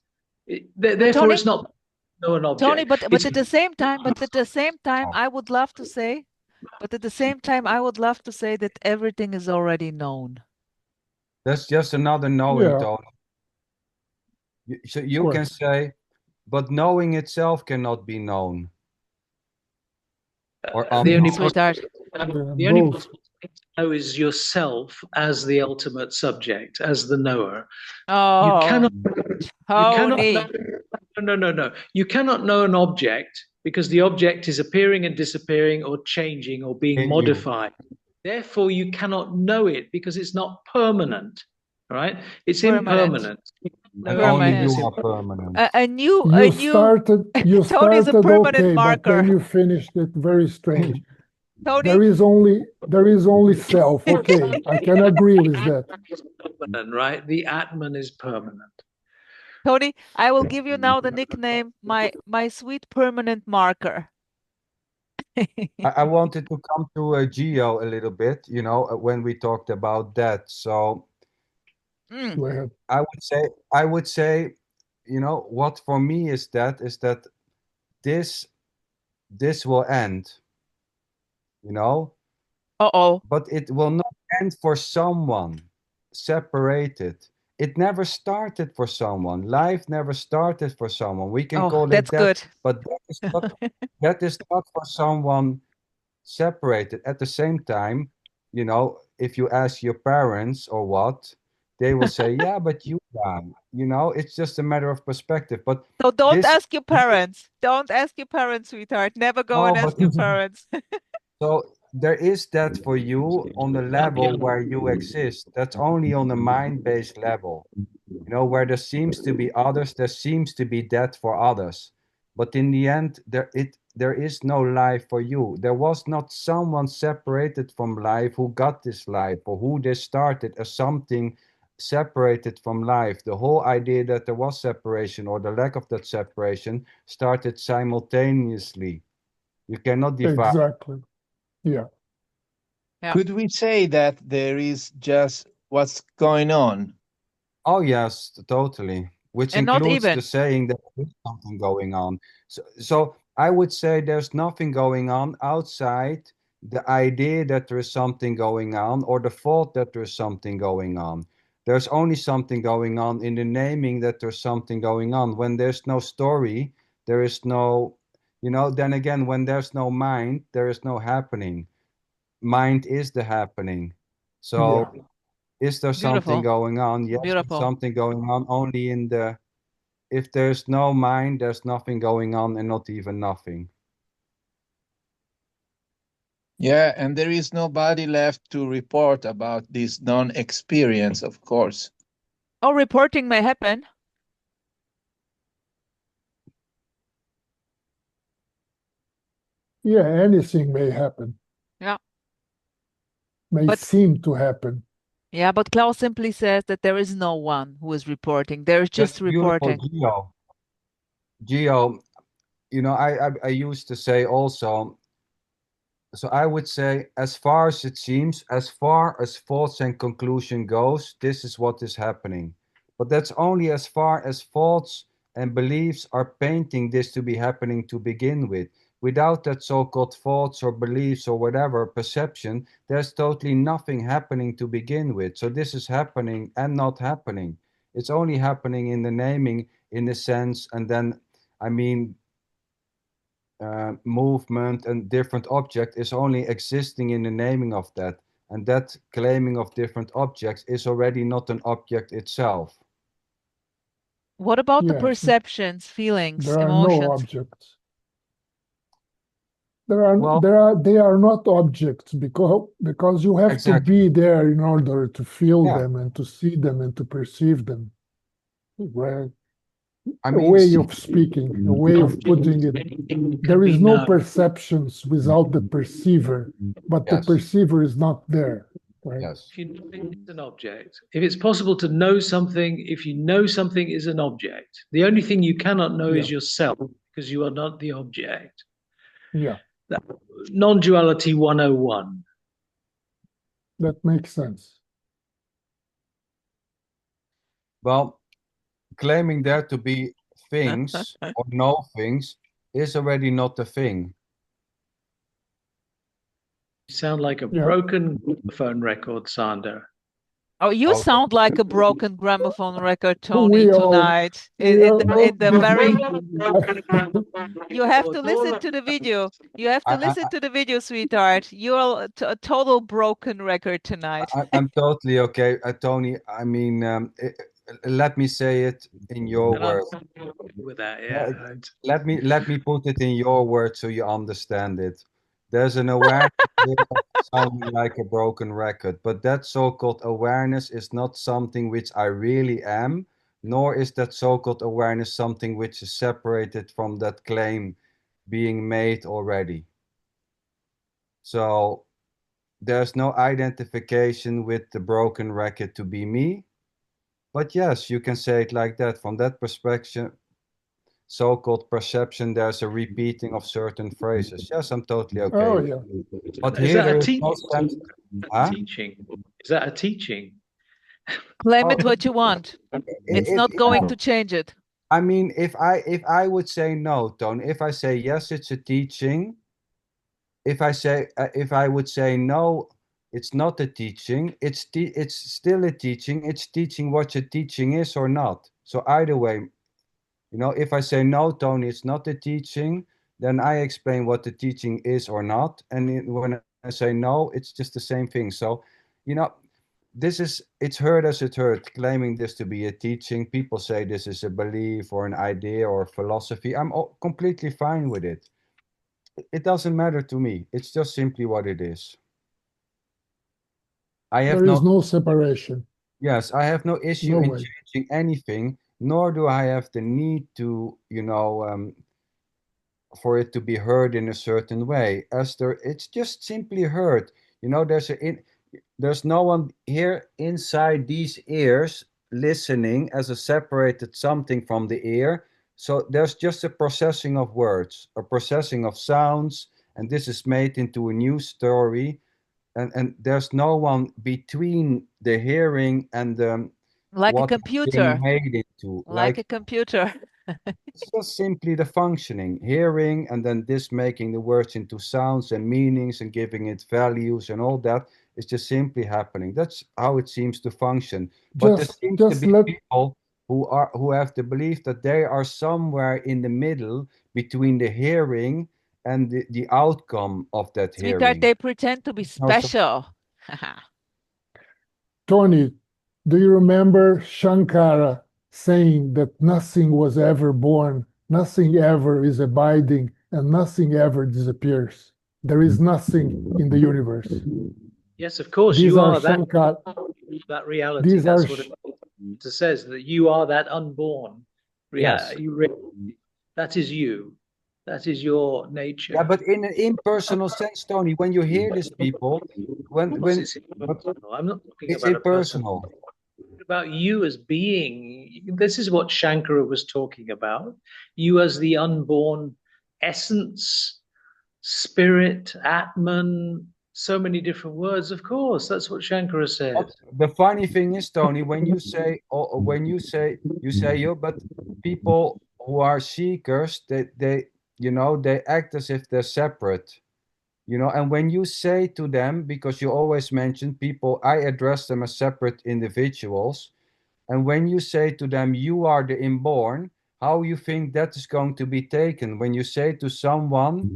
B: Therefore,
C: Tony,
B: it's not know an object.
C: Tony, but at the same time, I would love to say, that everything is already known.
A: That's just another knowing, Tony. So you can say, but knowing itself cannot be known. Or
B: the only
C: possibility
B: to know is yourself as the ultimate subject, as the knower.
C: Oh,
B: you cannot
C: No.
B: You cannot know an object because the object is appearing and disappearing or changing or being modified. Therefore, you cannot know it because it's not permanent, right? It's impermanent.
A: Only you are permanent.
E: You started
C: a permanent
E: okay,
C: marker.
E: But then you finished it very strange.
C: Tony?
E: There is only self. Okay, I can agree with that.
B: Permanent, right? The Atman is permanent.
C: Tony, I will give you now the nickname, my sweet permanent marker.
A: I wanted to come to Geo a little bit, you know, when we talked about that. So I would say, you know, what for me is that this will end, you know. But it will not end for someone separated. It never started for someone. Life never started for someone. We can call it that,
C: good.
A: But that is not for someone separated. At the same time, you know, if you ask your parents or what, they will say, yeah, but you know, it's just a matter of perspective. But
C: so don't ask your parents. Don't ask your parents, sweetheart. Never go and ask your parents.
A: So there is that for you on the level where you exist. That's only on the mind-based level. You know, where there seems to be others, there seems to be that for others. But in the end, there is no life for you. There was not someone separated from life who got this life, or who this started as something separated from life. The whole idea that there was separation, or the lack of that separation, started simultaneously. You cannot divide.
E: Exactly. Yeah.
G: Could we say that there is just what's going on?
A: Oh yes, totally. Which
C: And not
A: includes
C: even.
A: the saying that there is something going on. So I would say there's nothing going on outside the idea that there is something going on, or the thought that there is something going on. There's only something going on in the naming that there's something going on. When there's no story, there is no, you know, then again, when there's no mind, there is no happening. Mind is the happening. So
E: Yeah.
A: is there something
C: Beautiful.
A: going on? Yes, there's
C: Beautiful.
A: something going on only in the, if there's no mind, there's nothing going on, and not even nothing.
G: Yeah, and there is nobody left to report about this non-experience, of course.
C: Oh, reporting may happen.
E: Yeah, anything may happen.
C: Yeah.
E: May
C: But-
E: seem to happen.
C: Yeah, but Klaus simply says that there is no one who is reporting. There is just
A: That's beautiful,
C: reporting.
A: Geo, you know, I used to say also, so I would say, as far as it seems, as far as thoughts and conclusion goes, this is what is happening. But that's only as far as thoughts and beliefs are painting this to be happening to begin with. Without that so-called thoughts or beliefs or whatever perception, there's totally nothing happening to begin with. So this is happening and not happening. It's only happening in the naming, in the sense, and then, I mean, movement and different object is only existing in the naming of that. And that claiming of different objects is already not an object itself.
C: What about the
E: Yes.
C: perceptions, feelings,
E: There are
C: emotions?
E: no objects. They are not objects because you have
A: Exactly.
E: to be there in order to feel
A: Yeah.
E: them and to see them and to perceive them. Right?
A: I
E: A
A: mean,
E: way of speaking, a way of putting it. There is no perceptions without the perceiver, but the
A: Yes.
E: perceiver is not there. Right?
A: Yes.
B: If you know it's an object, if it's possible to know something, if you know something is an object, the only thing you cannot know is yourself, because you are not the object.
E: Yeah.
B: Non-duality 101.
E: That makes sense.
A: Well, claiming there to be things or no things is already not a thing.
B: You sound like a broken gramophone record, Sander.
C: Oh, you sound like a broken gramophone record, Tony, tonight. In the very. You have to listen to the video. You have to listen to the video, sweetheart. You're a total broken record tonight.
A: I'm totally okay, Tony. I mean, let me say it in your words.
B: With that, yeah.
A: Let me put it in your words so you understand it. There's an awareness of sounding like a broken record, but that so-called awareness is not something which I really am, nor is that so-called awareness something which is separated from that claim being made already. So there's no identification with the broken record to be me. But yes, you can say it like that. From that perspective, so-called perception, there's a repeating of certain phrases. Yes, I'm totally okay.
E: Oh, yeah.
A: But
B: Is
A: here
B: that
A: there
B: a
A: is no sense.
B: teaching? Is that a teaching?
C: Claim it what you want. It's not going to change it.
A: I mean, if I would say no, Tony, if I say yes, it's a teaching. If I would say no, it's not a teaching. It's still a teaching. It's teaching what your teaching is or not. So either way, you know, if I say no, Tony, it's not a teaching, then I explain what the teaching is or not. And when I say no, it's just the same thing. So, you know, it's heard as it heard, claiming this to be a teaching. People say this is a belief or an idea or a philosophy. I'm completely fine with it. it doesn't matter to me. It's just simply what it is.
E: There is no separation.
A: Yes, I have no issue in changing anything, nor do I have the need to, for it to be heard in a certain way. It's just simply heard. There's no one here inside these ears listening as a separated something from the ear. So there's just a processing of words, a processing of sounds, and this is made into a new story. And there's no one between the hearing and
C: like
A: what
C: a computer.
A: made into.
C: Like a computer.
A: It's just simply the functioning, hearing, and then this making the words into sounds and meanings and giving it values and all that is just simply happening. That's how it seems to function. But there seems to be people who have the belief that they are somewhere in the middle between the hearing and the outcome of that hearing.
C: Sweetheart, they pretend to be special.
E: Tony, do you remember Shankara saying that nothing was ever born, nothing ever is abiding, and nothing ever disappears? There is nothing in the universe.
B: Yes, of course, you are that reality. That's what it says, that you are that unborn reality. Yes. That is you. That is your nature.
A: Yeah, but in an impersonal sense, Tony, when you hear these people,
B: I'm not talking about impersonal. About you as being. This is what Shankara was talking about. You as the unborn essence, spirit, Atman, so many different words. Of course, that's what Shankara said.
A: The funny thing is, Tony, when you say, but people who are seekers, they act as if they're separate, and when you say to them, because you always mention people, I address them as separate individuals, and when you say to them, you are the inborn, how you think that is going to be taken when you say to someone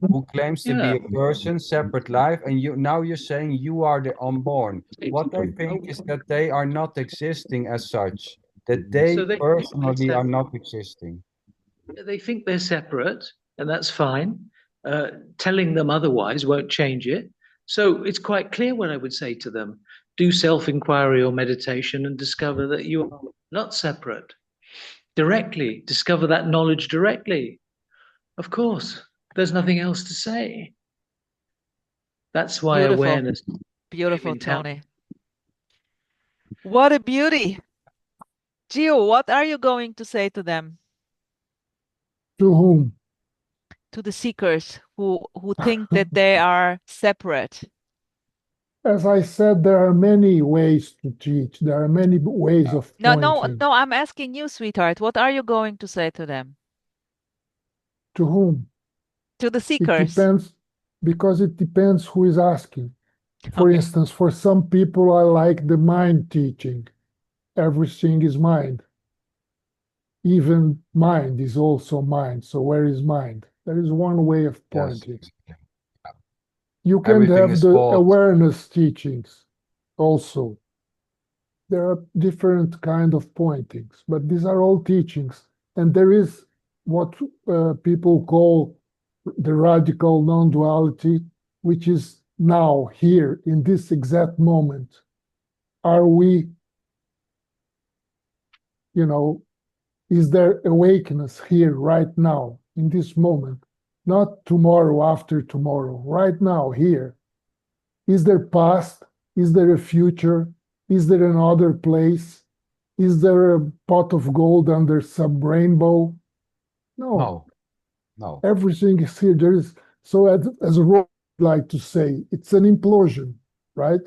A: who claims to be a person, separate life, and you're saying you are the unborn. What I think is that they are not existing as such, that they personally are not existing.
B: They think they're separate, and that's fine. Telling them otherwise won't change it. So it's quite clear what I would say to them. Do self-inquiry or meditation and discover that you are not separate. Directly, discover that knowledge directly. Of course, there's nothing else to say. That's why awareness.
C: Beautiful, Tony. What a beauty. Gio, what are you going to say to them?
E: To whom?
C: To the seekers who think that they are separate.
E: As I said, there are many ways to teach. There are many ways of pointing.
C: No, I'm asking you, sweetheart. What are you going to say to them?
E: To whom?
C: To the seekers.
E: It depends, because it depends who is asking. For instance, for some people, I like the mind teaching. Everything is mind. Even mind is also mind. So where is mind? There is one way of pointing. Yes. You can have the awareness teachings also. There are different kind of pointings, but these are all teachings. And there is what people call the radical non-duality, which is now, here, in this exact moment. Are we, is there awakeness here, right now, in this moment? Not tomorrow, after tomorrow, right now, here. Is there past? Is there a future? Is there another place? Is there a pot of gold under some rainbow? No. Everything is here. There is. So as a role, I'd like to say, it's an implosion, right?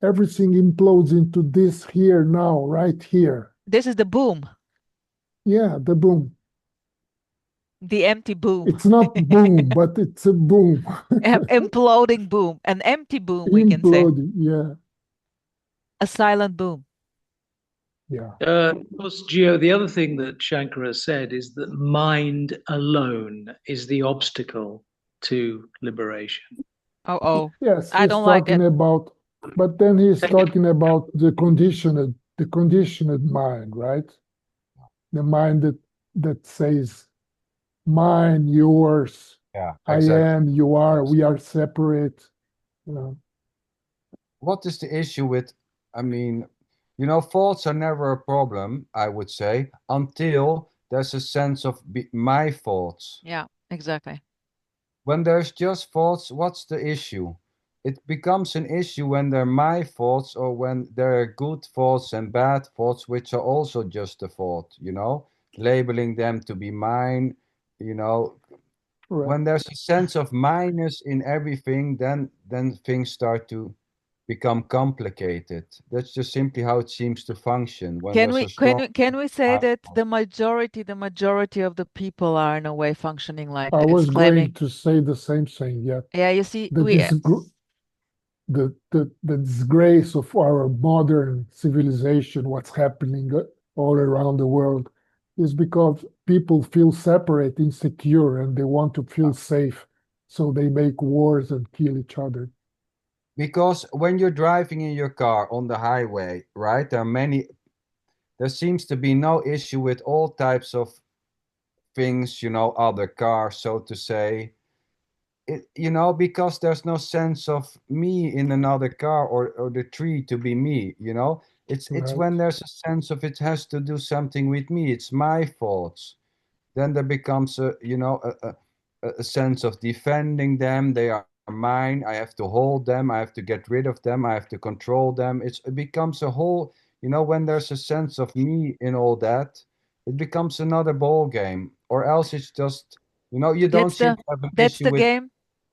E: Everything implodes into this here, now, right here.
C: This is the boom.
E: Yeah, the boom.
C: The empty boom.
E: It's not boom, but it's a boom.
C: Imploding boom. An empty boom, we can say.
E: Yeah.
C: A silent boom.
E: Yeah.
B: Of course, Gio, the other thing that Shankara said is that mind alone is the obstacle to liberation.
E: Yes,
C: I don't like it.
E: But then he's talking about the conditioned mind, right? The mind that says, mine, yours,
A: Yeah,
E: I
A: exactly.
E: am, you are, we are separate. You know.
A: What is the issue with, I mean, you know, faults are never a problem, I would say, until there's a sense of my faults.
C: Yeah, exactly.
A: When there's just faults, what's the issue? It becomes an issue when they're my faults or when there are good faults and bad faults, which are also just a fault, you know, labeling them to be mine, you know.
E: Right.
A: When there's a sense of minus in everything, then things start to become complicated. That's just simply how it seems to function. When
C: Can
A: there's
C: we
A: a strong
C: say that the majority of the people are in a way functioning like
E: I was
C: exclaiming?
E: going to say the same thing. Yeah.
C: Yeah, you see,
E: the disgrace of our modern civilization, what's happening all around the world, is because people feel separate, insecure, and they want to feel safe. So they make wars and kill each other.
A: Because when you're driving in your car on the highway, right, there seems to be no issue with all types of things, you know, other cars, so to say. You know, because there's no sense of me in another car or the tree to be me, you know. It's
E: Right.
A: when there's a sense of it has to do something with me, it's my faults. Then there becomes a sense of defending them. They are mine. I have to hold them. I have to get rid of them. I have to control them. It becomes a whole, you know, when there's a sense of me in all that, it becomes another ball game. Or else it's just, you know, you don't seem to have an issue with.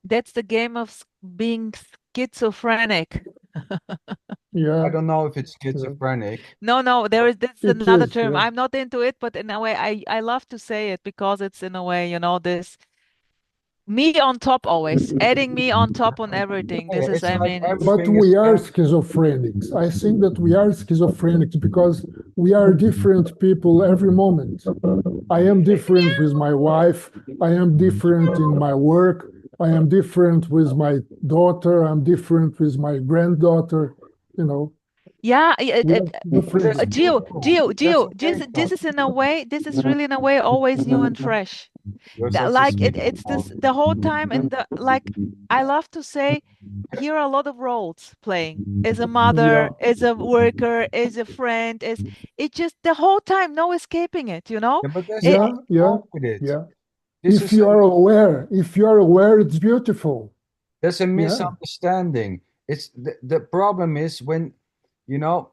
C: That's the game of being schizophrenic.
E: Yeah.
A: I don't know if it's schizophrenic.
C: No, that's
E: It
C: another
E: is,
C: term.
E: yeah.
C: I'm not into it, but in a way, I love to say it because it's in a way, you know, this me on top always, adding me on top on everything. This is,
A: It's
C: I
A: like
C: mean,
E: But
A: everything
E: we
A: is
E: are schizophrenics. I think that we are schizophrenics because we are different people every moment. I am different with my wife. I am different in my work. I am different with my daughter. I'm different with my granddaughter. You know,
C: yeah,
E: different.
C: Gio, this is in a way, this is really in a way always new and fresh. Like it's this the whole time, and the like. I love to say, here are a lot of roles playing. As a mother,
E: Yeah.
C: as a worker, as a friend, as it just the whole time, no escaping it. You know.
A: Yeah, but there's
E: Yeah,
A: nothing
E: yeah,
A: wrong with it.
E: yeah.
A: This
E: If
A: is
E: you are aware, it's beautiful.
A: there's a
E: Yeah,
A: misunderstanding. It's the problem is when, you know,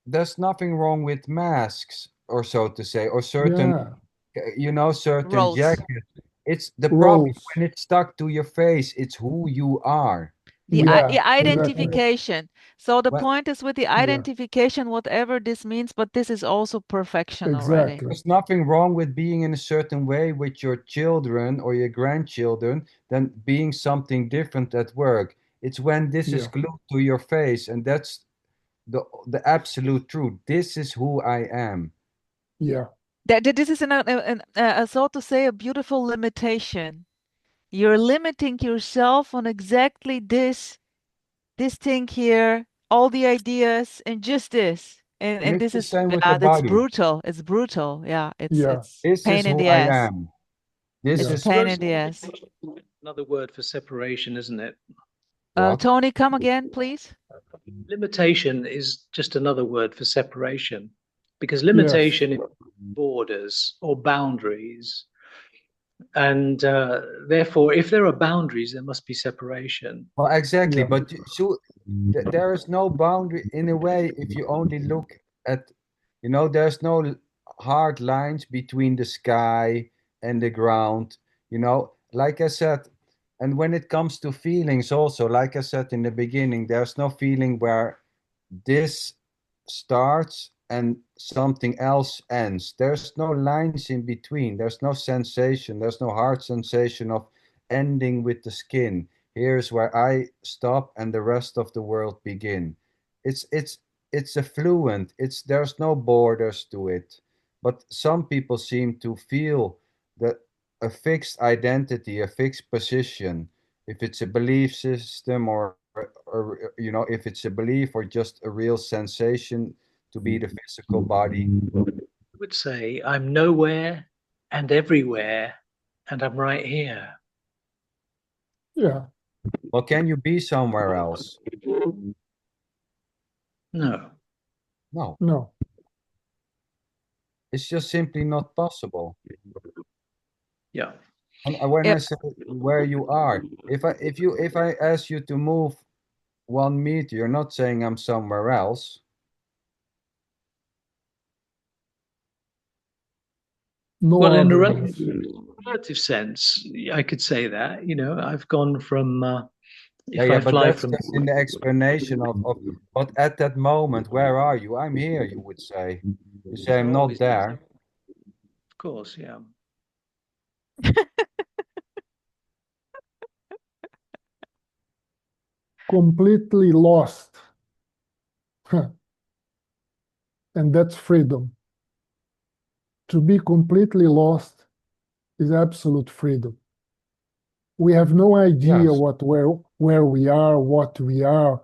A: there's nothing wrong with masks or so to say, or certain,
E: yeah.
A: you know, certain
C: Roles.
A: jackets. It's the problem
E: Roles.
A: when it's stuck to your face. It's who you are.
C: The
E: Yeah, exactly.
C: identification. So the
A: When
C: point is with the
E: Yeah,
C: identification, whatever this means, but this is also perfection already.
E: exactly.
A: there's nothing wrong with being in a certain way with your children or your grandchildren than being something different at work. It's when this is
E: Yeah,
A: glued to your face, and that's the absolute truth. This is who I am.
E: yeah,
C: That this is so to say a beautiful limitation. You're limiting yourself on exactly this thing here, all the ideas, and just this.
A: And
C: And
A: it's
C: this
A: the
C: is,
A: same with the
C: yeah, that's
A: body.
C: brutal. It's brutal. Yeah,
E: yeah,
C: it's
A: This is
C: pain in
A: who
C: the
A: I
C: ass.
A: am. This
E: yeah.
C: It's
A: is
C: pain in the ass.
B: Another word for separation, isn't it?
A: what?
C: Tony, come again, please.
B: Limitation is just another word for separation, because
E: Yes.
B: limitation is borders or boundaries. And therefore, if there are boundaries, there must be separation.
A: Well, exactly.
E: Yeah,
A: But there is no boundary in a way if you only look at, you know, there's no hard lines between the sky and the ground, you know, like I said. And when it comes to feelings, also, like I said in the beginning, there's no feeling where this starts and something else ends. There's no lines in between. There's no sensation. There's no hard sensation of ending with the skin. Here's where I stop and the rest of the world begin. It's a fluent. There's no borders to it. But some people seem to feel that a fixed identity, a fixed position, if it's a belief system or you know, if it's a belief or just a real sensation to be the physical body.
B: I would say I'm nowhere and everywhere, and I'm right here.
E: Yeah.
A: Well, can you be somewhere else?
B: No.
A: No.
E: No.
A: It's just simply not possible.
B: Yeah.
A: And when I say where you are, if I ask you to move 1 meter, you're not saying I'm somewhere else.
E: No
B: Well, in a
E: otherness.
B: relative sense, I could say that. You know, I've gone from if
A: Yeah,
B: I
A: but
B: fly
A: that's
B: from
A: just in the explanation of but at that moment, where are you? I'm here, you would say. You say I'm not there.
B: Of course, yeah.
E: Completely lost. And that's freedom. To be completely lost is absolute freedom. We have no idea
A: Yes.
E: where we are, what we are,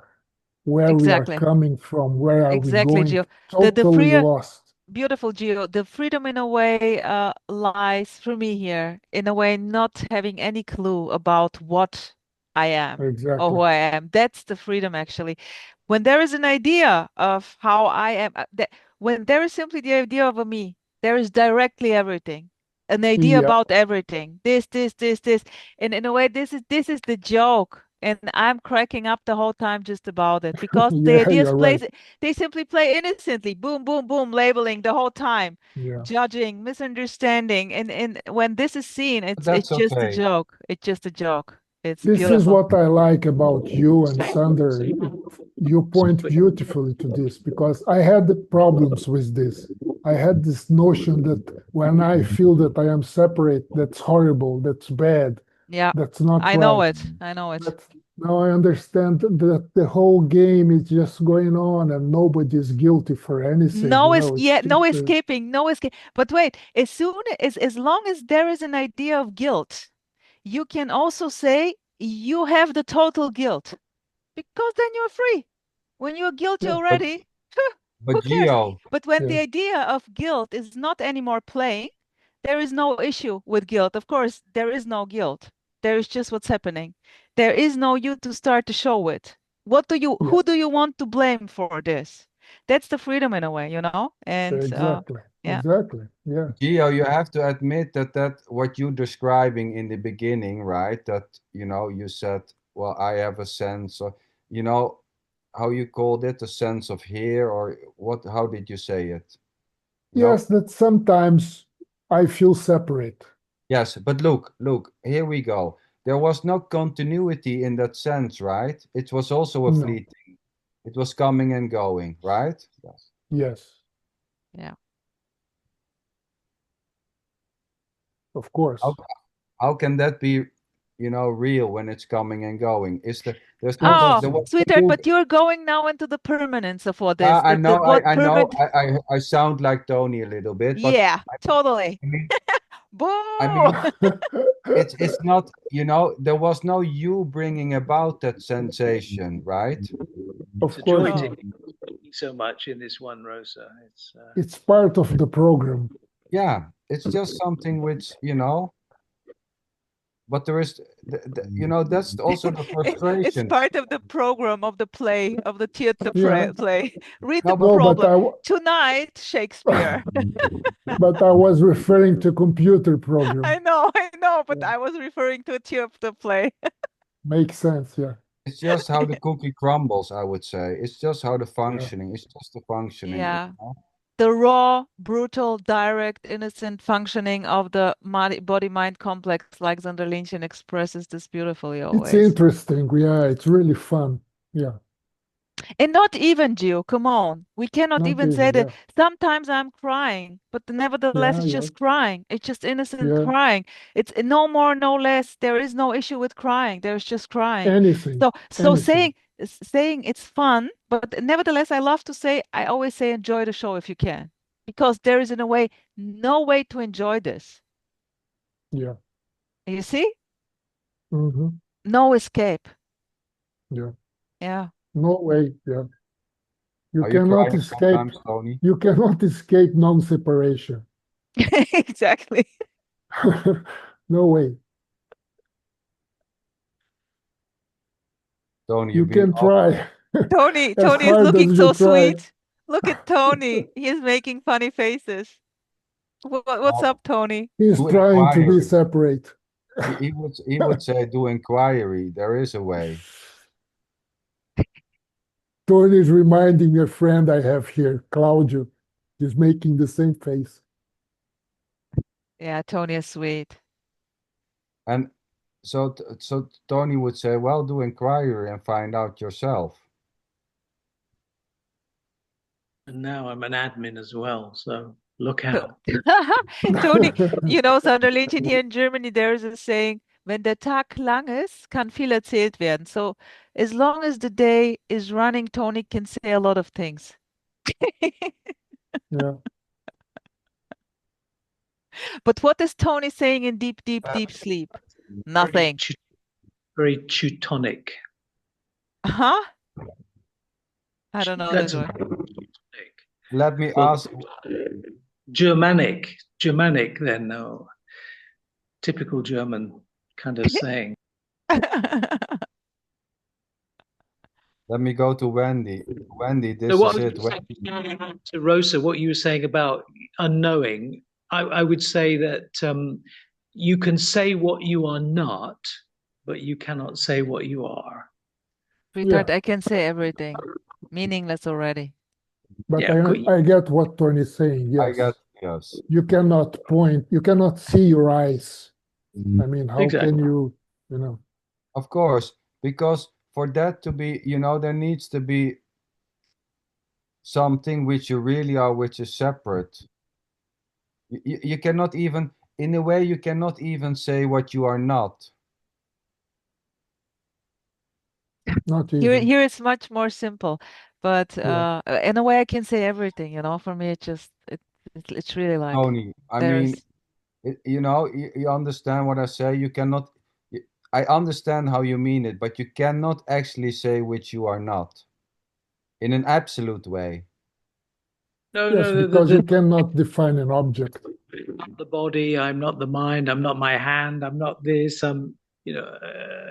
E: where we are
C: Exactly.
E: coming from, where are we
C: Exactly,
E: going.
C: Gio.
E: Totally lost.
C: Beautiful, Gio. The freedom in a way lies for me here, in a way not having any clue about what I am or
E: Exactly.
C: who I am. That's the freedom, actually. When there is an idea of how I am, when there is simply the idea of a me, there is directly everything, an idea
E: Yeah.
C: about everything. This. And in a way, this is the joke. And I'm cracking up the whole time just about it because the
E: Yeah,
C: ideas
E: you're right.
C: they simply play innocently, boom, boom, boom, labeling the whole time,
E: Yeah.
C: judging, misunderstanding. And when this is seen, it's
A: That's
C: just a
A: okay.
C: joke. It's just a joke. It's
E: This is
C: beautiful.
E: what I like about you and Sander. You point beautifully to this because I had the problems with this. I had this notion that when I feel that I am separate, that's horrible, that's bad,
C: Yeah,
E: that's not
C: I know
E: right.
C: it. I know it.
E: But now I understand that the whole game is just going on and nobody's guilty for anything.
C: No,
E: You know, it's just,
C: no escaping, no escape. But wait, as long as there is an idea of guilt, you can also say you have the total guilt because then you're free. When you're guilty
E: Yeah.
C: already,
A: But
C: who cares?
A: Gio,
C: But when the
E: Yeah.
C: idea of guilt is not anymore playing, there is no issue with guilt. Of course, there is no guilt. There is just what's happening. There is no you to start to show it.
E: Yeah.
C: Who do you want to blame for this? That's the freedom in a way, you know? And
E: Exactly.
C: yeah.
E: Exactly. Yeah.
A: Gio, you have to admit that what you're describing in the beginning, right? That, you know, you said, well, I have a sense of, you know, how you called it, a sense of here, or what, how did you say it? No?
E: Yes, that sometimes I feel separate.
A: Yes, but look, here we go. There was no continuity in that sense, right? It was also a
E: No.
A: fleeting. It was coming and going, right? Yes.
E: Yes.
C: Yeah.
E: Of course.
A: How can that be, you know, real when it's coming and going? There's no
C: Oh, sweetheart, but you're going now into the permanence of what is.
A: I know, I know,
C: permanent.
A: I sound like Tony a little bit, but
C: Yeah, totally. Boo!
A: I mean, it's not, you know, there was no you bringing about that sensation, right?
E: Of
B: It's a
E: course
B: joy
E: not.
B: so much in this one, Rosa.
E: It's part of the program.
A: Yeah, it's just something which, you know, but there is, you know, that's also the frustration.
C: It's part of the program of the play, of the theater
E: Yeah.
C: play. Read
A: No,
C: the
A: but-
C: problem. Tonight, Shakespeare.
E: But I was referring to computer program.
C: I know, but I was referring to a theater play.
E: Makes sense, yeah.
A: It's just how the cookie crumbles, I would say. It's just how the functioning, it's just the functioning.
C: Yeah.
A: You know?
C: The raw, brutal, direct, innocent functioning of the body-mind complex, like sanderlinchen expresses this beautifully always.
E: It's interesting. Yeah, it's really fun. Yeah.
C: And not even, Gio, come on. We cannot
E: Not
C: even say
E: even,
C: that sometimes I'm crying, but nevertheless,
E: Yeah,
C: it's
E: yeah.
C: just crying. It's just innocent
E: Yeah.
C: crying. It's no more, no less. There is no issue with crying. There's just crying.
E: Anything.
C: So
E: Anything.
C: saying it's fun, but nevertheless, I love to say, I always say enjoy the show if you can, because there is in a way no way to enjoy this.
E: Yeah.
C: You see?
E: Mm-hmm.
C: No escape.
E: Yeah.
C: Yeah.
E: No way. Yeah. You
A: Are you
E: cannot
A: crying
E: escape.
A: sometimes, Tony?
E: You cannot escape non-separation.
C: Exactly.
E: No way.
A: Tony,
E: You can try.
C: Tony
E: As
C: is
E: hard
C: looking
E: as
C: so
E: you try.
C: sweet. Look at Tony. He is making funny faces. What's up, Tony?
E: He's
A: Do
E: trying to be
A: inquiry.
E: separate.
A: He would say do inquiry. There is a way.
E: Tony is reminding me a friend I have here, Claudio. He's making the same face.
C: Yeah, Tony is sweet.
A: And so Tony would say, well, do inquiry and find out yourself.
B: And now I'm an admin as well, so look out.
C: Tony, you know, sanderlinchen, here in Germany, there is a saying, wenn der Tag lang ist, kann viel erzählt werden. So as long as the day is running, Tony can say a lot of things.
E: Yeah.
C: But what is Tony saying in deep sleep? Nothing.
B: Very Teutonic.
C: Huh? I don't know
B: That's
C: that one.
A: Let me ask.
B: Germanic then, no. Typical German kind of saying.
A: Let me go to Wendy. Wendy, this
B: So
A: is it.
B: To Rosa, what you were saying about unknowing, I would say that you can say what you are not, but you cannot say what you are.
C: Sweetheart, I can say everything. Meaningless already.
E: But
B: Yeah,
E: I get what Tony is saying, yes.
A: I get, yes.
E: You cannot point, you cannot see your eyes. I mean, how
B: Exactly.
E: can you know?
A: Of course, because for that to be, you know, there needs to be something which you really are, which is separate. You cannot even, in a way, you cannot even say what you are not.
E: Not even.
C: Here it's much more simple, but in a way I can say everything, you know. For me, it's really like
A: Tony, I mean, you know, you understand what I say. You cannot. I understand how you mean it, but you cannot actually say which you are not, in an absolute way.
B: No,
E: yes, because you cannot define an object.
B: I'm not the body, I'm not the mind, I'm not my hand, I'm not this. You know,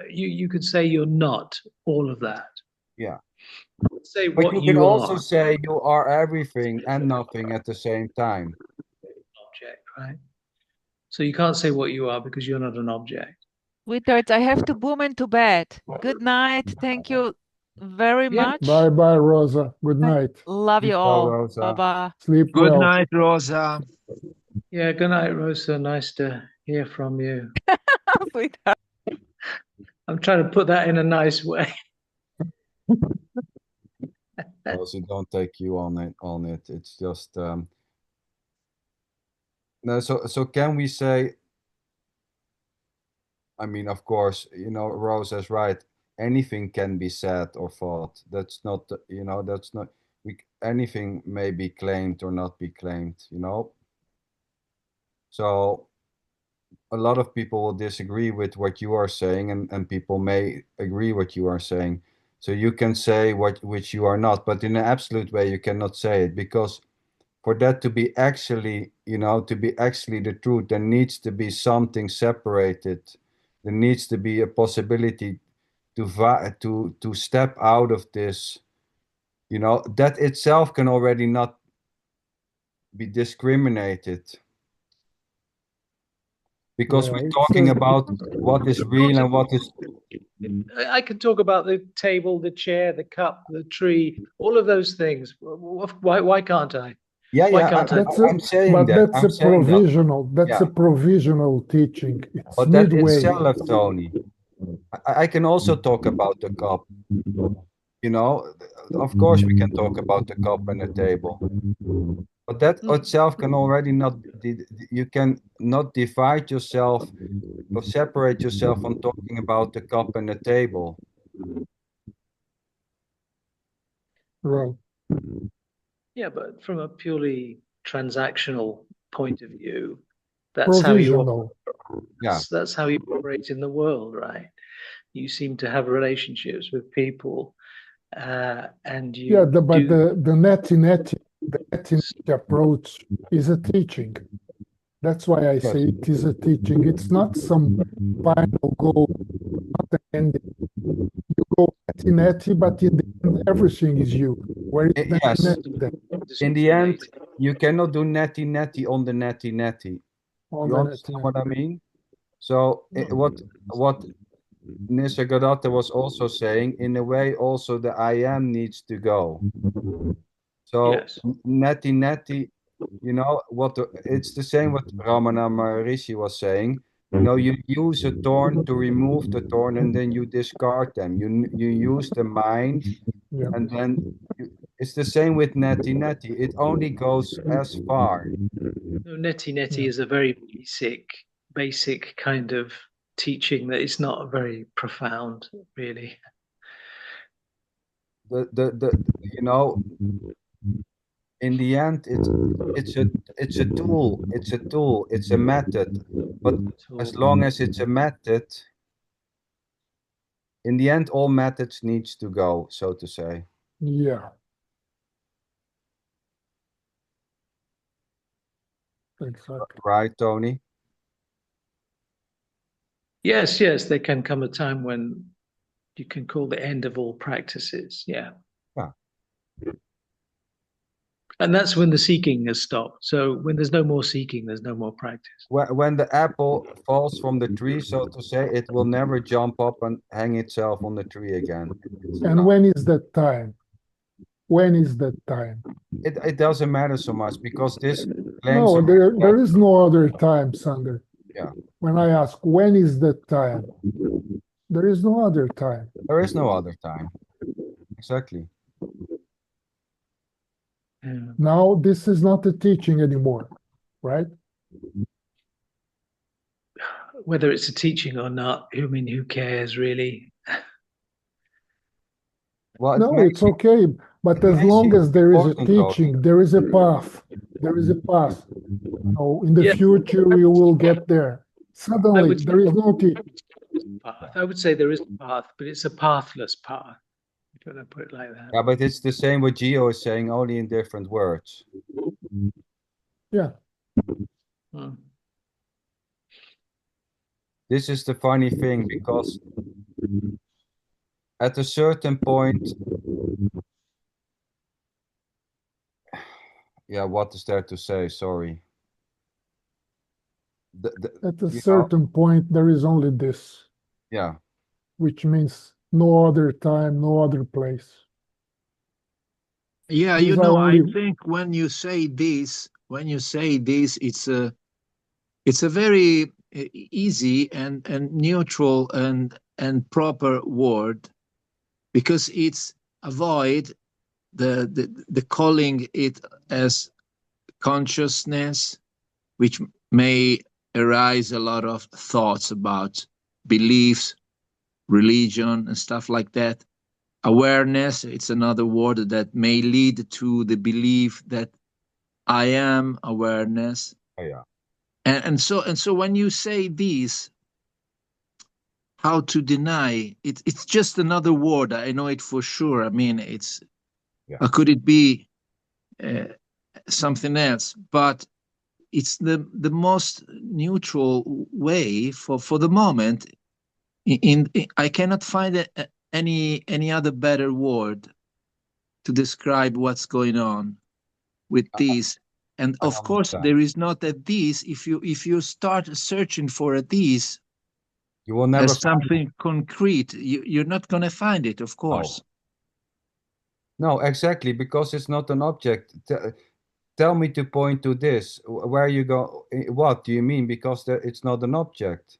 B: you could say you're not all of that.
A: Yeah.
B: Say
A: But
B: what
A: you
B: you
A: can also
B: are.
A: say you are everything and nothing at the same time.
B: Object, right? So you can't say what you are because you're not an object.
C: Sweethearts, I have to boom into bed. Good night. Thank you very much.
E: Bye bye, Rosa. Good night.
C: Love you all.
A: Rosa.
C: Bye-bye.
E: Sleep
G: Good
E: well.
G: night, Rosa.
B: Yeah, good night, Rosa. Nice to hear from you.
C: Sweetheart.
B: I'm trying to put that in a nice way.
A: Also, don't take you on it. It's just no. So can we say? I mean, of course, you know, Rosa's right. Anything can be said or thought. That's not, you know, that's not. Anything may be claimed or not be claimed. You know. So a lot of people will disagree with what you are saying, and people may agree what you are saying. So you can say which you are not, but in an absolute way, you cannot say it, because for that to be actually, you know, to be actually the truth, there needs to be something separated. There needs to be a possibility to step out of this. You know, that itself can already not be discriminated. Because we're talking about what is real and what is...
B: I could talk about the table, the chair, the cup, the tree, all of those things. Why can't I?
A: Yeah,
B: Why
A: yeah,
B: can't I?
A: I'm saying
E: but
A: that.
E: that's a provisional. That's a provisional teaching. It's
A: but that
E: midway.
A: itself, Tony. I can also talk about the cup. You know, of course we can talk about the cup and the table. But that itself can already not, you can not divide yourself or separate yourself from talking about the cup and the table.
E: Right.
B: Yeah, but from a purely transactional point of view, that's how you that's how you operate in the world, right? You seem to have relationships with people, and you
E: but the neti approach is a teaching. That's why I say it is a teaching. It's not some final goal, not an ending. You go neti, but in the end, everything is you. Where is
A: Yes.
E: then?
A: In the end, you cannot do neti on the neti.
E: On
A: You
E: the
A: understand what I mean? So what Nisargadatta was also saying, in a way, also the I am needs to go. So
B: Yes.
A: neti, you know what? It's the same what Ramana Maharishi was saying. You know, you use a thorn to remove the thorn, and then you discard them. You use the mind,
E: Yeah.
A: and then it's the same with neti. It only goes as far.
B: No, neti is a very basic kind of teaching that is not very profound, really.
A: You know, in the end, it's a tool. It's a method. But as long as it's a method, in the end, all methods needs to go, so to say.
E: Yeah. Exactly.
A: Right, Tony?
B: Yes, there can come a time when you can call the end of all practices. Yeah. And that's when the seeking has stopped. So when there's no more seeking, there's no more practice.
A: When the apple falls from the tree, so to say, it will never jump up and hang itself on the tree again.
E: And when is that time? When is that time?
A: It doesn't matter so much because this
E: claims. No, there is no other time, Sander.
A: Yeah.
E: When I ask when is that time, there is no other time.
A: There is no other time. Exactly.
E: Now this is not a teaching anymore, right?
B: Whether it's a teaching or not, who cares really?
E: Well, no, it's okay. But as long as there is a teaching, there is a path. There is a path. So in the future, you will get there. Suddenly, there is no teaching.
B: I would say there is a path, but it's a pathless path. If you want to put it like that.
A: Yeah, but it's the same what Gio is saying, only in different words.
E: Yeah.
A: This is the funny thing, because at a certain point, yeah, what is there to say? Sorry.
E: At a certain point, there is only this.
A: Yeah.
E: Which means no other time, no other place.
G: Yeah, you know, I think when you say this, it's a very easy and neutral and proper word, because it's avoid the calling it as consciousness, which may arise a lot of thoughts about beliefs, religion, and stuff like that. Awareness, it's another word that may lead to the belief that I am awareness.
A: Oh, yeah.
G: And so when you say this, how to deny it, it's just another word. I know it for sure. I mean, it's could it be something else? But it's the most neutral way for the moment. I cannot find any other better word to describe what's going on with this. And of course, there is not a this. If you start searching for a this,
A: you will never
G: as something concrete, you're not going to find it, of course.
A: No, exactly, because it's not an object. Tell me to point to this. Where you go? What do you mean? Because it's not an object.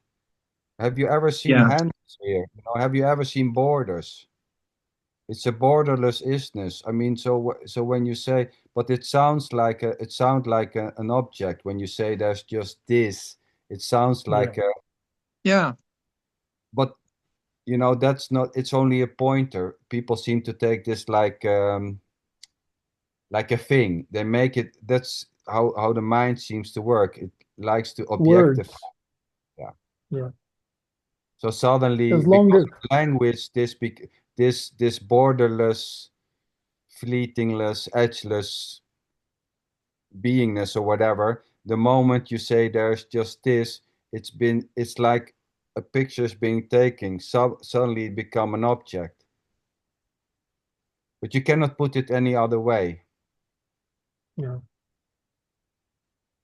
A: Have you ever seen hands here? You know, have you ever seen borders? It's a borderless isness. I mean, so when you say, but it sounds like an object when you say there's just this. It sounds like But you know, that's not. It's only a pointer. People seem to take this like a thing. They make it. That's how the mind seems to work. It likes to objectify.
E: Yeah.
A: So suddenly,
E: as long as
A: language, this borderless, fleetingless, edgeless beingness or whatever, the moment you say there's just this, it's like a picture's being taken. So suddenly it become an object. But you cannot put it any other way.
E: Yeah.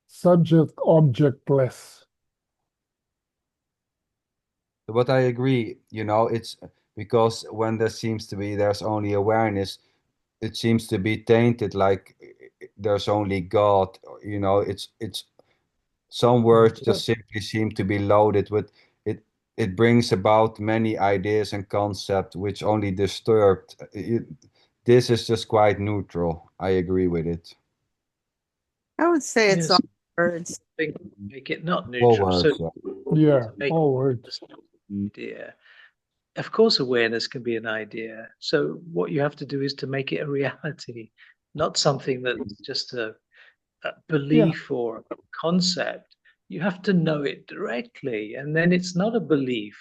E: Subject objectless.
A: But I agree, you know, it's because when there's only awareness, it seems to be tainted like there's only God, you know, it's some words just simply seem to be loaded with it. It brings about many ideas and concepts which only disturbed. This is just quite neutral. I agree with it.
H: I would say it's
B: Yes.
H: all words.
B: Make it not
A: All
B: neutral.
A: words,
B: So
E: Yeah,
B: make
E: all words.
B: idea. Of course, awareness can be an idea. So what you have to do is to make it a reality, not something that's just a belief or a concept. You have to know it directly, and then it's not a belief.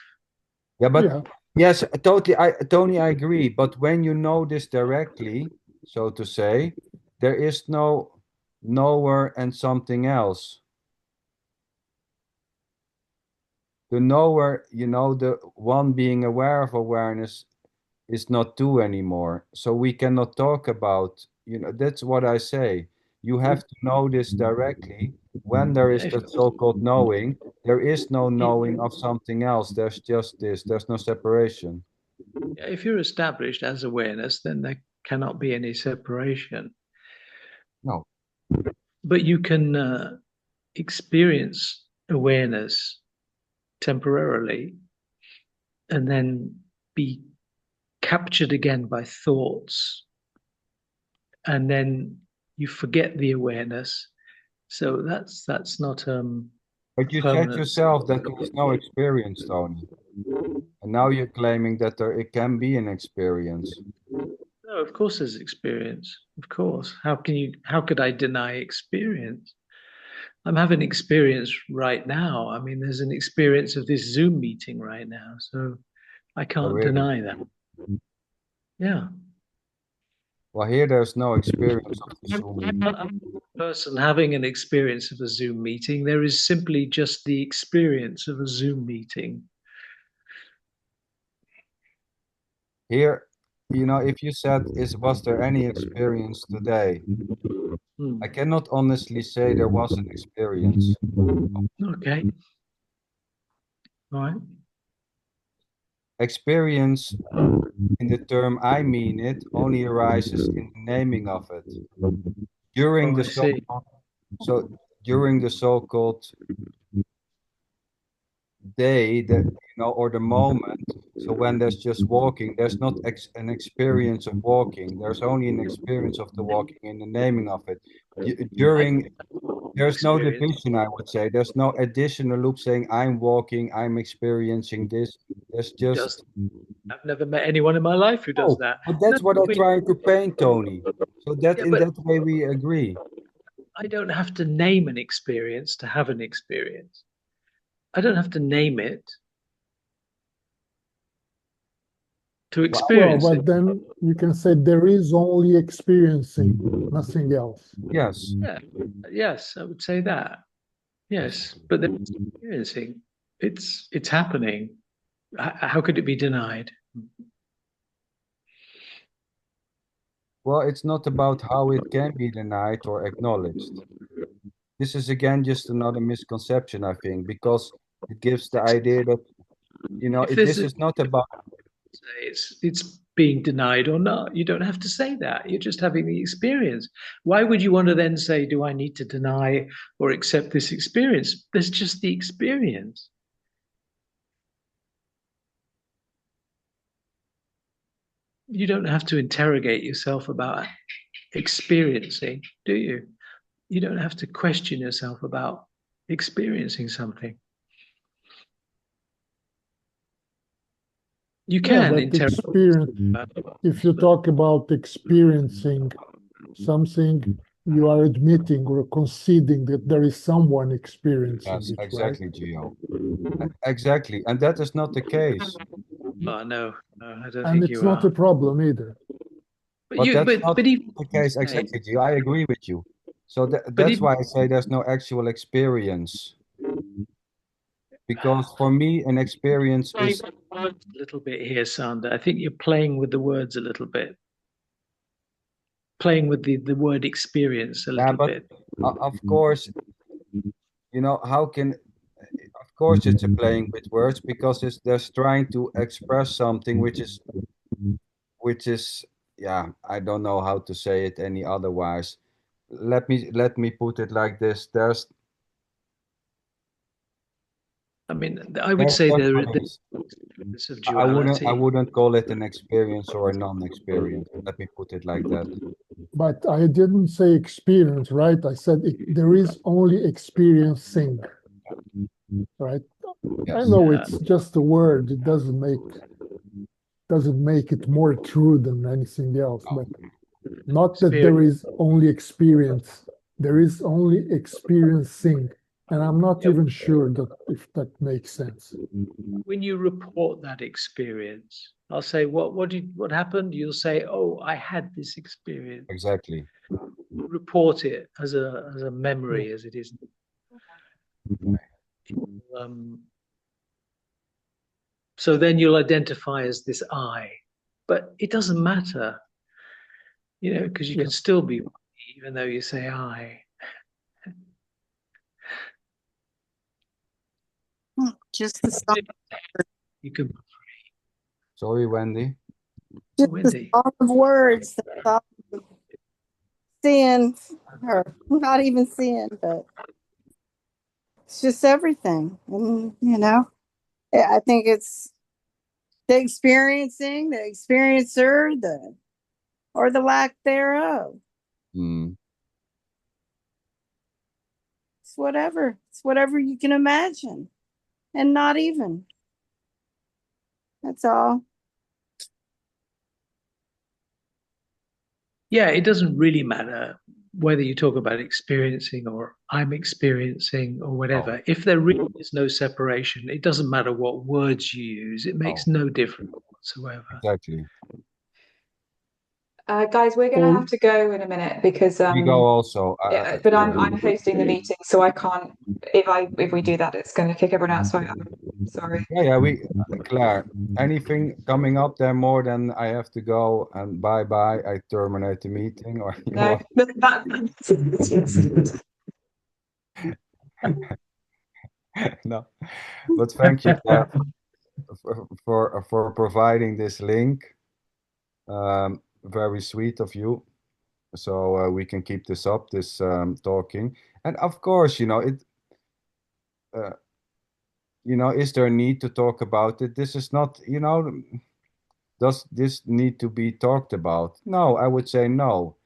A: Yeah, but
E: Yeah.
A: yes, Tony, I agree. But when you know this directly, so to say, there is no knower and something else. The knower, you know, the one being aware of awareness is not two anymore. So we cannot talk about, you know, that's what I say. You have to know this directly. When there is the so-called knowing, there is no knowing of something else. There's just this. There's no separation.
B: If you're established as awareness, then there cannot be any separation.
A: No.
B: But you can experience awareness temporarily and then be captured again by thoughts, and then you forget the awareness. So that's not
A: But you said
B: permanent.
A: yourself that there is no experience, Tony. And now you're claiming that it can be an experience.
B: No, of course there's experience. Of course. How could I deny experience? I'm having experience right now. I mean, there's an experience of this Zoom meeting right now, so I can't
A: really?
B: deny that. Yeah.
A: Well, here there's no experience of the Zoom meeting.
B: Person having an experience of a Zoom meeting. There is simply just the experience of a Zoom meeting.
A: Here, you know, if you said, was there any experience today? I cannot honestly say there was an experience.
B: Okay. All right.
A: Experience, in the term I mean it, only arises in the naming of it. During the so-called day, that you know, or the moment. So when there's just walking, there's not an experience of walking. There's only an experience of the walking in the naming of it. There's no division, I would say. There's no additional loop saying I'm walking, I'm experiencing this. There's just.
B: I've never met anyone in my life who does that.
A: But that's what I'm trying to paint, Tony. So that in that way we agree.
B: I don't have to name an experience to have an experience. I don't have to name it to experience
E: well,
B: it.
E: but then you can say there is only experiencing, nothing else.
A: Yes.
B: Yeah. Yes, I would say that. Yes, but they're experiencing. It's happening. How could it be denied?
A: Well, it's not about how it can be denied or acknowledged. This is again just another misconception, I think, because it gives the idea that, you know, this is not about.
B: It's being denied or not. You don't have to say that. You're just having the experience. Why would you want to then say, do I need to deny or accept this experience? There's just the experience. You don't have to interrogate yourself about experiencing, do you? You don't have to question yourself about experiencing something. You can
E: if you talk about experiencing something, you are admitting or conceding that there is someone experiencing it.
A: Exactly,
E: right?
A: Gio. Exactly, and that is not the case.
B: No, I don't
E: and
B: think
E: it's
B: you
E: not
B: are.
E: a problem either.
A: But that's not the case, exactly, Gio. I agree with you. So that's why I say there's no actual experience. Because for me, an experience is
B: a little bit here, Sander. I think you're playing with the words a little bit. playing with the word experience a little bit.
A: Of course, you know, how can, of course it's a playing with words, because it's just trying to express something which is, yeah, I don't know how to say it any otherwise. Let me put it like this.
B: I mean, I would say there is of duality.
A: I wouldn't call it an experience or a non-experience. Let me put it like that.
E: But I didn't say experience, right? I said there is only experiencing, right?
A: Yes.
E: I know it's just a word. It doesn't make it more true than anything else, but not that there is only experience. There is only experiencing. And I'm not even sure that if that makes sense.
B: When you report that experience, I'll say, what happened? You'll say, oh, I had this experience.
A: Exactly.
B: Report it as a memory, as it is. So then you'll identify as this I, but it doesn't matter, you know, because you can still be even though you say I.
H: Just the song.
B: You can.
A: Sorry, Wendy.
H: Just the song of words. Sin, or not even sin, but it's just everything. And, you know, I think it's the experiencing, the experiencer, or the lack thereof. It's whatever. It's whatever you can imagine. And not even. That's all.
B: Yeah, it doesn't really matter whether you talk about experiencing or I'm experiencing or whatever. If there really is no separation, it doesn't matter what words you use. It makes no difference whatsoever.
A: Exactly.
D: Guys, we're going to have to go in a minute because
A: we go also.
D: but I'm hosting the meeting, so I can't. If we do that, it's going to kick everyone out. So I'm sorry.
A: Yeah, Claire. Anything coming up there more than I have to go and bye. I terminate the meeting, or
D: no.
A: No, but thank you, Claire, for providing this link. Very sweet of you. So we can keep this up, this talking, and of course, you know it. You know, is there a need to talk about it? This is not, you know, does this need to be talked about? No, I would say no.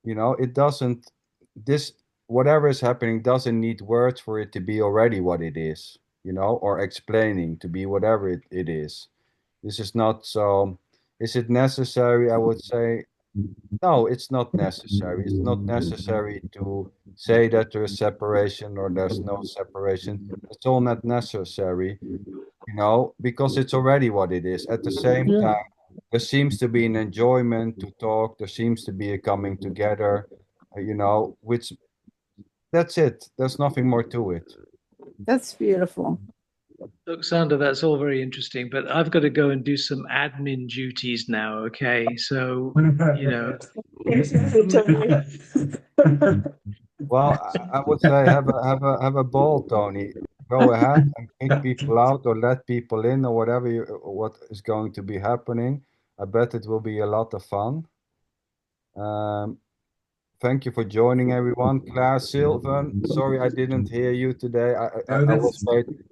A: You know, it doesn't. This, whatever is happening, doesn't need words for it to be already what it is. You know, or explaining to be whatever it is. This is not so. Is it necessary? I would say no, it's not necessary. It's not necessary to say that there is separation or there's no separation. It's all not necessary, you know, because it's already what it is. At the same time, there seems to be an enjoyment to talk. There seems to be a coming together, you know, which that's it. There's nothing more to it.
H: That's beautiful.
B: Look, Sander, that's all very interesting, but I've got to go and do some admin duties now. Okay, so you know.
A: Well, I would say have a ball, Tony. Go ahead and kick people out or let people in or whatever what is going to be happening. I bet it will be a lot of fun. Thank you for joining, everyone. Claire, Sylvan, sorry I didn't hear you today. I was waiting.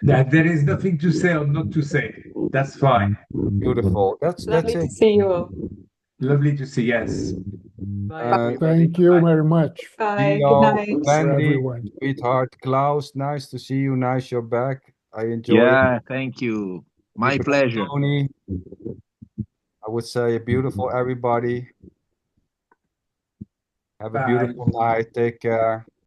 I: There is nothing to say or not to say. That's fine.
A: Beautiful. That's
D: Lovely
A: it.
D: to see you all.
I: Lovely to see. Yes.
B: Bye,
E: thank you very much.
D: Bye. Good night.
A: Wendy, wHaT, Klaus, nice to see you. Nice you're back. I enjoy
G: Yeah,
A: it.
G: thank you. My pleasure.
A: Tony, I would say beautiful everybody. Have a beautiful night. Take care.